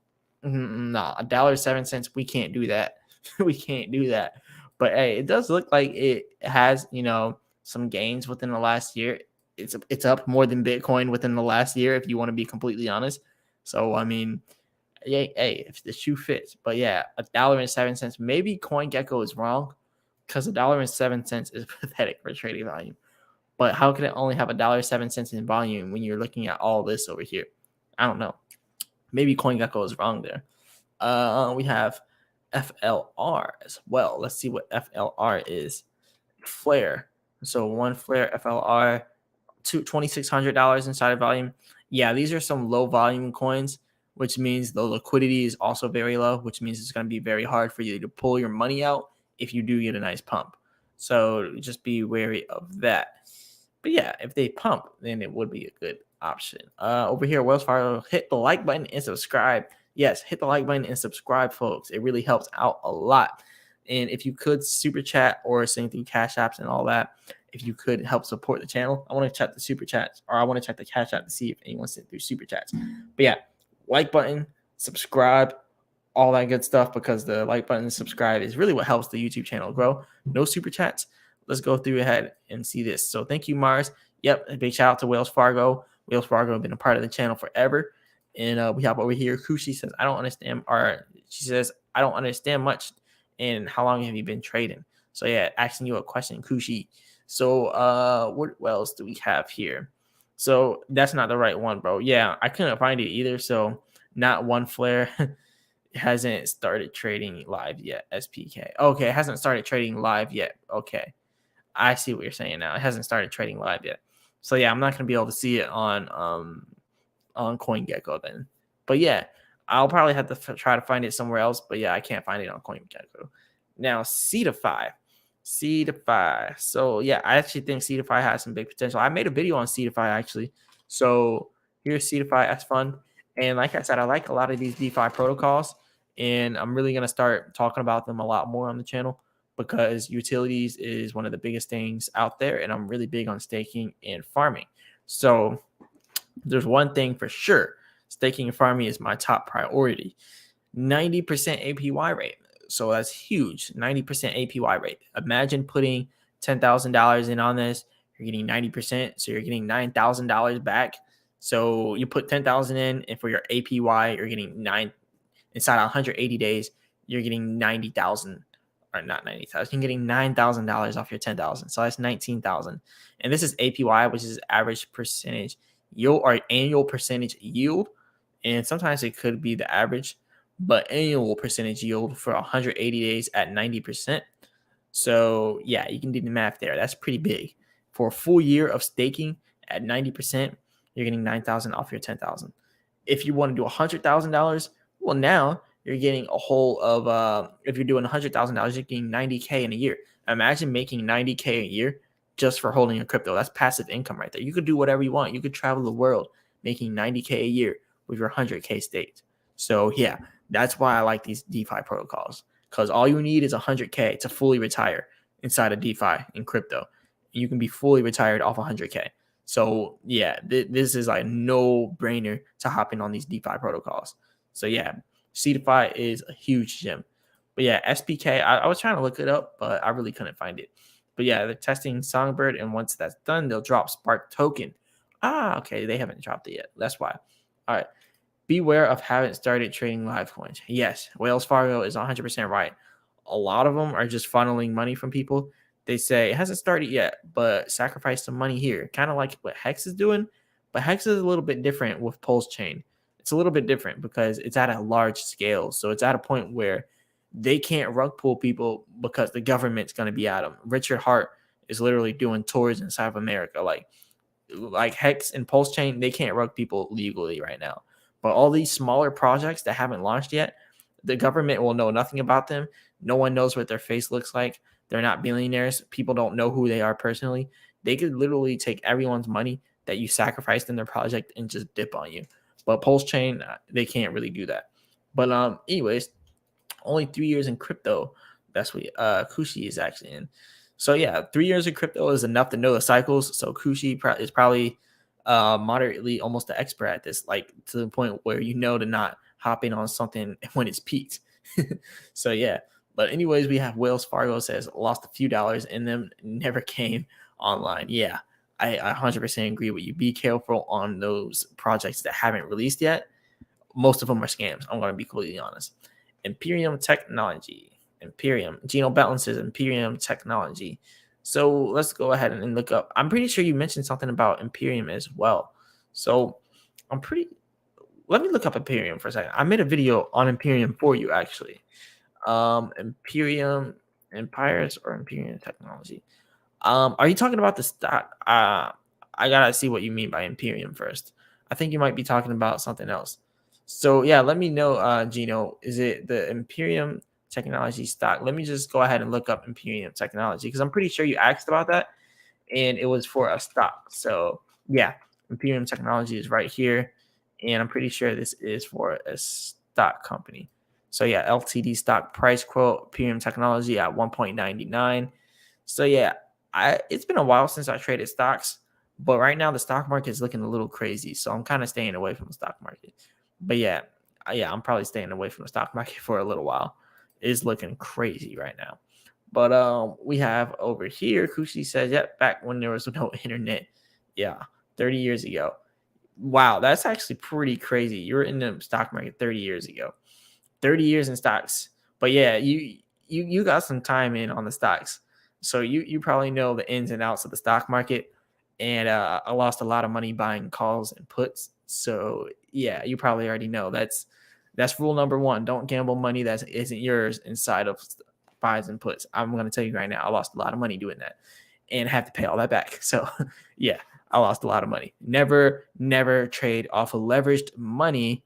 No, $1.07. We can't do that. We can't do that. But hey, it does look like it has, some gains within the last year. It's up more than Bitcoin within the last year, if you want to be completely honest. So I mean, hey, if the shoe fits. But yeah, $1.07. Maybe CoinGecko is wrong, because $1.07 is pathetic for trading volume. But how can it only have $1.07 in volume when you're looking at all this over here? I don't know. Maybe CoinGecko is wrong there. We have FLR as well. Let's see what FLR is. Flare. So one Flare FLR, $2,600 inside of volume. Yeah, these are some low volume coins, which means the liquidity is also very low, which means it's going to be very hard for you to pull your money out if you do get a nice pump. So just be wary of that. But yeah, if they pump, then it would be a good option. Over here, Wells Fargo, hit the like button and subscribe. Yes, hit the like button and subscribe, folks. It really helps out a lot. And if you could super chat or send through cash apps and all that, if you could help support the channel, I want to check the super chats, or I want to check the cash app to see if anyone sent through super chats. But yeah, like button, subscribe, all that good stuff, because the like button and subscribe is really what helps the YouTube channel grow. No super chats. Let's go through ahead and see this. So thank you, Mars. Yep, a big shout out to Wells Fargo. Wells Fargo have been a part of the channel forever. And we have over here, Kushi says, I don't understand, or she says, I don't understand much. And how long have you been trading? So yeah, asking you a question, Kushi. So what else do we have here? So that's not the right one, bro. Yeah, I couldn't find it either. So not one Flare hasn't started trading live yet. SPK. Okay, it hasn't started trading live yet. Okay, I see what you're saying now. It hasn't started trading live yet. So yeah, I'm not gonna be able to see it on CoinGecko then. But yeah, I'll probably have to try to find it somewhere else. But yeah, I can't find it on CoinGecko. Now, Cetify. So yeah, I actually think Cetify has some big potential. I made a video on Cetify actually. So here's Cetify. That's fun. And like I said, I like a lot of these DeFi protocols, and I'm really gonna start talking about them a lot more on the channel, because utilities is one of the biggest things out there, and I'm really big on staking and farming. So there's one thing for sure. Staking and farming is my top priority. 90% APY rate. So that's huge. 90% APY rate. Imagine putting $10,000 in on this. You're getting 90%. So you're getting $9,000 back. So you put 10,000 in, and for your APY, you're getting inside 180 days, you're getting 90,000, or not 90,000. You're getting $9,000 off your 10,000. So that's 19,000. And this is APY, which is average percentage yield, or annual percentage yield. And sometimes it could be the average, but annual percentage yield for 180 days at 90%. So yeah, you can do the math there. That's pretty big. For a full year of staking at 90%, you're getting 9,000 off your 10,000. If you want to do $100,000, well, now you're getting a whole of, if you're doing $100,000, you're getting 90K in a year. Imagine making 90K a year just for holding your crypto. That's passive income right there. You could do whatever you want. You could travel the world making 90K a year with your 100K staked. So yeah, that's why I like these DeFi protocols, because all you need is 100K to fully retire inside of DeFi in crypto. You can be fully retired off 100K. So yeah, this is like no brainer to hop in on these DeFi protocols. So yeah, CeFi is a huge gem. But yeah, SPK, I was trying to look it up, but I really couldn't find it. But yeah, they're testing Songbird, and once that's done, they'll drop Spark token. Okay, they haven't dropped it yet. That's why. All right. Beware of haven't started trading live coins. Yes, Wells Fargo is 100% right. A lot of them are just funneling money from people. They say it hasn't started yet, but sacrifice some money here. Kind of like what Hex is doing. But Hex is a little bit different with Pulse Chain. It's a little bit different because it's at a large scale. So it's at a point where they can't rug pull people because the government's going to be at them. Richard Hart is literally doing tours inside of America. Like Hex and Pulse Chain, they can't rug people legally right now. But all these smaller projects that haven't launched yet, the government will know nothing about them. No one knows what their face looks like. They're not billionaires. People don't know who they are personally. They could literally take everyone's money that you sacrificed in their project and just dip on you. But Pulse Chain, they can't really do that. But anyways, only 3 years in crypto. That's what Kushi is actually in. So yeah, 3 years in crypto is enough to know the cycles. So Kushi is probably moderately almost an expert at this, like to the point where you know to not hop in on something when it's peaked. So yeah, but anyways, we have Wells Fargo says lost a few dollars in them, never came online. Yeah, I 100% agree with you. Be careful on those projects that haven't released yet. Most of them are scams. I'm going to be completely honest. Imperium Technology. Imperium. Gino Belton says Imperium Technology. So let's go ahead and look up. I'm pretty sure you mentioned something about Imperium as well. So let me look up Imperium for a second. I made a video on Imperium for you actually. Imperium Empires or Imperium Technology. Are you talking about the stock? I gotta see what you mean by Imperium first. I think you might be talking about something else. So yeah, let me know, Gino. Is it the Imperium Technology stock? Let me just go ahead and look up Imperium Technology because I'm pretty sure you asked about that, and it was for a stock. So yeah, Imperium Technology is right here, and I'm pretty sure this is for a stock company. So yeah, LTD stock price quote Imperium Technology at 1.99. So yeah, it's been a while since I traded stocks, but right now the stock market is looking a little crazy, so I'm kind of staying away from the stock market. But yeah, I'm probably staying away from the stock market for a little while. It's looking crazy right now. But we have over here, Kushi says, yep, back when there was no internet. Yeah, 30 years ago. Wow, that's actually pretty crazy. You were in the stock market 30 years ago. 30 years in stocks. But yeah, you got some time in on the stocks. So you probably know the ins and outs of the stock market. And I lost a lot of money buying calls and puts. So yeah, you probably already know that's rule number one. Don't gamble money that isn't yours inside of buys and puts. I'm going to tell you right now, I lost a lot of money doing that and have to pay all that back. So yeah, I lost a lot of money. Never trade off of leveraged money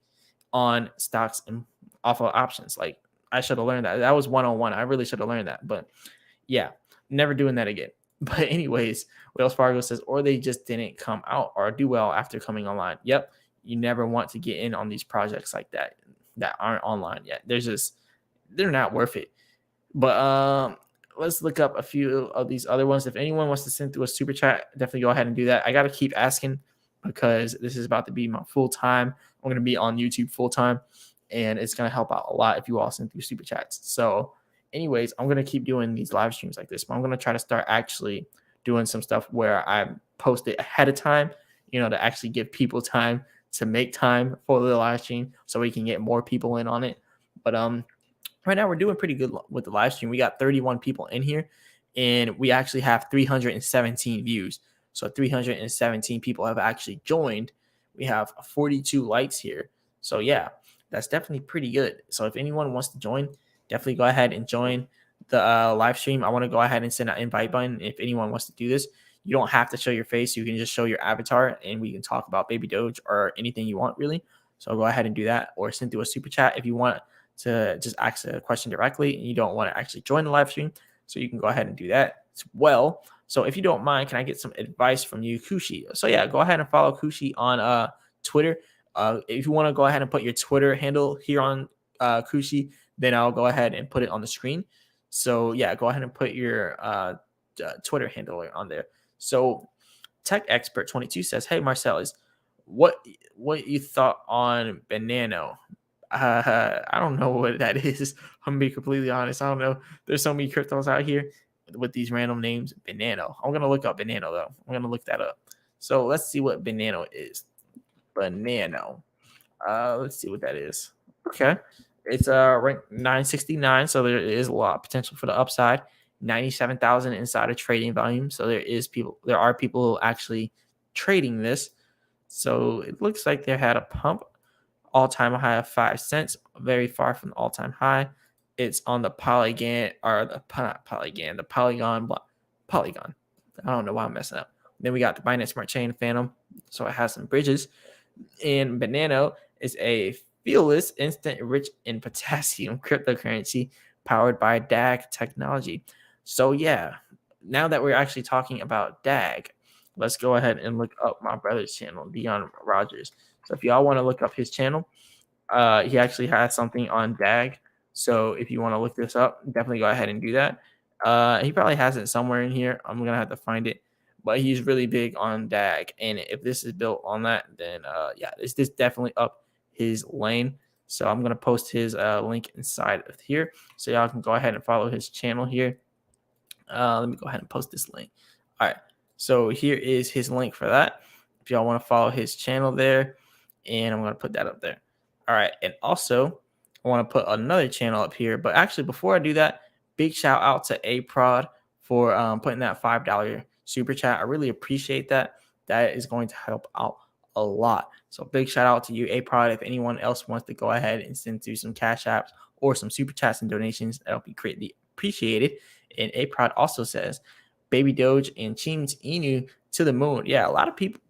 on stocks and off of options. Like I should have learned that. That was 101. I really should have learned that. But yeah, never doing that again. But anyways, Wells Fargo says, or they just didn't come out or do well after coming online. Yep. You never want to get in on these projects like that aren't online yet. They're not worth it. But let's look up a few of these other ones. If anyone wants to send through a super chat, definitely go ahead and do that. I got to keep asking because this is about to be my full time. I'm going to be on YouTube full time, and it's going to help out a lot if you all send through super chats. So anyways, I'm going to keep doing these live streams like this, but I'm going to try to start actually doing some stuff where I post it ahead of time, to actually give people time to make time for the live stream so we can get more people in on it. But right now we're doing pretty good with the live stream. We got 31 people in here, and we actually have 317 views. So 317 people have actually joined. We have 42 likes here. So yeah, that's definitely pretty good. So if anyone wants to join, definitely go ahead and join the live stream. I want to go ahead and send an invite button. If anyone wants to do this, you don't have to show your face. You can just show your avatar, and we can talk about Baby Doge or anything you want, really. So go ahead and do that, or send through a super chat if you want to just ask a question directly and you don't want to actually join the live stream. So you can go ahead and do that as well. So if you don't mind, can I get some advice from you, Kushi? So yeah, go ahead and follow Kushi on Twitter. If you want to go ahead and put your Twitter handle here on Kushi, then I'll go ahead and put it on the screen. So yeah, go ahead and put your Twitter handle on there. So Tech Expert 22 says, "Hey Marcellus, what you thought on Banano?" I don't know what that is. I'm gonna be completely honest. I don't know. There's so many cryptos out here with these random names. Banano. I'm gonna look up Banano though. I'm gonna look that up. So let's see what Banano is. Banano. Let's see what that is. Okay. It's ranked 969, so there is a lot of potential for the upside. 97,000 insider trading volume. So there are people actually trading this. So it looks like they had a pump, all-time high of 5 cents, very far from the all-time high. It's on the Polygon, or the Polygon. I don't know why I'm messing up. Then we got the Binance Smart Chain Phantom, so it has some bridges. And Banano is a fearless, instant, rich in potassium cryptocurrency powered by DAG technology. So yeah, now that we're actually talking about DAG, let's go ahead and look up my brother's channel, Dion Rogers. So if y'all want to look up his channel, he actually has something on DAG. So if you want to look this up, definitely go ahead and do that. He probably has it somewhere in here. I'm going to have to find it. But he's really big on DAG. And if this is built on that, then yeah, this definitely up his lane. So I'm going to post his link inside of here. So y'all can go ahead and follow his channel here. Let me go ahead and post this link. All right. So here is his link for that. If y'all want to follow his channel there, and I'm going to put that up there. All right. And also, I want to put another channel up here. But actually, before I do that, big shout out to A Prod for putting that $5 super chat. I really appreciate that. That is going to help out a lot. So big shout out to you, A Prod. If anyone else wants to go ahead and send through some cash apps or some super chats and donations, that'll be greatly appreciated. And A Prod also says, Baby Doge and Chims Inu to the moon. Yeah, a lot of people.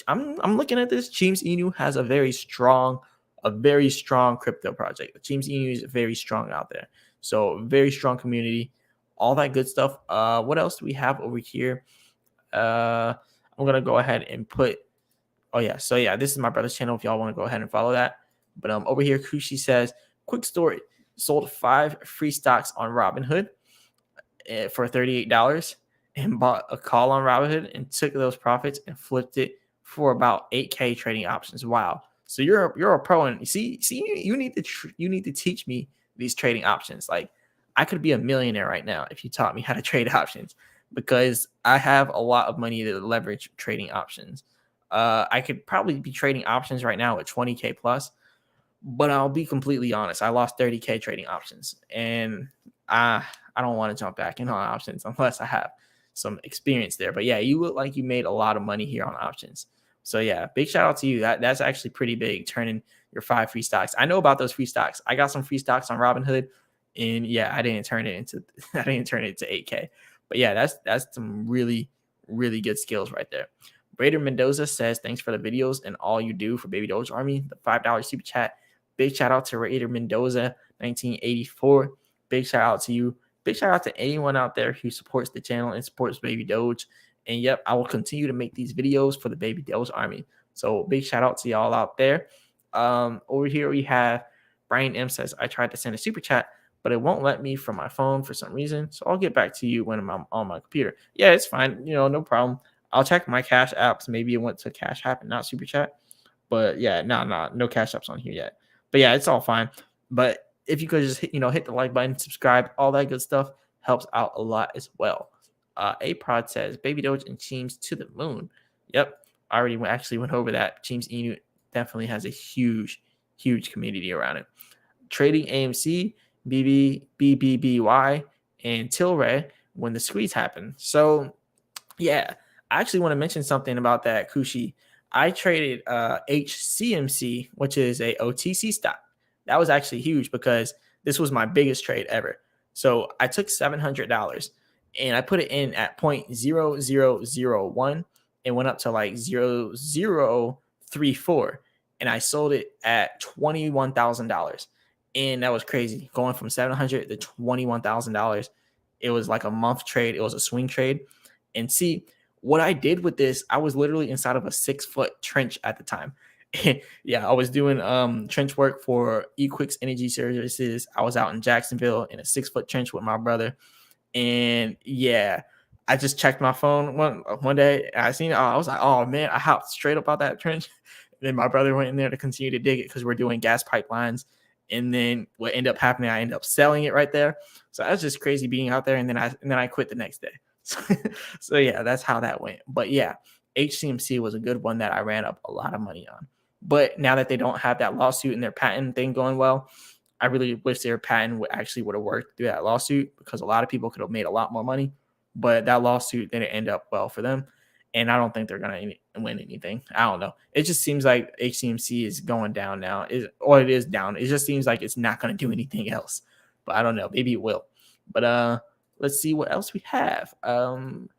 I'm looking at this. Chims Inu has a very strong crypto project. Chims Inu is very strong out there. So very strong community, all that good stuff. What else do we have over here? I'm gonna go ahead and put. Oh yeah, so yeah, this is my brother's channel. If y'all want to go ahead and follow that. But over here, Kushi says, quick story: sold 5 free stocks on Robinhood for $38 and bought a call on Robinhood and took those profits and flipped it for about 8K trading options. Wow. So you're a pro, and you need to teach me these trading options. Like, I could be a millionaire right now if you taught me how to trade options, because I have a lot of money to leverage trading options. I could probably be trading options right now at 20K plus, but I'll be completely honest. I lost 30K trading options, and I don't want to jump back in on options unless I have some experience there. But yeah, you look like you made a lot of money here on options. So yeah, big shout out to you. That's actually pretty big, turning your 5 free stocks. I know about those free stocks. I got some free stocks on Robinhood, and yeah, I didn't turn it into 8K. But yeah, that's some really, really good skills right there. Raider Mendoza says, thanks for the videos and all you do for Baby Doge Army. The $5 super chat. Big shout out to Raider Mendoza, 1984. Big shout out to you. Big shout out to anyone out there who supports the channel and supports Baby Doge. And yep, I will continue to make these videos for the Baby Doge Army. So big shout out to y'all out there. Over here we have Brian M says, I tried to send a super chat, but it won't let me from my phone for some reason. So I'll get back to you when I'm on my computer. Yeah, it's fine. No problem. I'll check my Cash apps. Maybe it went to Cash App and not super chat. But yeah, no Cash apps on here yet. But yeah, it's all fine. But if you could just hit the like button, subscribe, all that good stuff helps out a lot as well. A Prod says, Baby Doge and Chims to the moon. Yep, I already went over that. Chims Inu definitely has a huge community around it. Trading AMC, BBBY, and Tilray when the squeeze happened. So yeah, I actually want to mention something about that, Kushi. I traded HCMC, which is a OTC stock. That was actually huge because this was my biggest trade ever. So I took $700 and I put it in at 0.0001 and went up to like 0.0034, and I sold it at $21,000. And that was crazy, going from $700 to $21,000. It was like a month trade. It was a swing trade. And see, what I did with this, I was literally inside of a 6-foot trench at the time. Yeah, I was doing trench work for Equix Energy Services. I was out in Jacksonville in a 6-foot trench with my brother. And yeah, I just checked my phone one day. And I seen it. I was like, oh man, I hopped straight up out that trench. And then my brother went in there to continue to dig it because we're doing gas pipelines. And then what ended up happening, I ended up selling it right there. So that was just crazy being out there. And then I quit the next day. So yeah, that's how that went. But yeah, HCMC was a good one that I ran up a lot of money on. But now that they don't have that lawsuit and their patent thing going well, I really wish their patent would have worked through that lawsuit, because a lot of people could have made a lot more money. But that lawsuit didn't end up well for them. And I don't think they're going to win anything. I don't know. It just seems like HCMC is going down now. It is down. It just seems like it's not going to do anything else. But I don't know. Maybe it will. But let's see what else we have.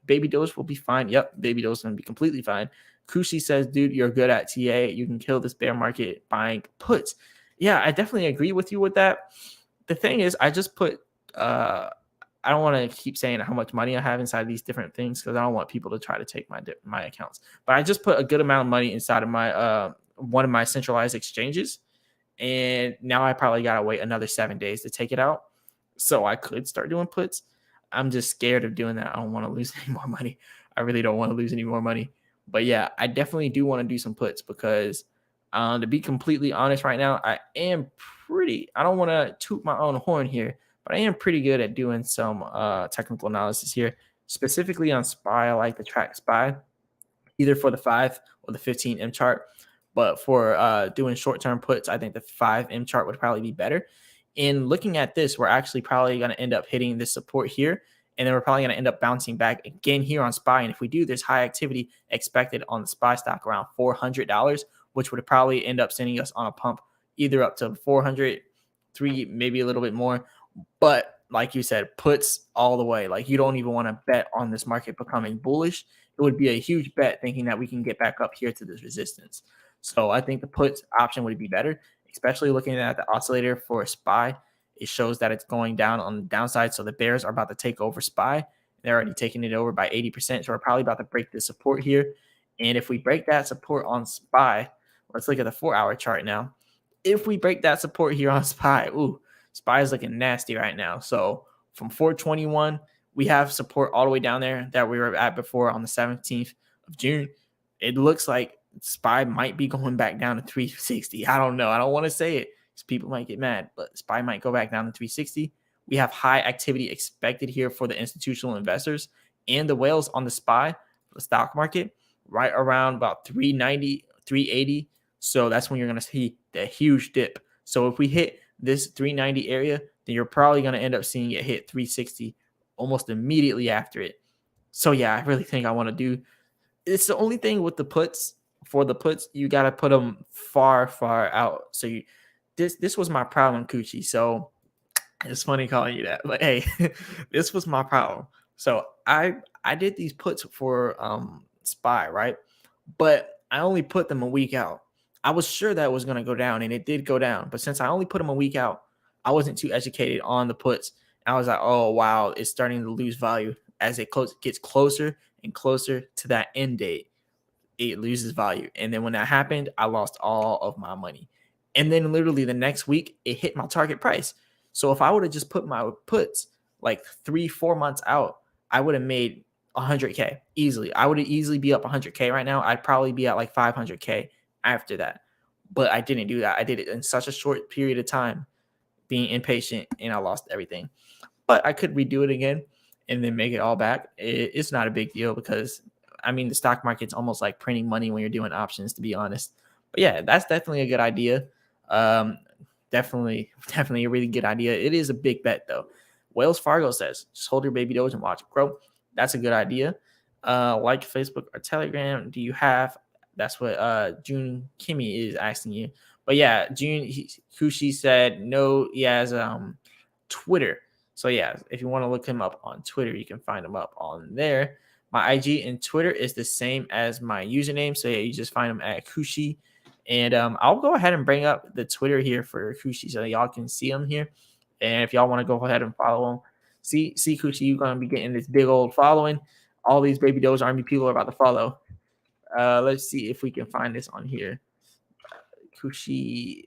Baby Doge will be fine. Yep, Baby Doge is going to be completely fine. Kushi says, dude, you're good at TA. You can kill this bear market buying puts. Yeah, I definitely agree with you with that. The thing is, I just put I don't want to keep saying how much money I have inside these different things, because I don't want people to try to take my accounts. But I just put a good amount of money inside of my one of my centralized exchanges, and now I probably gotta wait another 7 days to take it out. So I could start doing puts. I'm just scared of doing that. I don't want to lose any more money. I really don't want to lose any more money. But yeah, I definitely do want to do some puts, because to be completely honest right now, I don't want to toot my own horn here, but I am pretty good at doing some technical analysis here, specifically on SPY. I like to track SPY, either for the 5 or the 15 M chart. But for doing short-term puts, I think the 5 M chart would probably be better. In looking at this, we're actually probably going to end up hitting this support here. And then we're probably going to end up bouncing back again here on SPY. And if we do, there's high activity expected on the SPY stock around $400, which would probably end up sending us on a pump either up to 403, maybe a little bit more. But like you said, puts all the way. Like, you don't even want to bet on this market becoming bullish. It would be a huge bet thinking that we can get back up here to this resistance. So I think the puts option would be better, especially looking at the oscillator for SPY. It shows that it's going down on the downside. So the bears are about to take over SPY. They're already taking it over by 80%. So we're probably about to break the support here. And if we break that support on SPY, let's look at the 4-hour chart now. If we break that support here on SPY, SPY is looking nasty right now. So from 421, we have support all the way down there that we were at before on the 17th of June. It looks like SPY might be going back down to 360. I don't know. I don't want to say it because people might get mad, but SPY might go back down to 360. We have high activity expected here for the institutional investors and the whales on the SPY, the stock market, right around about 390, 380. So that's when you're going to see the huge dip. So if we hit this 390 area, then you're probably going to end up seeing it hit 360 almost immediately after it. So yeah, I really think I want to do. It's the only thing with the puts. For the puts, you got to put them far, far out. So this was my problem, Coochie. So it's funny calling you that, but hey, this was my problem. So I did these puts for SPY, right? But I only put them a week out. I was sure that it was going to go down, and it did go down. But since I only put them a week out, I wasn't too educated on the puts. I was like, oh, wow, it's starting to lose value as it gets closer and closer to that end date. It loses value. And then when that happened, I lost all of my money. And then literally the next week, it hit my target price. So if I would have just put my puts like 3-4 months out, I would have made 100K easily. I would easily be up 100K right now. I'd probably be at like 500K after that. But I didn't do that. I did it in such a short period of time, being impatient, and I lost everything. But I could redo it again and then make it all back. It's not a big deal because, I mean, the stock market's almost like printing money when you're doing options, to be honest. But yeah, that's definitely a good idea. Definitely a really good idea. It is a big bet, though. Wells Fargo says, just hold your baby doge and watch it grow. That's a good idea. Like Facebook or Telegram, do you have? That's what June Kimmy is asking you. But yeah, Kushi said no, he has Twitter. So yeah, if you want to look him up on Twitter, you can find him up on there. My IG and Twitter is the same as my username. So yeah, you just find him at Kushi. And I'll go ahead and bring up the Twitter here for Kushi so y'all can see him here. And if y'all want to go ahead and follow him, see Kushi, you're going to be getting this big old following. All these Baby Doge Army people are about to follow. Let's see if we can find this on here. Kushi.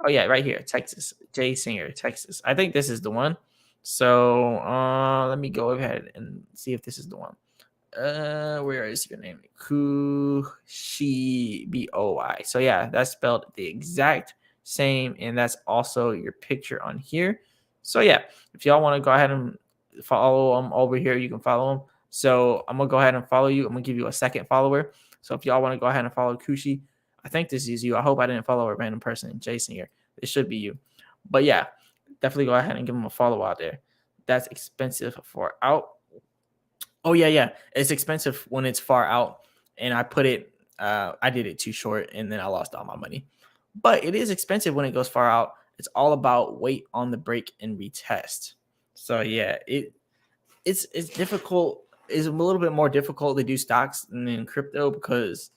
Oh, yeah, right here. Texas. Jay Singer, Texas. I think this is the one. So let me go ahead and see if this is the one. Where is your name? Kushi Boy. So yeah, that's spelled the exact same, and that's also your picture on here. So yeah, if y'all want to go ahead and follow them over here, you can follow them. So I'm gonna go ahead and follow you. I'm gonna give you a second follower. So if y'all want to go ahead and follow Kushi, I think this is you. I hope I didn't follow a random person, Jason here. It should be you. But yeah, definitely go ahead and give them a follow out there. That's expensive for out. Oh yeah. It's expensive when it's far out, and I put it. I did it too short, and then I lost all my money. But it is expensive when it goes far out. It's all about wait on the break and retest. So yeah, it's difficult. It's a little bit more difficult to do stocks than crypto because,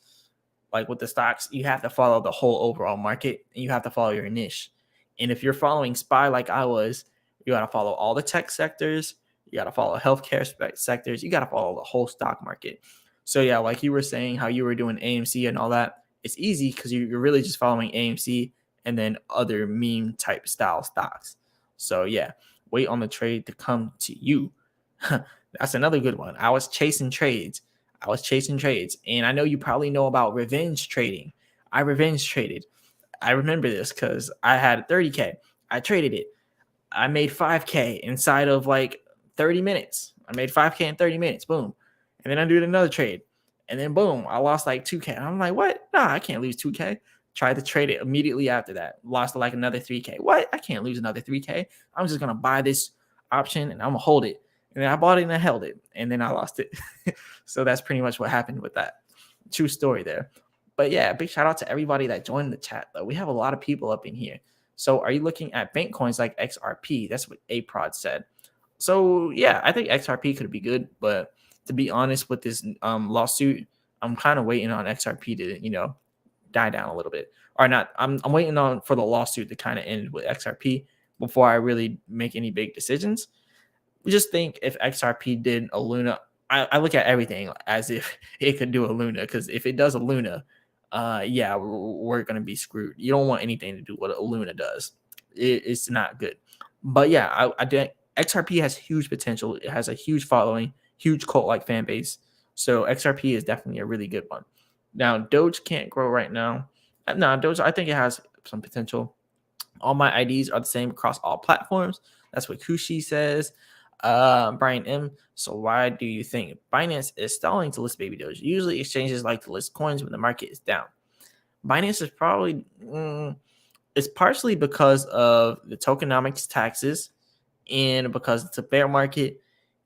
like with the stocks, you have to follow the whole overall market and you have to follow your niche. And if you're following SPY like I was, you got to follow all the tech sectors. You got to follow healthcare sectors. You got to follow the whole stock market. So yeah, like you were saying, how you were doing AMC and all that, it's easy because you're really just following AMC and then other meme type style stocks. So yeah, wait on the trade to come to you. That's another good one. I was chasing trades. And I know you probably know about revenge trading. I revenge traded. I remember this because I had 30K. I traded it. I made 5K inside of like 30 minutes. I made 5K in 30 minutes. Boom. And then I did another trade. And then boom, I lost like 2K. I'm like, what? Nah, I can't lose 2K. Tried to trade it immediately after that. Lost like another 3K. What? I can't lose another 3K. I'm just gonna buy this option and I'm gonna hold it. And then I bought it and I held it, and then I lost it. So that's pretty much what happened with that. True story there. But yeah, big shout out to everybody that joined the chat though. We have a lot of people up in here. So are you looking at bank coins like XRP? That's what APROD said. So yeah, I think XRP could be good, but to be honest with this lawsuit, I'm kind of waiting on XRP to, die down a little bit. Or not, I'm waiting on for the lawsuit to kind of end with XRP before I really make any big decisions. Just think if XRP did a Luna, I look at everything as if it could do a Luna, because if it does a Luna, yeah, we're gonna be screwed. You don't want anything to do what a Luna does. It's not good. But yeah, I think XRP has huge potential. It has a huge following, huge cult-like fan base. So XRP is definitely a really good one. Now, Doge can't grow right now. No, Doge, I think it has some potential. All my IDs are the same across all platforms. That's what Kushi says. Brian M. So why do you think Binance is stalling to list babydoge? Usually exchanges like to list coins when the market is down. Binance is probably it's partially because of the tokenomics taxes and because it's a bear market,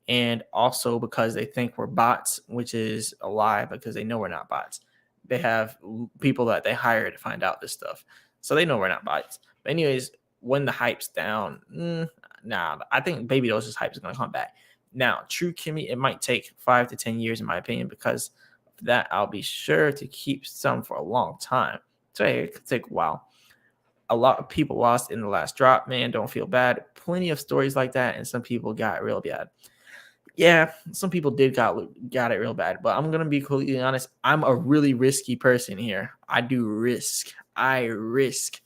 and also because they think we're bots, which is a lie because they know we're not bots. They have people that they hire to find out this stuff, so they know we're not bots. But anyways, when the hype's down, I think babydoge's hype is going to come back. Now, True Kimmy, it might take 5 to 10 years in my opinion, because of that I'll be sure to keep some for a long time. So it could take a while. A lot of people lost in the last drop, man. Don't feel bad. Plenty of stories like that, and some people got real bad. Yeah, some people did got it real bad, but I'm gonna be completely honest. I'm a really risky person here. I do risk. I risk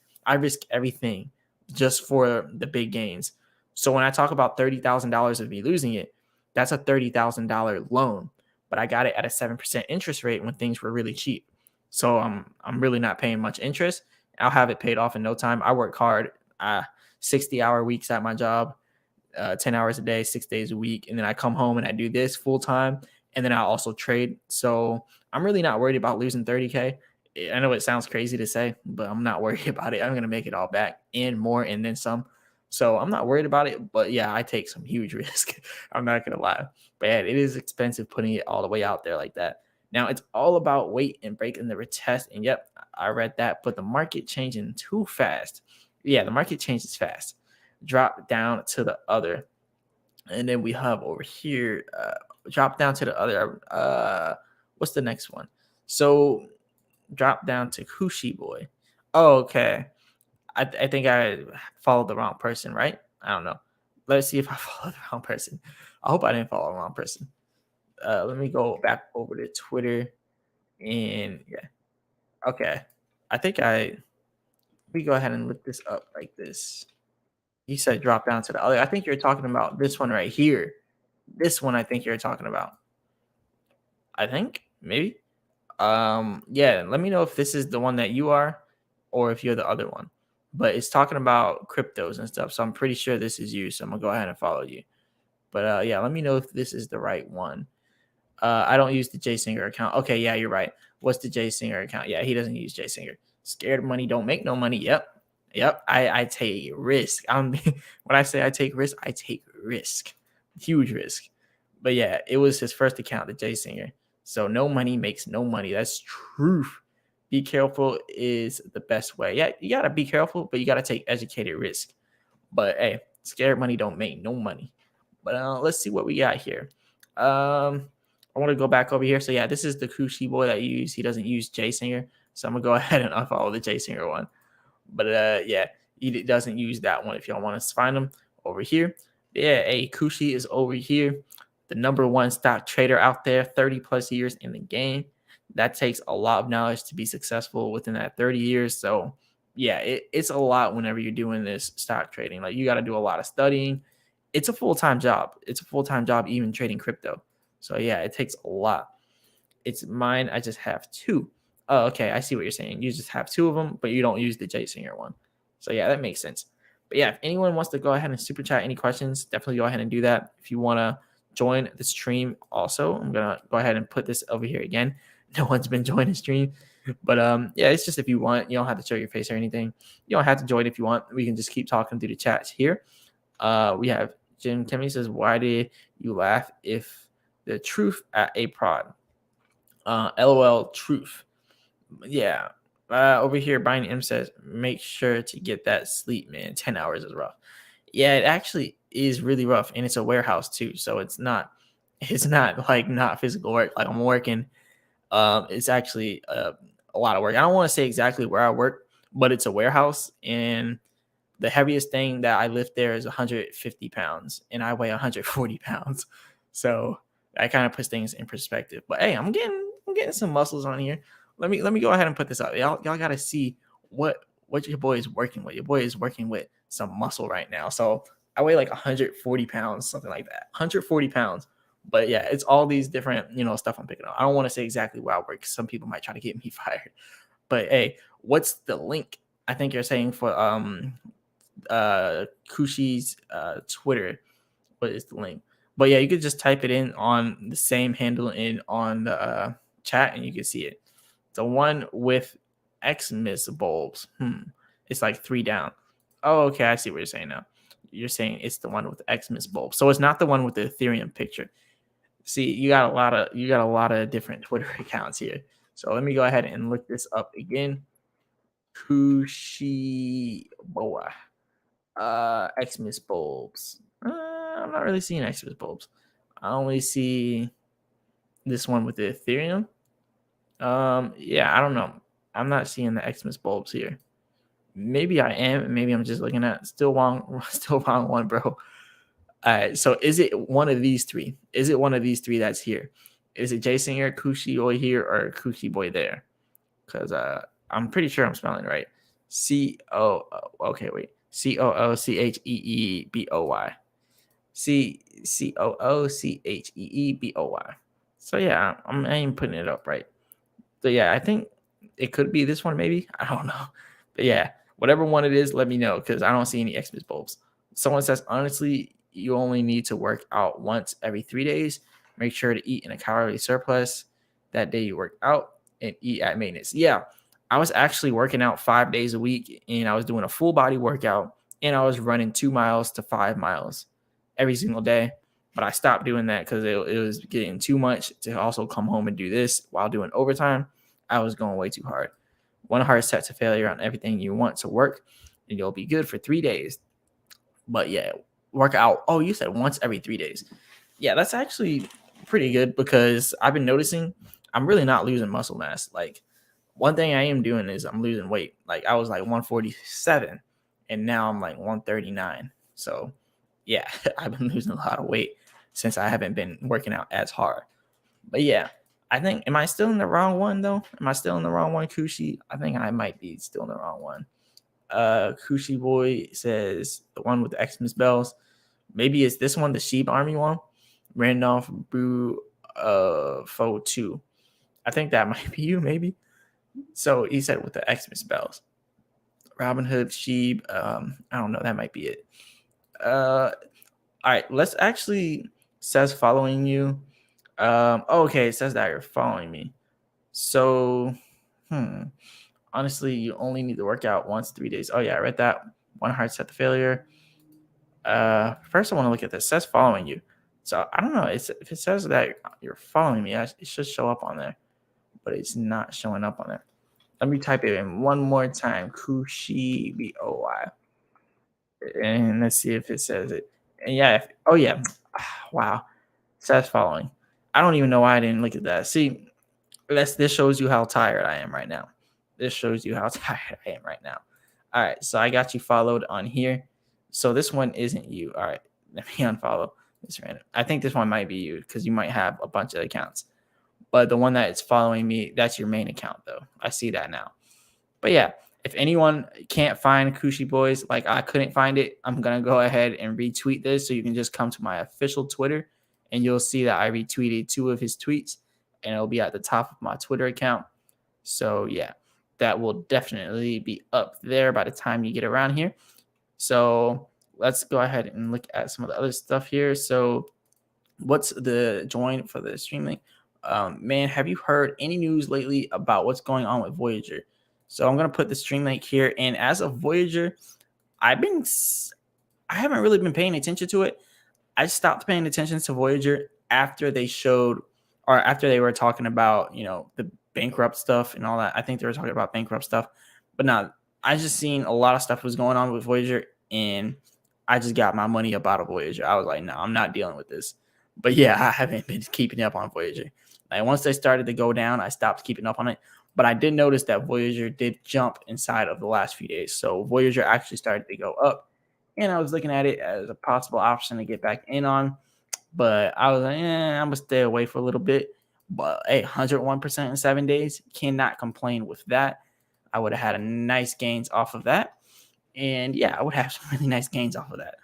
everything just for the big gains. So when I talk about $30,000 of me losing it, that's a $30,000 loan, but I got it at a 7% interest rate when things were really cheap. So I'm really not paying much interest. I'll have it paid off in no time. I work hard, 60-hour weeks at my job. 10 hours a day, 6 days a week. And then I come home and I do this full time. And then I also trade. So I'm really not worried about losing 30K. I know it sounds crazy to say, but I'm not worried about it. I'm going to make it all back and more and then some. So I'm not worried about it. But yeah, I take some huge risk. I'm not going to lie. But yeah, it is expensive putting it all the way out there like that. Now it's all about weight and breaking the retest. And yep, I read that. But the market changing too fast. Yeah, the market changes fast. Drop down to the other, and then we have over here drop down to the other. What's the next one? So drop down to Kushi boy. Oh, okay. I think I followed the wrong person, right? I don't know. Let's see if I followed the wrong person. I hope I didn't follow the wrong person. Let me go back over to Twitter, and yeah, okay. I think we go ahead and look this up like this. You said drop down to the other. I think you're talking about this one right here. This one I think you're talking about. I think maybe. Yeah, let me know if this is the one that you are or if you're the other one. But it's talking about cryptos and stuff. So I'm pretty sure this is you. So I'm gonna go ahead and follow you. But yeah, let me know if this is the right one. I don't use the J Singer account. Okay, yeah, you're right. What's the J Singer account? Yeah, he doesn't use J Singer. Scared money don't make no money. Yep. I take risk. When I say I take risk, huge risk. But yeah, it was his first account, the J Singer. So no money makes no money. That's truth. Be careful is the best way. Yeah, you gotta be careful, but you gotta take educated risk. But hey, scared money don't make no money. But let's see what we got here. I want to go back over here. So yeah, this is the Kushi boy that you use. He doesn't use J Singer. So I'm gonna go ahead and unfollow the J Singer one. But yeah, he doesn't use that one if y'all want to find him over here. Yeah, hey, Kushi is over here. The number one stock trader out there, 30 plus years in the game. That takes a lot of knowledge to be successful within that 30 years. So yeah, it's a lot whenever you're doing this stock trading. Like you got to do a lot of studying. It's a full-time job. It's a full-time job even trading crypto. So yeah, it takes a lot. It's mine. I just have two. Oh, okay. I see what you're saying. You just have two of them, but you don't use the J Singer one. So yeah, that makes sense. But yeah, if anyone wants to go ahead and super chat any questions, definitely go ahead and do that. If you want to join the stream also, I'm going to go ahead and put this over here again. No one's been joining the stream. But yeah, it's just if you want, you don't have to show your face or anything. You don't have to join if you want. We can just keep talking through the chats here. We have Jim Kimmy says, "Why did you laugh if the truth at a prod?" LOL, truth. Yeah. Over here, Brian M says, "Make sure to get that sleep, man. 10 hours is rough." Yeah, it actually is really rough, and it's a warehouse too, so it's not like not physical work. Like I'm working. It's actually a lot of work. I don't want to say exactly where I work, but it's a warehouse, and the heaviest thing that I lift there is 150 pounds, and I weigh 140 pounds. So that kind of puts things in perspective. But hey, I'm getting some muscles on here. Let me go ahead and put this up. Y'all gotta see what your boy is working with. Your boy is working with some muscle right now. So I weigh like 140 pounds, something like that. 140 pounds. But yeah, it's all these different, stuff I'm picking up. I don't want to say exactly where I work. Some people might try to get me fired. But hey, what's the link? I think you're saying for Kushi's Twitter. What is the link? But yeah, you could just type it in on the same handle in on the chat, and you can see it. The one with Xmas bulbs. It's like 3 down. Oh, okay, I see what you're saying now. You're saying it's the one with Xmas bulbs. So it's not the one with the Ethereum picture. See, you got a lot of different Twitter accounts here. So let me go ahead and look this up again. Kushiboa. Xmas bulbs. I'm not really seeing Xmas bulbs. I only see this one with the Ethereum. Yeah, I don't know. I'm not seeing the Xmas bulbs here. Maybe I am. Maybe I'm just looking at still wrong one, bro. All right. So is it one of these three? Is it one of these three that's here? Is it Jason here, Kushi Boy here, or Kushi Boy there? Because I'm pretty sure I'm spelling it right. Okay, wait. COOCHEEBOY. COOCHEEBOY. So yeah, I ain't putting it up right. So yeah, I think it could be this one, maybe. I don't know. But yeah, whatever one it is, let me know because I don't see any Xmas bulbs. Someone says, honestly, you only need to work out once every 3 days. Make sure to eat in a calorie surplus that day you work out and eat at maintenance. Yeah, I was actually working out 5 days a week and I was doing a full body workout and I was running 2 miles to 5 miles every single day. But I stopped doing that because it was getting too much to also come home and do this while doing overtime. I was going way too hard. One hard set to failure on everything you want to work, and you'll be good for 3 days. But yeah, work out. Oh, you said once every 3 days. Yeah, that's actually pretty good because I've been noticing I'm really not losing muscle mass. Like one thing I am doing is I'm losing weight. Like I was like 147 and now I'm like 139. So yeah, I've been losing a lot of weight since I haven't been working out as hard. But yeah, I think, am I still in the wrong one though? Am I still in the wrong one, Kushi? I think I might be still in the wrong one. Kushi Boy says the one with the Xmas bells. Maybe it's this one, the Sheep Army one. Randolph Brew Foe 2. I think that might be you, maybe. So he said with the Xmas bells. Robin Hood, Sheep. I don't know. That might be it. All right. Let's actually says following you. Okay, it says that you're following me. So, honestly, you only need to work out once 3 days. Oh yeah, I read that. One hard set to failure. First I want to look at this. It says following you. So I don't know. If it says that you're following me, it should show up on there, but it's not showing up on there. Let me type it in one more time. Kushi BOY. And let's see if it says it. And yeah, wow. It says following. I don't even know why I didn't look at that. See, this shows you how tired I am right now. This shows you how tired I am right now. All right, so I got you followed on here. So this one isn't you. All right, let me unfollow this random. I think this one might be you because you might have a bunch of accounts. But the one that is following me, that's your main account, though. I see that now. But yeah, if anyone can't find Kushi Boys, like I couldn't find it, I'm going to go ahead and retweet this. So you can just come to my official Twitter and you'll see that I retweeted 2 of his tweets and it'll be at the top of my Twitter account. So yeah, that will definitely be up there by the time you get around here. So let's go ahead and look at some of the other stuff here. So what's the join for the stream link? Man, have you heard any news lately about what's going on with Voyager? So I'm gonna put the stream link here. And as of Voyager, I've been I haven't really been paying attention to it. I stopped paying attention to Voyager after they showed, or after they were talking about, the bankrupt stuff and all that. I think they were talking about bankrupt stuff, but no, I just seen a lot of stuff was going on with Voyager, and I just got my money up out of Voyager. I was like, no, I'm not dealing with this. But yeah, I haven't been keeping up on Voyager. Like once they started to go down, I stopped keeping up on it. But I did notice that Voyager did jump inside of the last few days. So Voyager actually started to go up, and I was looking at it as a possible option to get back in on. But I was like, I'm gonna stay away for a little bit. But hey, 101% in 7 days, cannot complain with that. I would have had a nice gains off of that. And yeah, I would have some really nice gains off of that.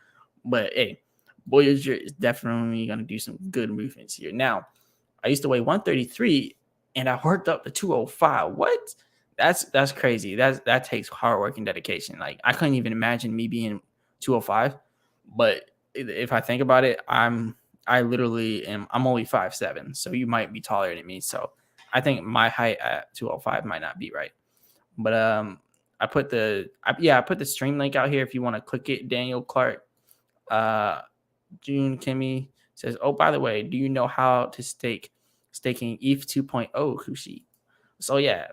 But hey, Voyager is definitely gonna do some good movements here. Now, I used to weigh 133 and I worked up to 205. What? That's crazy. That takes hard work and dedication. Like I couldn't even imagine me being 205. But if I think about it, I literally am. I'm only 5'7", so you might be taller than me. So I think my height at 205 might not be right. But I put the stream link out here if you want to click it. Daniel Clark, June Kimmy says, "Oh, by the way, do you know how to staking ETH 2.0 Kushi?" So yeah,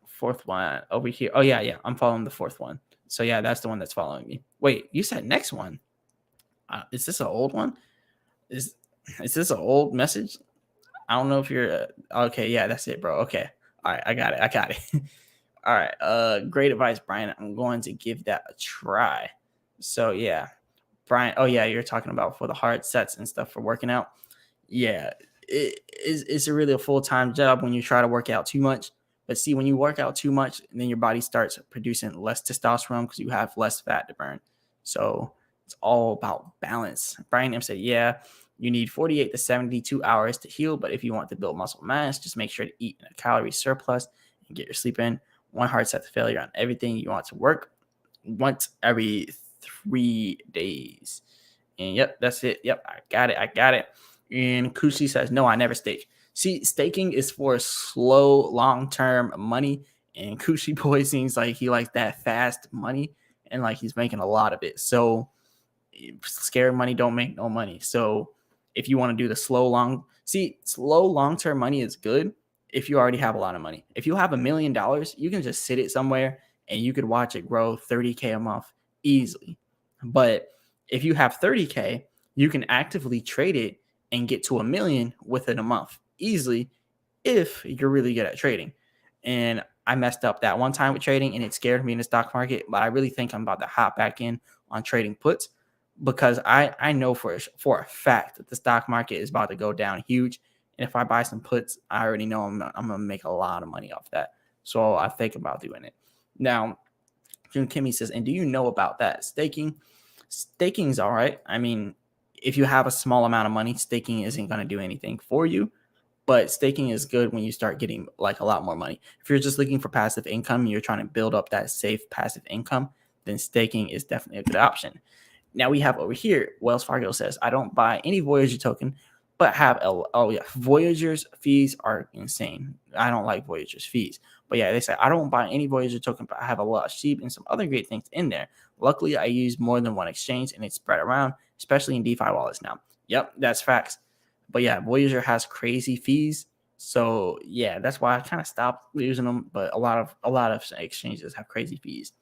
fourth one over here. Oh yeah, I'm following the fourth one. So yeah, that's the one that's following me. Wait, you said next one? Is this an old one? Is this an old message? I don't know if you're okay. Yeah, that's it, bro. Okay, all right, I got it. All right, great advice, Brian. I'm going to give that a try. So yeah, Brian. Oh yeah, you're talking about for the hard sets and stuff for working out. Yeah, it's really a full-time job when you try to work out too much. But see, when you work out too much, then your body starts producing less testosterone because you have less fat to burn. So it's all about balance. Brian M said, yeah, you need 48 to 72 hours to heal. But if you want to build muscle mass, just make sure to eat in a calorie surplus and get your sleep in. One hard set to failure on everything you want to work once every 3 days. And yep, that's it. Yep, I got it. And Kushi says, no, I never stake. See, staking is for slow, long-term money. And Kushi boy seems like he likes that fast money. And like he's making a lot of it. So scared money don't make no money. So if you want to do the slow, long-term money is good if you already have a lot of money. If you have $1 million, you can just sit it somewhere and you could watch it grow 30K a month easily. But if you have 30K, you can actively trade it and get to $1 million within a month easily if you're really good at trading. And I messed up that one time with trading and it scared me in the stock market, but I really think I'm about to hop back in on trading puts because I know for a fact that the stock market is about to go down huge. And if I buy some puts, I already know I'm going to make a lot of money off that. So I think about doing it. Now, June Kimmy says, and do you know about that? Staking is all right. I mean, if you have a small amount of money, staking isn't going to do anything for you. But staking is good when you start getting like a lot more money. If you're just looking for passive income and you're trying to build up that safe passive income, then staking is definitely a good option. Now we have over here, Wells Fargo says, I don't buy any Voyager token, but have Voyager's fees are insane. I don't like Voyager's fees. But yeah, they say, I don't buy any Voyager token, but I have a lot of sheep and some other great things in there. Luckily, I use more than one exchange and it's spread around, especially in DeFi wallets now. Yep, that's facts. But yeah, Voyager has crazy fees. So yeah, that's why I kind of stopped using them. But a lot of exchanges have crazy fees.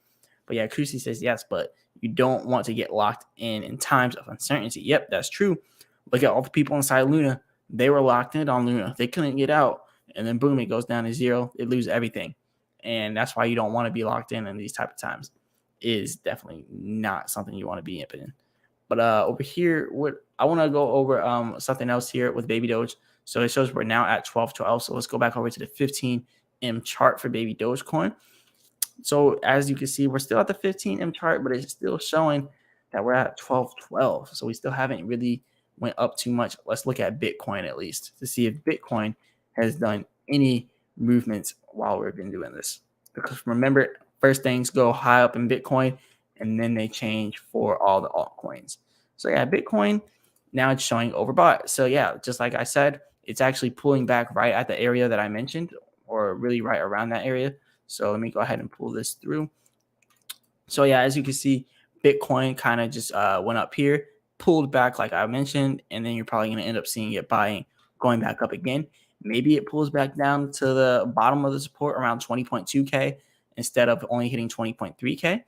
But yeah, Kusi says yes, but you don't want to get locked in times of uncertainty. Yep, that's true. Look at all the people inside Luna. They were locked in on Luna. They couldn't get out. And then boom, it goes down to zero. They lose everything. And that's why you don't want to be locked in these type of times. It is definitely not something you want to be in. But over here, I want to go over something else here with babydoge. So it shows we're now at 12.12. So let's go back over to the 15M chart for baby Dogecoin. So as you can see, we're still at the 15M chart, but it's still showing that we're at 12.12. So we still haven't really went up too much. Let's look at Bitcoin at least to see if Bitcoin has done any movements while we've been doing this. Because remember, first things go high up in Bitcoin, and then they change for all the altcoins. So yeah, Bitcoin, now it's showing overbought. So yeah, just like I said, it's actually pulling back right at the area that I mentioned, or really right around that area. So let me go ahead and pull this through. So yeah, as you can see, Bitcoin kind of just went up here, pulled back like I mentioned, and then you're probably going to end up seeing it going back up again. Maybe it pulls back down to the bottom of the support around 20.2K instead of only hitting 20.3K.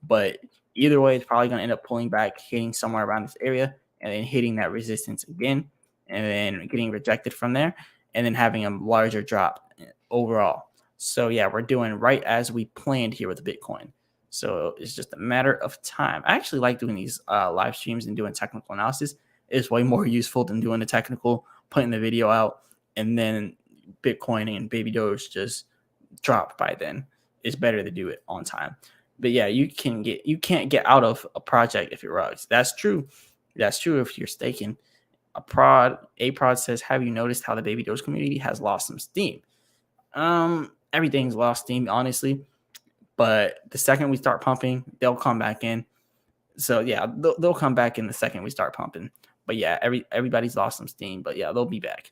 But either way, it's probably going to end up pulling back, hitting somewhere around this area, and then hitting that resistance again, and then getting rejected from there, and then having a larger drop overall. So yeah, we're doing right as we planned here with Bitcoin. So it's just a matter of time. I actually like doing these live streams and doing technical analysis. It's way more useful than doing the technical, putting the video out, and then Bitcoin and baby doge just drop by then. It's better to do it on time. But yeah, you can't get out of a project if it rugs. That's true. That's true if you're staking. A prod says, have you noticed how the baby doge community has lost some steam? Everything's lost steam, honestly. But the second we start pumping, they'll come back in. So yeah, they'll come back in the second we start pumping. But yeah, everybody's lost some steam. But yeah, they'll be back.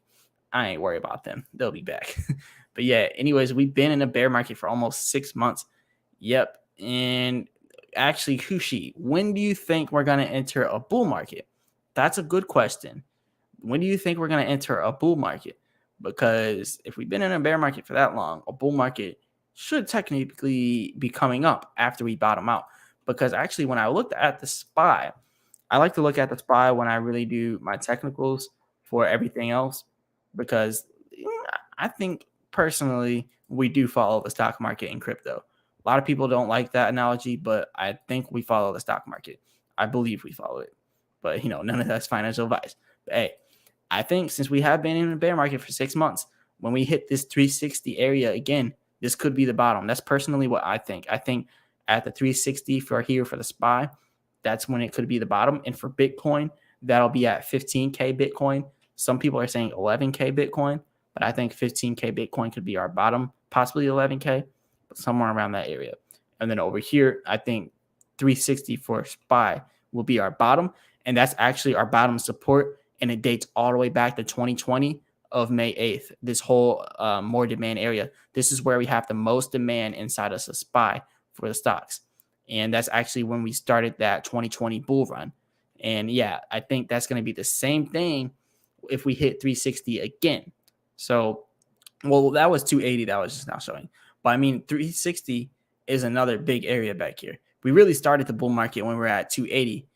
I ain't worried about them. They'll be back. But yeah, anyways, we've been in a bear market for almost 6 months. Yep. And actually, Kushi, when do you think we're going to enter a bull market? That's a good question. When do you think we're going to enter a bull market? Because if we've been in a bear market for that long, a bull market should technically be coming up after we bottom out. Because actually, when I looked at the SPY, I like to look at the SPY when I really do my technicals for everything else. Because I think personally, we do follow the stock market in crypto. A lot of people don't like that analogy, but I think we follow the stock market. I believe we follow it. But, none of that's financial advice. But hey, I think since we have been in a bear market for 6 months, when we hit this 360 area again, this could be the bottom. That's personally what I think. I think at the 360 for the SPY, that's when it could be the bottom. And for Bitcoin, that'll be at 15K Bitcoin. Some people are saying 11K Bitcoin, but I think 15K Bitcoin could be our bottom, possibly 11K, but somewhere around that area. And then over here, I think 360 for SPY will be our bottom. And that's actually our bottom support. And it dates all the way back to 2020 of May 8th, this whole more demand area. This is where we have the most demand inside of the SPY for the stocks. And that's actually when we started that 2020 bull run. And yeah, I think that's going to be the same thing if we hit 360 again. So, well, that was 280 that was just now showing. But I mean, 360 is another big area back here. We really started the bull market when we were at 280.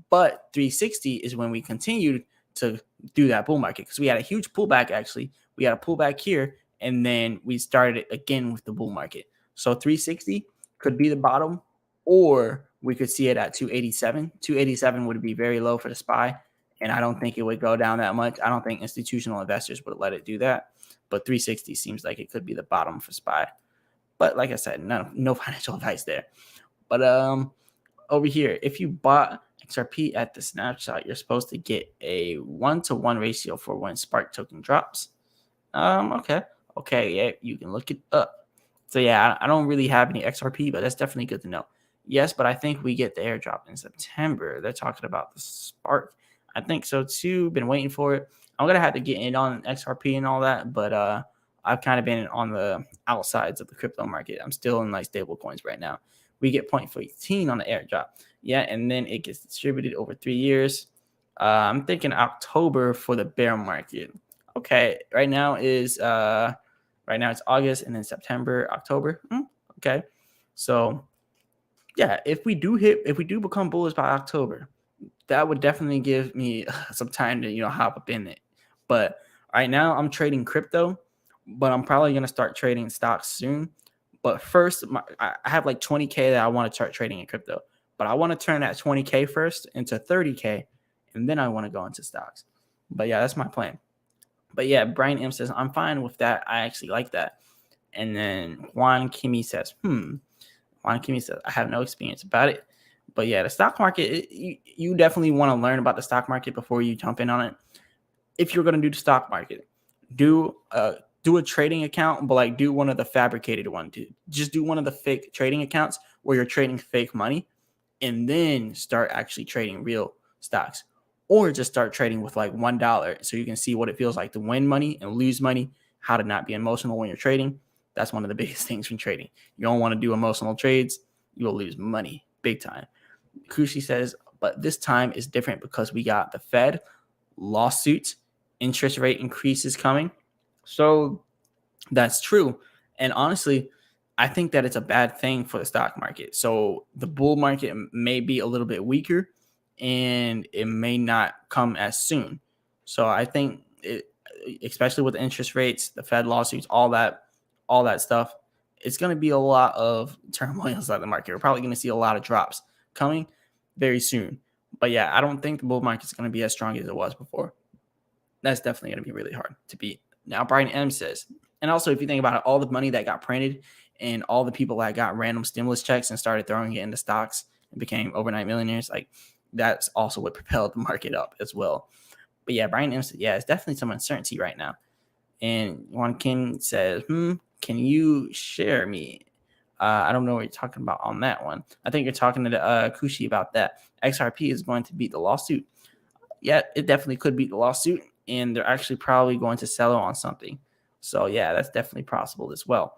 But 360 is when we continued to do that bull market, because we had a huge pullback. Actually, we had a pullback here, and then we started it again with the bull market. So 360 could be the bottom, or we could see it at 287. 287 would be very low for the SPY, and I don't think it would go down that much. I don't think institutional investors would let it do that. But 360 seems like it could be the bottom for SPY. But like I said, no financial advice there. But over here, if you bought XRP at the snapshot, you're supposed to get a 1-to-1 ratio for when Spark token drops. Okay, yeah, you can look it up. So yeah, I don't really have any XRP, but that's definitely good to know. Yes, but I think we get the airdrop in September. They're talking about the Spark. I think so too. Been waiting for it. I'm gonna have to get in on XRP and all that, but I've kind of been on the outsides of the crypto market. I'm still in like stable coins right now. We get 0.14 on the airdrop. Yeah, and then it gets distributed over 3 years. I'm thinking October for the bear market. Okay, right now it's August, and then September, October. Okay, so yeah, if we do become bullish by October, that would definitely give me some time to hop up in it. But right now I'm trading crypto, but I'm probably gonna start trading stocks soon. But first, I have like 20K that I want to start trading in crypto. But I want to turn that 20K first into 30K, and then I want to go into stocks. But yeah, that's my plan. But yeah, Brian M says, I'm fine with that. I actually like that. And then Juan Kimi says, Juan Kimi says, I have no experience about it. But yeah, the stock market, you definitely want to learn about the stock market before you jump in on it. If you're going to do the stock market, do a trading account, but like do one of the fabricated ones. Just do one of the fake trading accounts where you're trading fake money, and then start actually trading real stocks. or just start trading with like $1 so you can see what it feels like to win money and lose money, how to not be emotional when you're trading. That's one of the biggest things from trading. You don't want to do emotional trades. You will lose money big time. Kushi says, but this time is different because we got the Fed, lawsuits, interest rate increases coming. So that's true. And honestly, I think that it's a bad thing for the stock market. So the bull market may be a little bit weaker and it may not come as soon. So I think especially with the interest rates, the Fed lawsuits, all that stuff, it's going to be a lot of turmoil inside the market. We're probably going to see a lot of drops coming very soon. But yeah, I don't think the bull market is going to be as strong as it was before. That's definitely going to be really hard to beat. Now, Brian M says, and also if you think about it, all the money that got printed and all the people that got random stimulus checks and started throwing it into stocks and became overnight millionaires, like that's also what propelled the market up as well. But yeah, Brian M said, yeah, it's definitely some uncertainty right now. And Juan Kim says, can you share me? I don't know what you're talking about on that one. I think you're talking to Kushi about that. XRP is going to beat the lawsuit. Yeah, it definitely could beat the lawsuit, and they're actually probably going to settle on something. So yeah, that's definitely possible as well.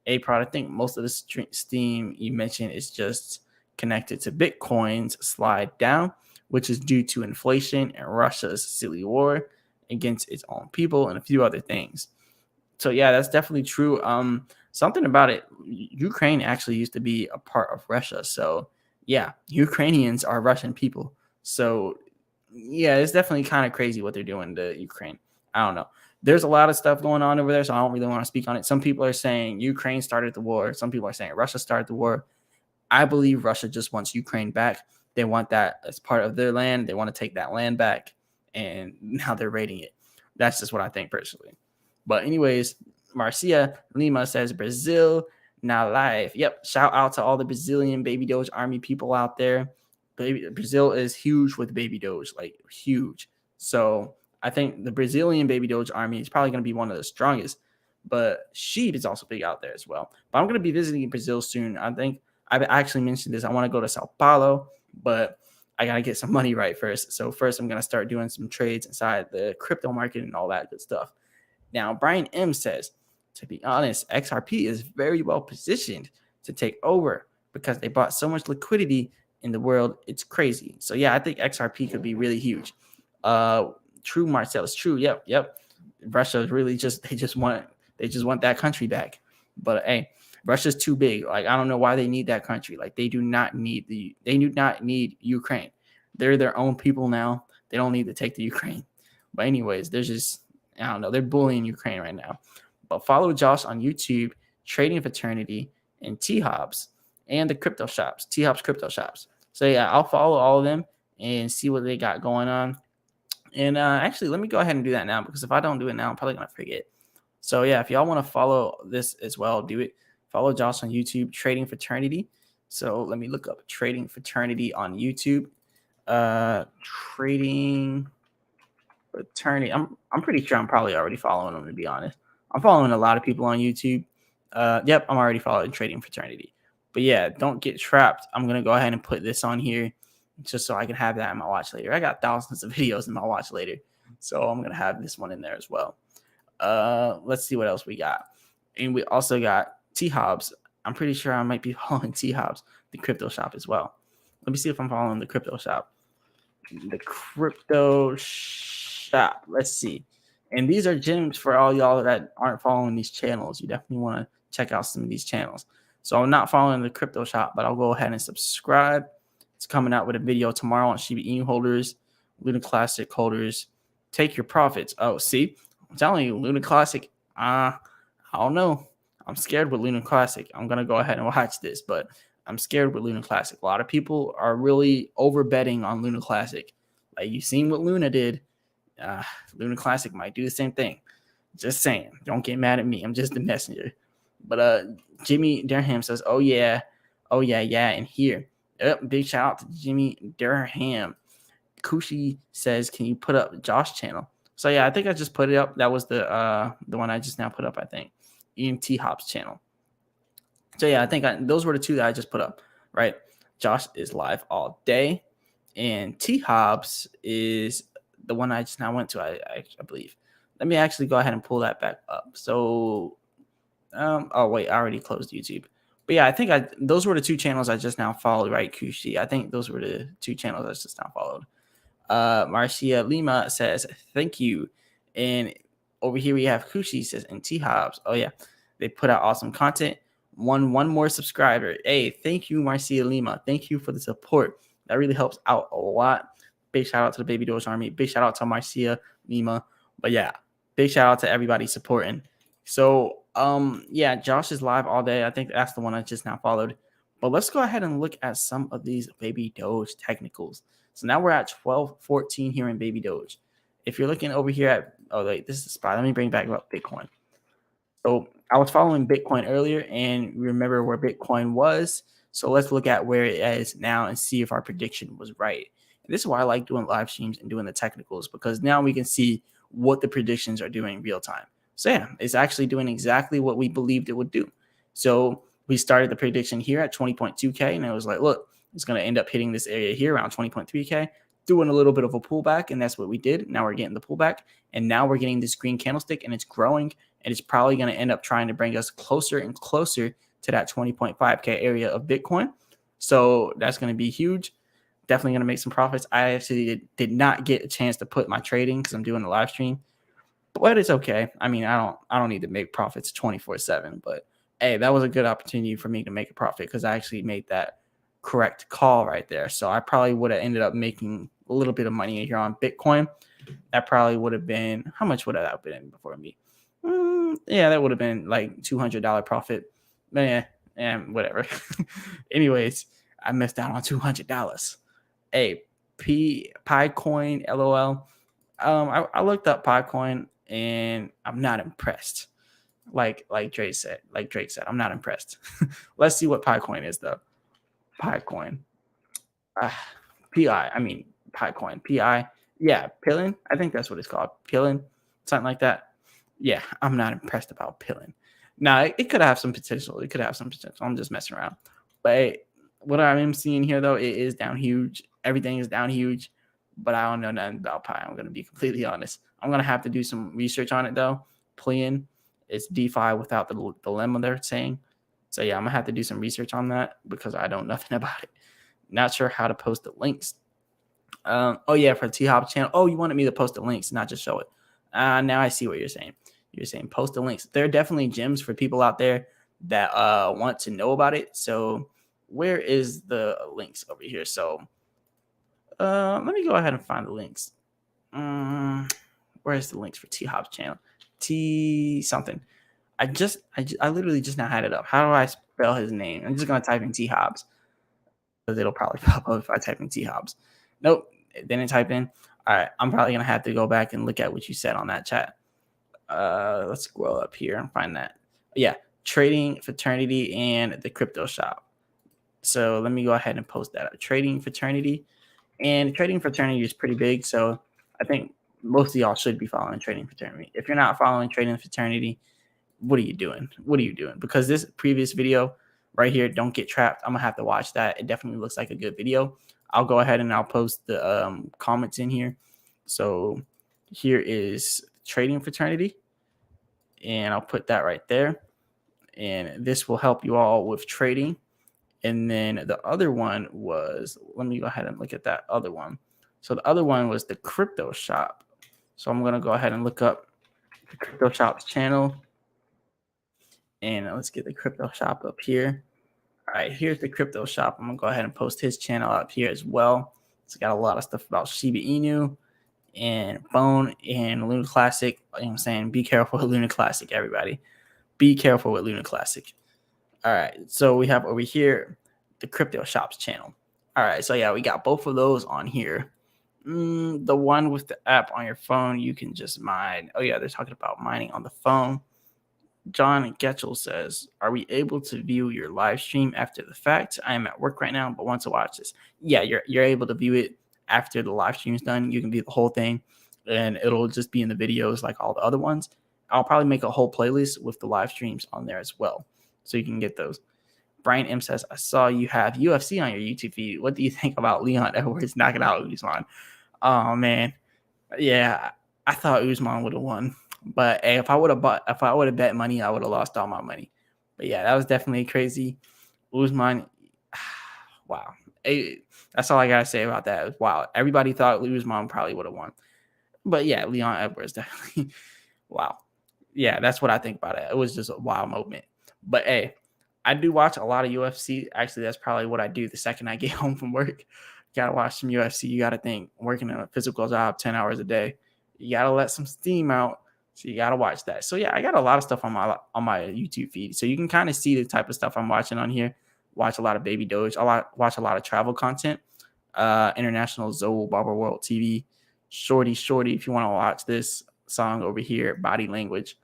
A-Prod, I think most of the steam you mentioned is just connected to Bitcoin's slide down, which is due to inflation and Russia's silly war against its own people and a few other things. So yeah, that's definitely true. Something about it, Ukraine actually used to be a part of Russia. So yeah, Ukrainians are Russian people. So yeah, it's definitely kind of crazy what they're doing to Ukraine. I don't know. There's a lot of stuff going on over there, so I don't really want to speak on it. Some people are saying Ukraine started the war. Some people are saying Russia started the war. I believe Russia just wants Ukraine back. They want that as part of their land. They want to take that land back, and now they're raiding it. That's just what I think personally. But anyways, Marcia Lima says Brazil now live. Yep. Shout out to all the Brazilian Baby Doge Army people out there. Brazil is huge with Baby Doge, like huge. So I think the Brazilian Baby Doge Army is probably going to be one of the strongest. But sheep is also big out there as well. But I'm going to be visiting Brazil soon. I think I've actually mentioned this. I want to go to Sao Paulo, but I got to get some money right first. So first I'm going to start doing some trades inside the crypto market and all that good stuff. Now, Brian M says, to be honest, XRP is very well positioned to take over because they bought so much liquidity in the world. It's crazy. So yeah, I think XRP could be really huge. True, Marcel, it's true. Yep. Russia is really they just want that country back. But hey, Russia's too big. Like, I don't know why they need that country. Like, they do not need Ukraine. They're their own people now. They don't need to take the Ukraine. But anyways, I don't know. They're bullying Ukraine right now. But follow Josh on YouTube, Trading Fraternity, and T-Hobbs, and the crypto shops, T-Hobbs crypto shops. So yeah, I'll follow all of them and see what they got going on. And actually, let me go ahead and do that now, because if I don't do it now, I'm probably going to forget. So yeah, if y'all want to follow this as well, do it. Follow Josh on YouTube, Trading Fraternity. So let me look up Trading Fraternity on YouTube. Trading Fraternity. I'm pretty sure I'm probably already following them, to be honest. I'm following a lot of people on YouTube. Yep, I'm already following Trading Fraternity. But yeah, don't get trapped. I'm going to go ahead and put this on here just so I can have that in my watch later. I got thousands of videos in my watch later. So I'm going to have this one in there as well. Let's see what else we got. And we also got T-Hobbs. I'm pretty sure I might be following T-Hobbs, the crypto shop as well. Let me see if I'm following the crypto shop. The crypto shop. Let's see. And these are gems for all y'all that aren't following these channels. You definitely want to check out some of these channels. So I'm not following the crypto shop, but I'll go ahead and subscribe. It's coming out with a video tomorrow on Shiba Inu holders, Luna Classic holders. Take your profits. Oh, see? I'm telling you, Luna Classic. I don't know. I'm scared with Luna Classic. I'm going to go ahead and watch this, but I'm scared with Luna Classic. A lot of people are really over betting on Luna Classic. Like, you've seen what Luna did. Luna Classic might do the same thing. Just saying. Don't get mad at me. I'm just the messenger. But Jimmy Durham says, oh yeah, and here. Big shout out to Jimmy Durham. Kushi says, can you put up Josh channel? So yeah, I think I just put it up. That was the one I just now put up, I think. T-Hobbs channel. So yeah, I think those were the two that I just put up, right? Josh is live all day. and T Hobbs is the one I just now went to. I believe. Let me actually go ahead and pull that back up. So, oh wait, I already closed YouTube. But yeah, I think those were the two channels I just now followed, right? Kushi. I think those were the two channels I just now followed. Marcia Lima says, thank you. And over here we have Kushi says, and T Hobbs. Oh yeah, they put out awesome content. One more subscriber. Hey, thank you, Marcia Lima. Thank you for the support. That really helps out a lot. Big shout out to the Baby Doge Army. Big shout out to Marcia Lima. But yeah, big shout out to everybody supporting. So yeah, Josh is live all day. I think that's the one I just now followed. But let's go ahead and look at some of these Baby Doge technicals. So now we're at 12:14 here in Baby Doge. If you're looking over here at, oh wait, this is the spot. Let me bring back up Bitcoin. So I was following Bitcoin earlier and remember where Bitcoin was. So let's look at where it is now and see if our prediction was right. And this is why I like doing live streams and doing the technicals, because now we can see what the predictions are doing real time. So yeah, it's actually doing exactly what we believed it would do. So we started the prediction here at 20.2K, and it was like, look, it's going to end up hitting this area here around 20.3K, doing a little bit of a pullback, and that's what we did. Now we're getting the pullback, and now we're getting this green candlestick, and it's growing, and it's probably going to end up trying to bring us closer and closer to that 20.5K area of Bitcoin. So that's going to be huge. Definitely going to make some profits. I actually did not get a chance to put my trading because I'm doing a live stream, but it's okay. I mean, I don't need to make profits 24/7, but hey, that was a good opportunity for me to make a profit because I actually made that correct call right there. So I probably would have ended up making a little bit of money here on Bitcoin. That probably would have been, how much would that have been before me? Yeah, that would have been like $200 profit. But yeah, whatever. Anyways, I missed out on $200. Hey, Picoin, LOL. I looked up Picoin and I'm not impressed. Like Drake said, I'm not impressed. Let's see what Picoin is though. Picoin. PI. I mean Picoin. PI. Yeah, Pillin. I think that's what it's called. Pillin. Something like that. Yeah, I'm not impressed about Pillin. Now, it could have some potential. I'm just messing around. But what I'm seeing here, though, it is down huge. Everything is down huge. But I don't know nothing about Pi. I'm going to be completely honest. I'm going to have to do some research on it, though. Plin, it's DeFi without the dilemma they're saying. So, yeah, I'm going to have to do some research on that because I know nothing about it. Not sure how to post the links. Oh, yeah, for the T-Hop channel. Oh, you wanted me to post the links, not just show it. Now I see what you're saying. You're saying post the links. There are definitely gems for people out there that want to know about it. So where is the links over here? So let me go ahead and find the links. Where's the links for T-Hop's channel? T something. I literally just now had it up. How do I spell his name? I'm just gonna type in T-Hobbs because it'll probably pop up if I type in T-Hobbs. Nope, it didn't type in. All right, I'm probably gonna have to go back and look at what you said on that chat. Let's scroll up here and find that. Yeah, Trading Fraternity and the Crypto Shop. So let me go ahead and post that up. Trading Fraternity, and Trading Fraternity is pretty big. So I think most of y'all should be following Trading Fraternity. If you're not following Trading Fraternity, what are you doing? Because this previous video right here, Don't Get Trapped, I'm gonna have to watch that. It definitely looks like a good video. I'll go ahead and I'll post the comments in here. So here is Trading Fraternity, and I'll put that right there. And this will help you all with trading. And then the other one was, let me go ahead and look at that other one. So the other one was the Crypto Shop. So I'm going to go ahead and look up the Crypto Shop's channel. And let's get the Crypto Shop up here. All right, here's the Crypto Shop. I'm going to go ahead and post his channel up here as well. It's got a lot of stuff about Shiba Inu and Bone and Luna Classic. You know what I'm saying? Be careful with Luna Classic, everybody. Be careful with Luna Classic. All right, so we have over here the Crypto Shop's channel. All right, so yeah, we got both of those on here. The one with the app on your phone, you can just mine. Oh yeah, they're talking about mining on the phone. John Getchell says, are we able to view your live stream after the fact? I am at work right now, but want to watch this. Yeah, you're able to view it after the live stream's done. You can view the whole thing, and it'll just be in the videos like all the other ones. I'll probably make a whole playlist with the live streams on there as well, so you can get those. Brian M says, I saw you have UFC on your YouTube feed. What do you think about Leon Edwards knocking out Usman? Oh man, yeah, I thought Usman would have won, but hey, if I would have bet money, I would have lost all my money. But yeah, that was definitely crazy. Usman, wow. That's all I gotta say about that. Wow, everybody thought Usman probably would have won, but yeah, Leon Edwards definitely. Wow, yeah, that's what I think about it. It was just a wild moment. But hey, I do watch a lot of UFC. Actually, that's probably what I do the second I get home from work. Gotta watch some UFC. You gotta think working a physical job 10 hours a day. You gotta let some steam out. So you gotta watch that. So yeah, I got a lot of stuff on my YouTube feed. So you can kind of see the type of stuff I'm watching on here. Watch a lot of Baby Doge. Watch a lot of travel content. International Zoe Barber World TV. Shorty. If you want to watch this song over here, Body Language.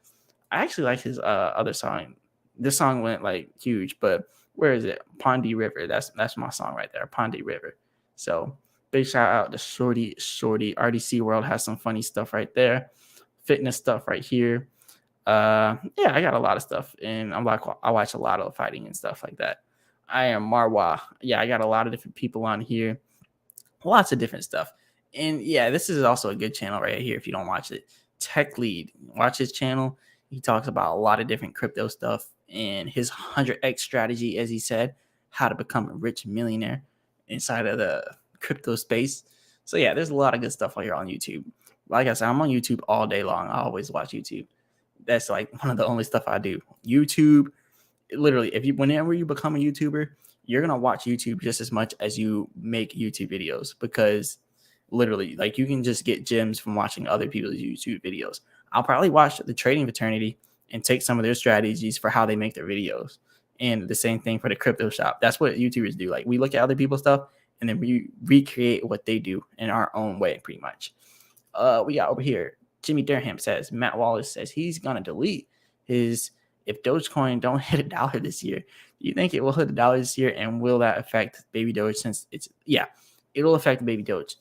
I actually like his other song. This song went like huge, but where is it? Pondy River. That's my song right there. Pondy River. So big shout out to Shorty. RDC World has some funny stuff right there. Fitness stuff right here. Yeah, I got a lot of stuff, and I watch a lot of fighting and stuff like that. I am Marwa. Yeah, I got a lot of different people on here. Lots of different stuff. And yeah, this is also a good channel right here if you don't watch it. Tech Lead. Watch his channel. He talks about a lot of different crypto stuff and his 100x strategy, as he said, how to become a rich millionaire inside of the crypto space. So yeah, there's a lot of good stuff here on YouTube. Like I said, I'm on YouTube all day long. I always watch YouTube. That's like one of the only stuff I do. YouTube, literally, whenever you become a YouTuber, you're gonna watch YouTube just as much as you make YouTube videos, because literally, like, you can just get gems from watching other people's YouTube videos. I'll probably watch the Trading Fraternity and take some of their strategies for how they make their videos. And the same thing for the crypto shop. That's what YouTubers do. Like, we look at other people's stuff and then we recreate what they do in our own way, pretty much. We got over here, Jimmy Durham says, Matt Wallace says he's gonna delete his if Dogecoin don't hit $1 this year. Do you think it will hit $1 this year, and will that affect Baby Doge? Since it'll affect Baby Doge.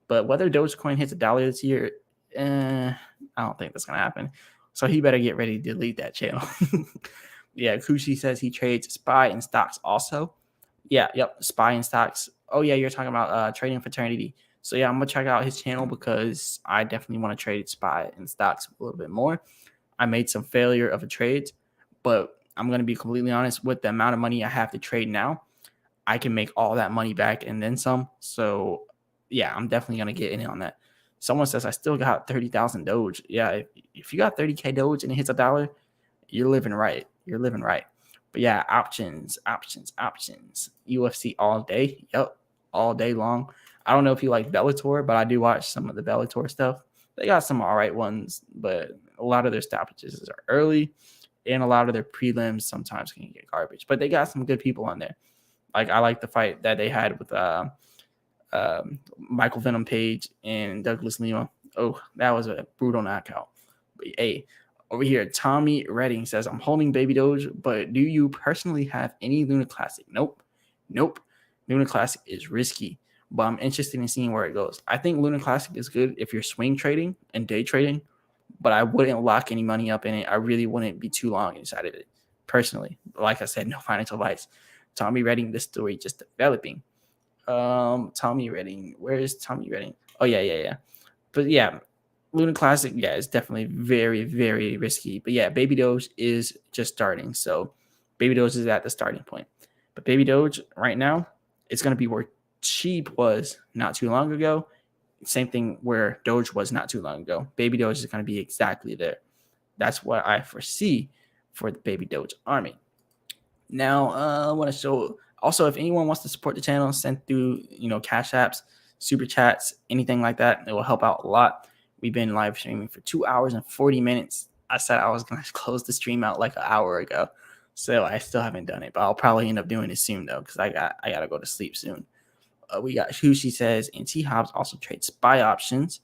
But whether Dogecoin hits $1 this year, I don't think that's gonna happen. So he better get ready to delete that channel. Yeah, Kushi says he trades SPY and stocks also. Yeah, yep, SPY and stocks. Oh yeah, you're talking about Trading Fraternity. So yeah, I'm gonna check out his channel because I definitely want to trade SPY and stocks a little bit more. I made some failure of a trade, but I'm gonna be completely honest, with the amount of money I have to trade now, I can make all that money back and then some. So yeah, I'm definitely gonna get in on that. Someone says I still got 30,000 Doge. Yeah, if you got 30K Doge and it hits $1, you're living right. You're living right. But yeah, options. UFC all day. Yep, all day long. I don't know if you like Bellator, but I do watch some of the Bellator stuff. They got some all right ones, but a lot of their stoppages are early, and a lot of their prelims sometimes can get garbage. But they got some good people on there. Like, I like the fight that they had with Michael Venom Page and Douglas Lima. Oh, that was a brutal knockout. But hey, over here, Tommy Redding says, I'm holding Baby Doge, but do you personally have any Luna Classic? Nope. Luna Classic is risky, but I'm interested in seeing where it goes. I think Luna Classic is good if you're swing trading and day trading, but I wouldn't lock any money up in it. I really wouldn't be too long inside of it, personally. Like I said, no financial advice. Tommy Redding, this story just developing. Tommy Redding. Where is Tommy Redding? Oh, yeah. But yeah, Luna Classic, yeah, is definitely very, very risky. But yeah, Baby Doge is just starting. So Baby Doge is at the starting point. But Baby Doge right now, it's going to be where Cheap was not too long ago. Same thing where Doge was not too long ago. Baby Doge is going to be exactly there. That's what I foresee for the Baby Doge army. Now, I want to show. Also, if anyone wants to support the channel, send through, Cash Apps, Super Chats, anything like that. It will help out a lot. We've been live streaming for 2 hours and 40 minutes. I said I was going to close the stream out like an hour ago. So I still haven't done it, but I'll probably end up doing it soon, though, because I got to go to sleep soon. We got Hushi says, and T Hobbs also trades SPY options.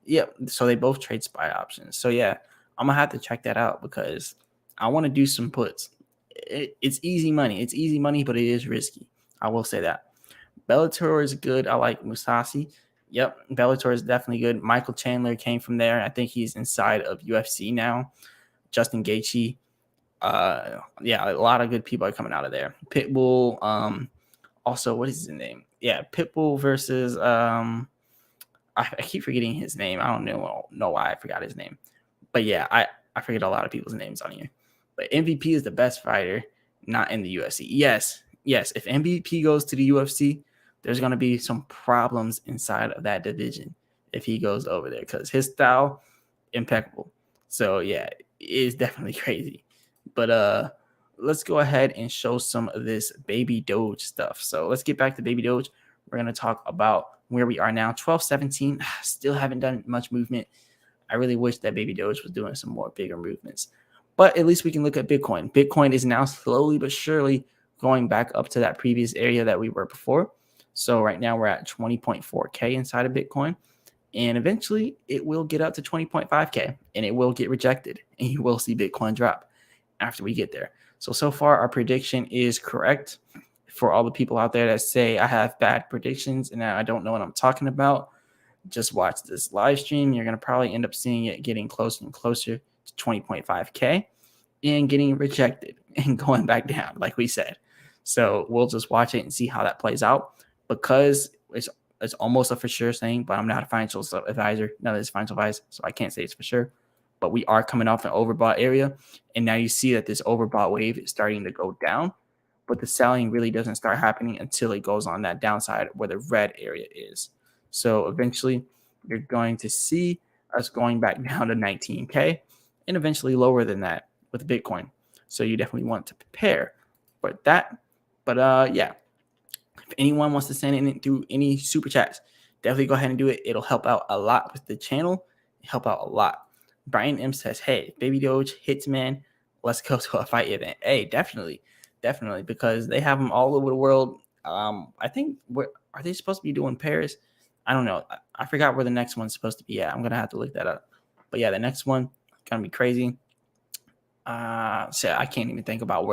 Yep, so they both trade SPY options. So yeah, I'm going to have to check that out because I want to do some puts. It's easy money. It's easy money, but it is risky. I will say that. Bellator is good. I like Musasi. Yep, Bellator is definitely good. Michael Chandler came from there. I think he's inside of UFC now. Justin Gaethje. Yeah, a lot of good people are coming out of there. Pitbull. Also, what is his name? Yeah, Pitbull versus I keep forgetting his name. I don't know why I forgot his name. But yeah, I forget a lot of people's names on here. But MVP is the best fighter, not in the UFC. Yes. If MVP goes to the UFC, there's gonna be some problems inside of that division if he goes over there because his style impeccable. So yeah, it is definitely crazy. But let's go ahead and show some of this baby doge stuff. So let's get back to baby doge. We're gonna talk about where we are now. 12-17. Still haven't done much movement. I really wish that baby doge was doing some more bigger movements. But at least we can look at Bitcoin. Bitcoin is now slowly but surely going back up to that previous area that we were before. So right now we're at 20.4K inside of Bitcoin. And eventually it will get up to 20.5K and it will get rejected. And you will see Bitcoin drop after we get there. So far our prediction is correct. For all the people out there that say I have bad predictions and I don't know what I'm talking about, just watch this live stream. You're going to probably end up seeing it getting closer and closer to 20.5K and getting rejected and going back down, like we said. So we'll just watch it and see how that plays out because it's almost a for sure thing, but I'm not a financial advisor. None of this financial advice, so I can't say it's for sure. But we are coming off an overbought area, and now you see that this overbought wave is starting to go down, but the selling really doesn't start happening until it goes on that downside where the red area is. So eventually you're going to see us going back down to 19K and eventually lower than that with Bitcoin. So you definitely want to prepare for that. But yeah, if anyone wants to send in through any super chats, definitely go ahead and do it. It'll help out a lot with the channel. Help out a lot. Brian M says, hey, Baby Doge hits, man. Let's go to a fight event. Hey, definitely, because they have them all over the world. I think are they supposed to be doing Paris? I don't know. I forgot where the next one's supposed to be at. I'm gonna have to look that up. But yeah, the next one gonna be crazy. So I can't even think about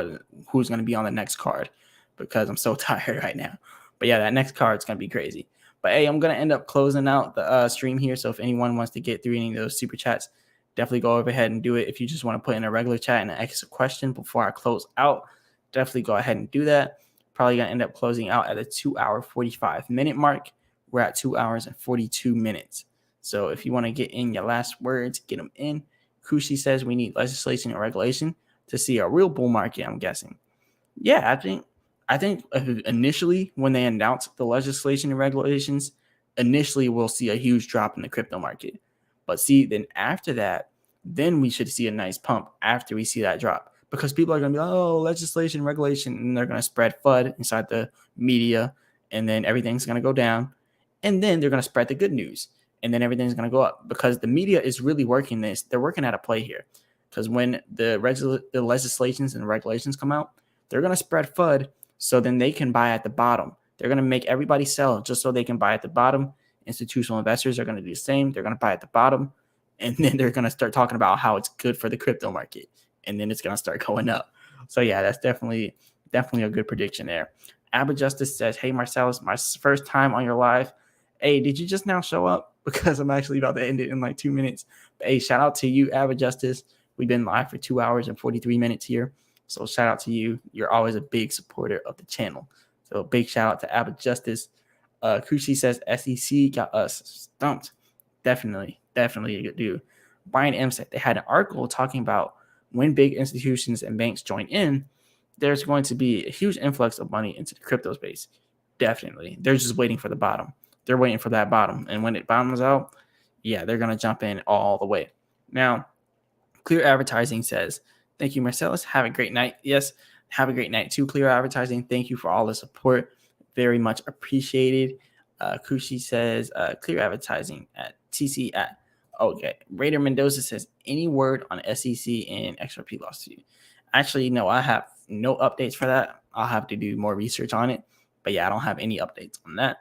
who's gonna be on the next card because I'm so tired right now. But yeah, that next card's gonna be crazy. But hey, I'm gonna end up closing out the stream here. So if anyone wants to get through any of those super chats, definitely go over ahead and do it. If you just want to put in a regular chat and ask a question before I close out, definitely go ahead and do that. Probably gonna end up closing out at a 2-hour 45-minute mark. We're at 2 hours and 42 minutes. So if you want to get in your last words, get them in. Kushi says we need legislation and regulation to see a real bull market, I'm guessing. Yeah, I think initially when they announce the legislation and regulations, initially we'll see a huge drop in the crypto market. But see, then after that, then we should see a nice pump after we see that drop. Because people are going to be like, oh, legislation, regulation, and they're going to spread FUD inside the media, and then everything's going to go down. And then they're going to spread the good news, and then everything's going to go up. Because the media is really working this. They're working at a play here. Because when the legislations and regulations come out, they're going to spread FUD so then they can buy at the bottom. They're going to make everybody sell just so they can buy at the bottom. Institutional investors are going to do the same. They're going to buy at the bottom. And then they're going to start talking about how it's good for the crypto market. And then it's going to start going up. So yeah, that's definitely a good prediction there. Abba Justice says, hey, Marcellus, my first time on your live. Hey, did you just now show up? Because I'm actually about to end it in like 2 minutes. But hey, shout out to you, Abba Justice. We've been live for 2 hours and 43 minutes here. So shout out to you. You're always a big supporter of the channel. So big shout out to Abba Justice. Kushi says SEC got us stumped. Definitely do. Brian M said they had an article talking about when big institutions and banks join in, there's going to be a huge influx of money into the crypto space. Definitely. They're just waiting for the bottom. They're waiting for that bottom. And when it bottoms out, yeah, they're going to jump in all the way. Now, Clear Advertising says, thank you, Marcellus. Have a great night. Yes, have a great night too, Clear Advertising. Thank you for all the support. Very much appreciated. Kushi says, Clear Advertising at TC at. Okay. Raider Mendoza says, any word on SEC and XRP lawsuit? Actually, no, I have no updates for that. I'll have to do more research on it. But yeah, I don't have any updates on that.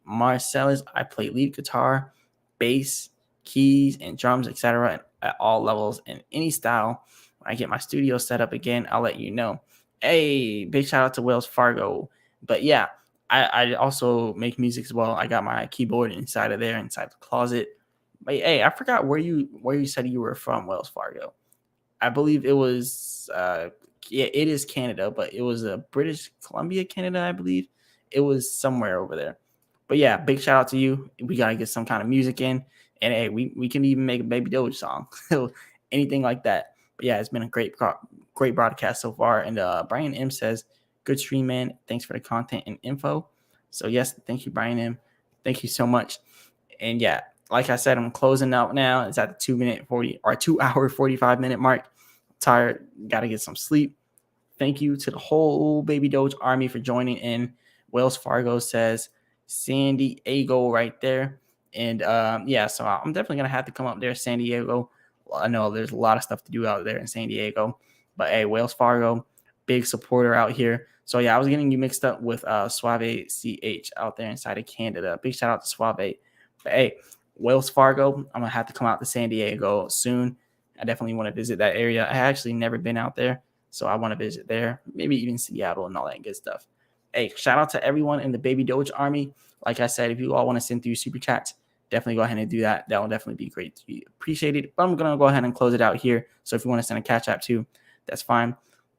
Marcellus, I play lead guitar, bass, keys, and drums, etc. at all levels in any style. When I get my studio set up again, I'll let you know. Hey, big shout out to Wells Fargo. But yeah, I also make music as well. I got my keyboard inside of there, inside the closet. But hey, I forgot where you said you were from, Wells Fargo. I believe it was yeah, it is Canada, but it was a British Columbia, Canada, I believe. It was somewhere over there. But yeah, big shout out to you. We gotta get some kind of music in, and hey, we can even make a Baby Doge song, anything like that. But yeah, it's been a great broadcast so far. And Brian M says, "Good stream, man. Thanks for the content and info." So yes, thank you, Brian M. Thank you so much. And yeah, like I said, I'm closing out now. It's at the 2 hour 45 minute mark. I'm tired, gotta get some sleep. Thank you to the whole Baby Doge army for joining in. Wells Fargo says San Diego right there. And yeah, so I'm definitely gonna have to come up there, San Diego. Well, I know there's a lot of stuff to do out there in San Diego, but hey, Wells Fargo, big supporter out here. So yeah, I was getting you mixed up with Suave CH out there inside of Canada. Big shout out to Suave. But hey, Wells Fargo, I'm gonna have to come out to San Diego soon. I definitely want to visit that area. I actually never been out there, so I want to visit there, maybe even Seattle and all that good stuff. Hey, shout out to everyone in the Baby Doge army. Like I said, if you all want to send through super chats, definitely go ahead and do that. That will definitely be great to be appreciated. But I'm gonna go ahead and close it out here. So if you want to send a cash app too, that's fine.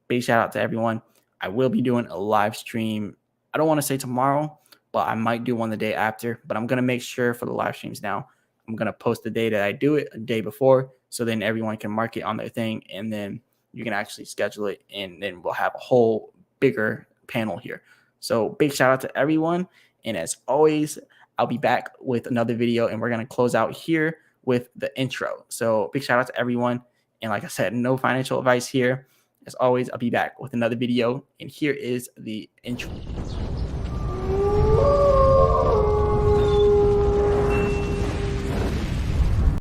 Big shout out to everyone. I will be doing a live stream. I don't want to say tomorrow, but I might do one the day after. But I'm gonna make sure for the live streams now, I'm gonna post the day that I do it a day before, so then everyone can mark it on their thing, and then you can actually schedule it, and then we'll have a whole bigger panel here. So big shout out to everyone. And as always, I'll be back with another video, and we're going to close out here with the intro. So big shout out to everyone. And like I said, no financial advice here. As always, I'll be back with another video, and here is the intro.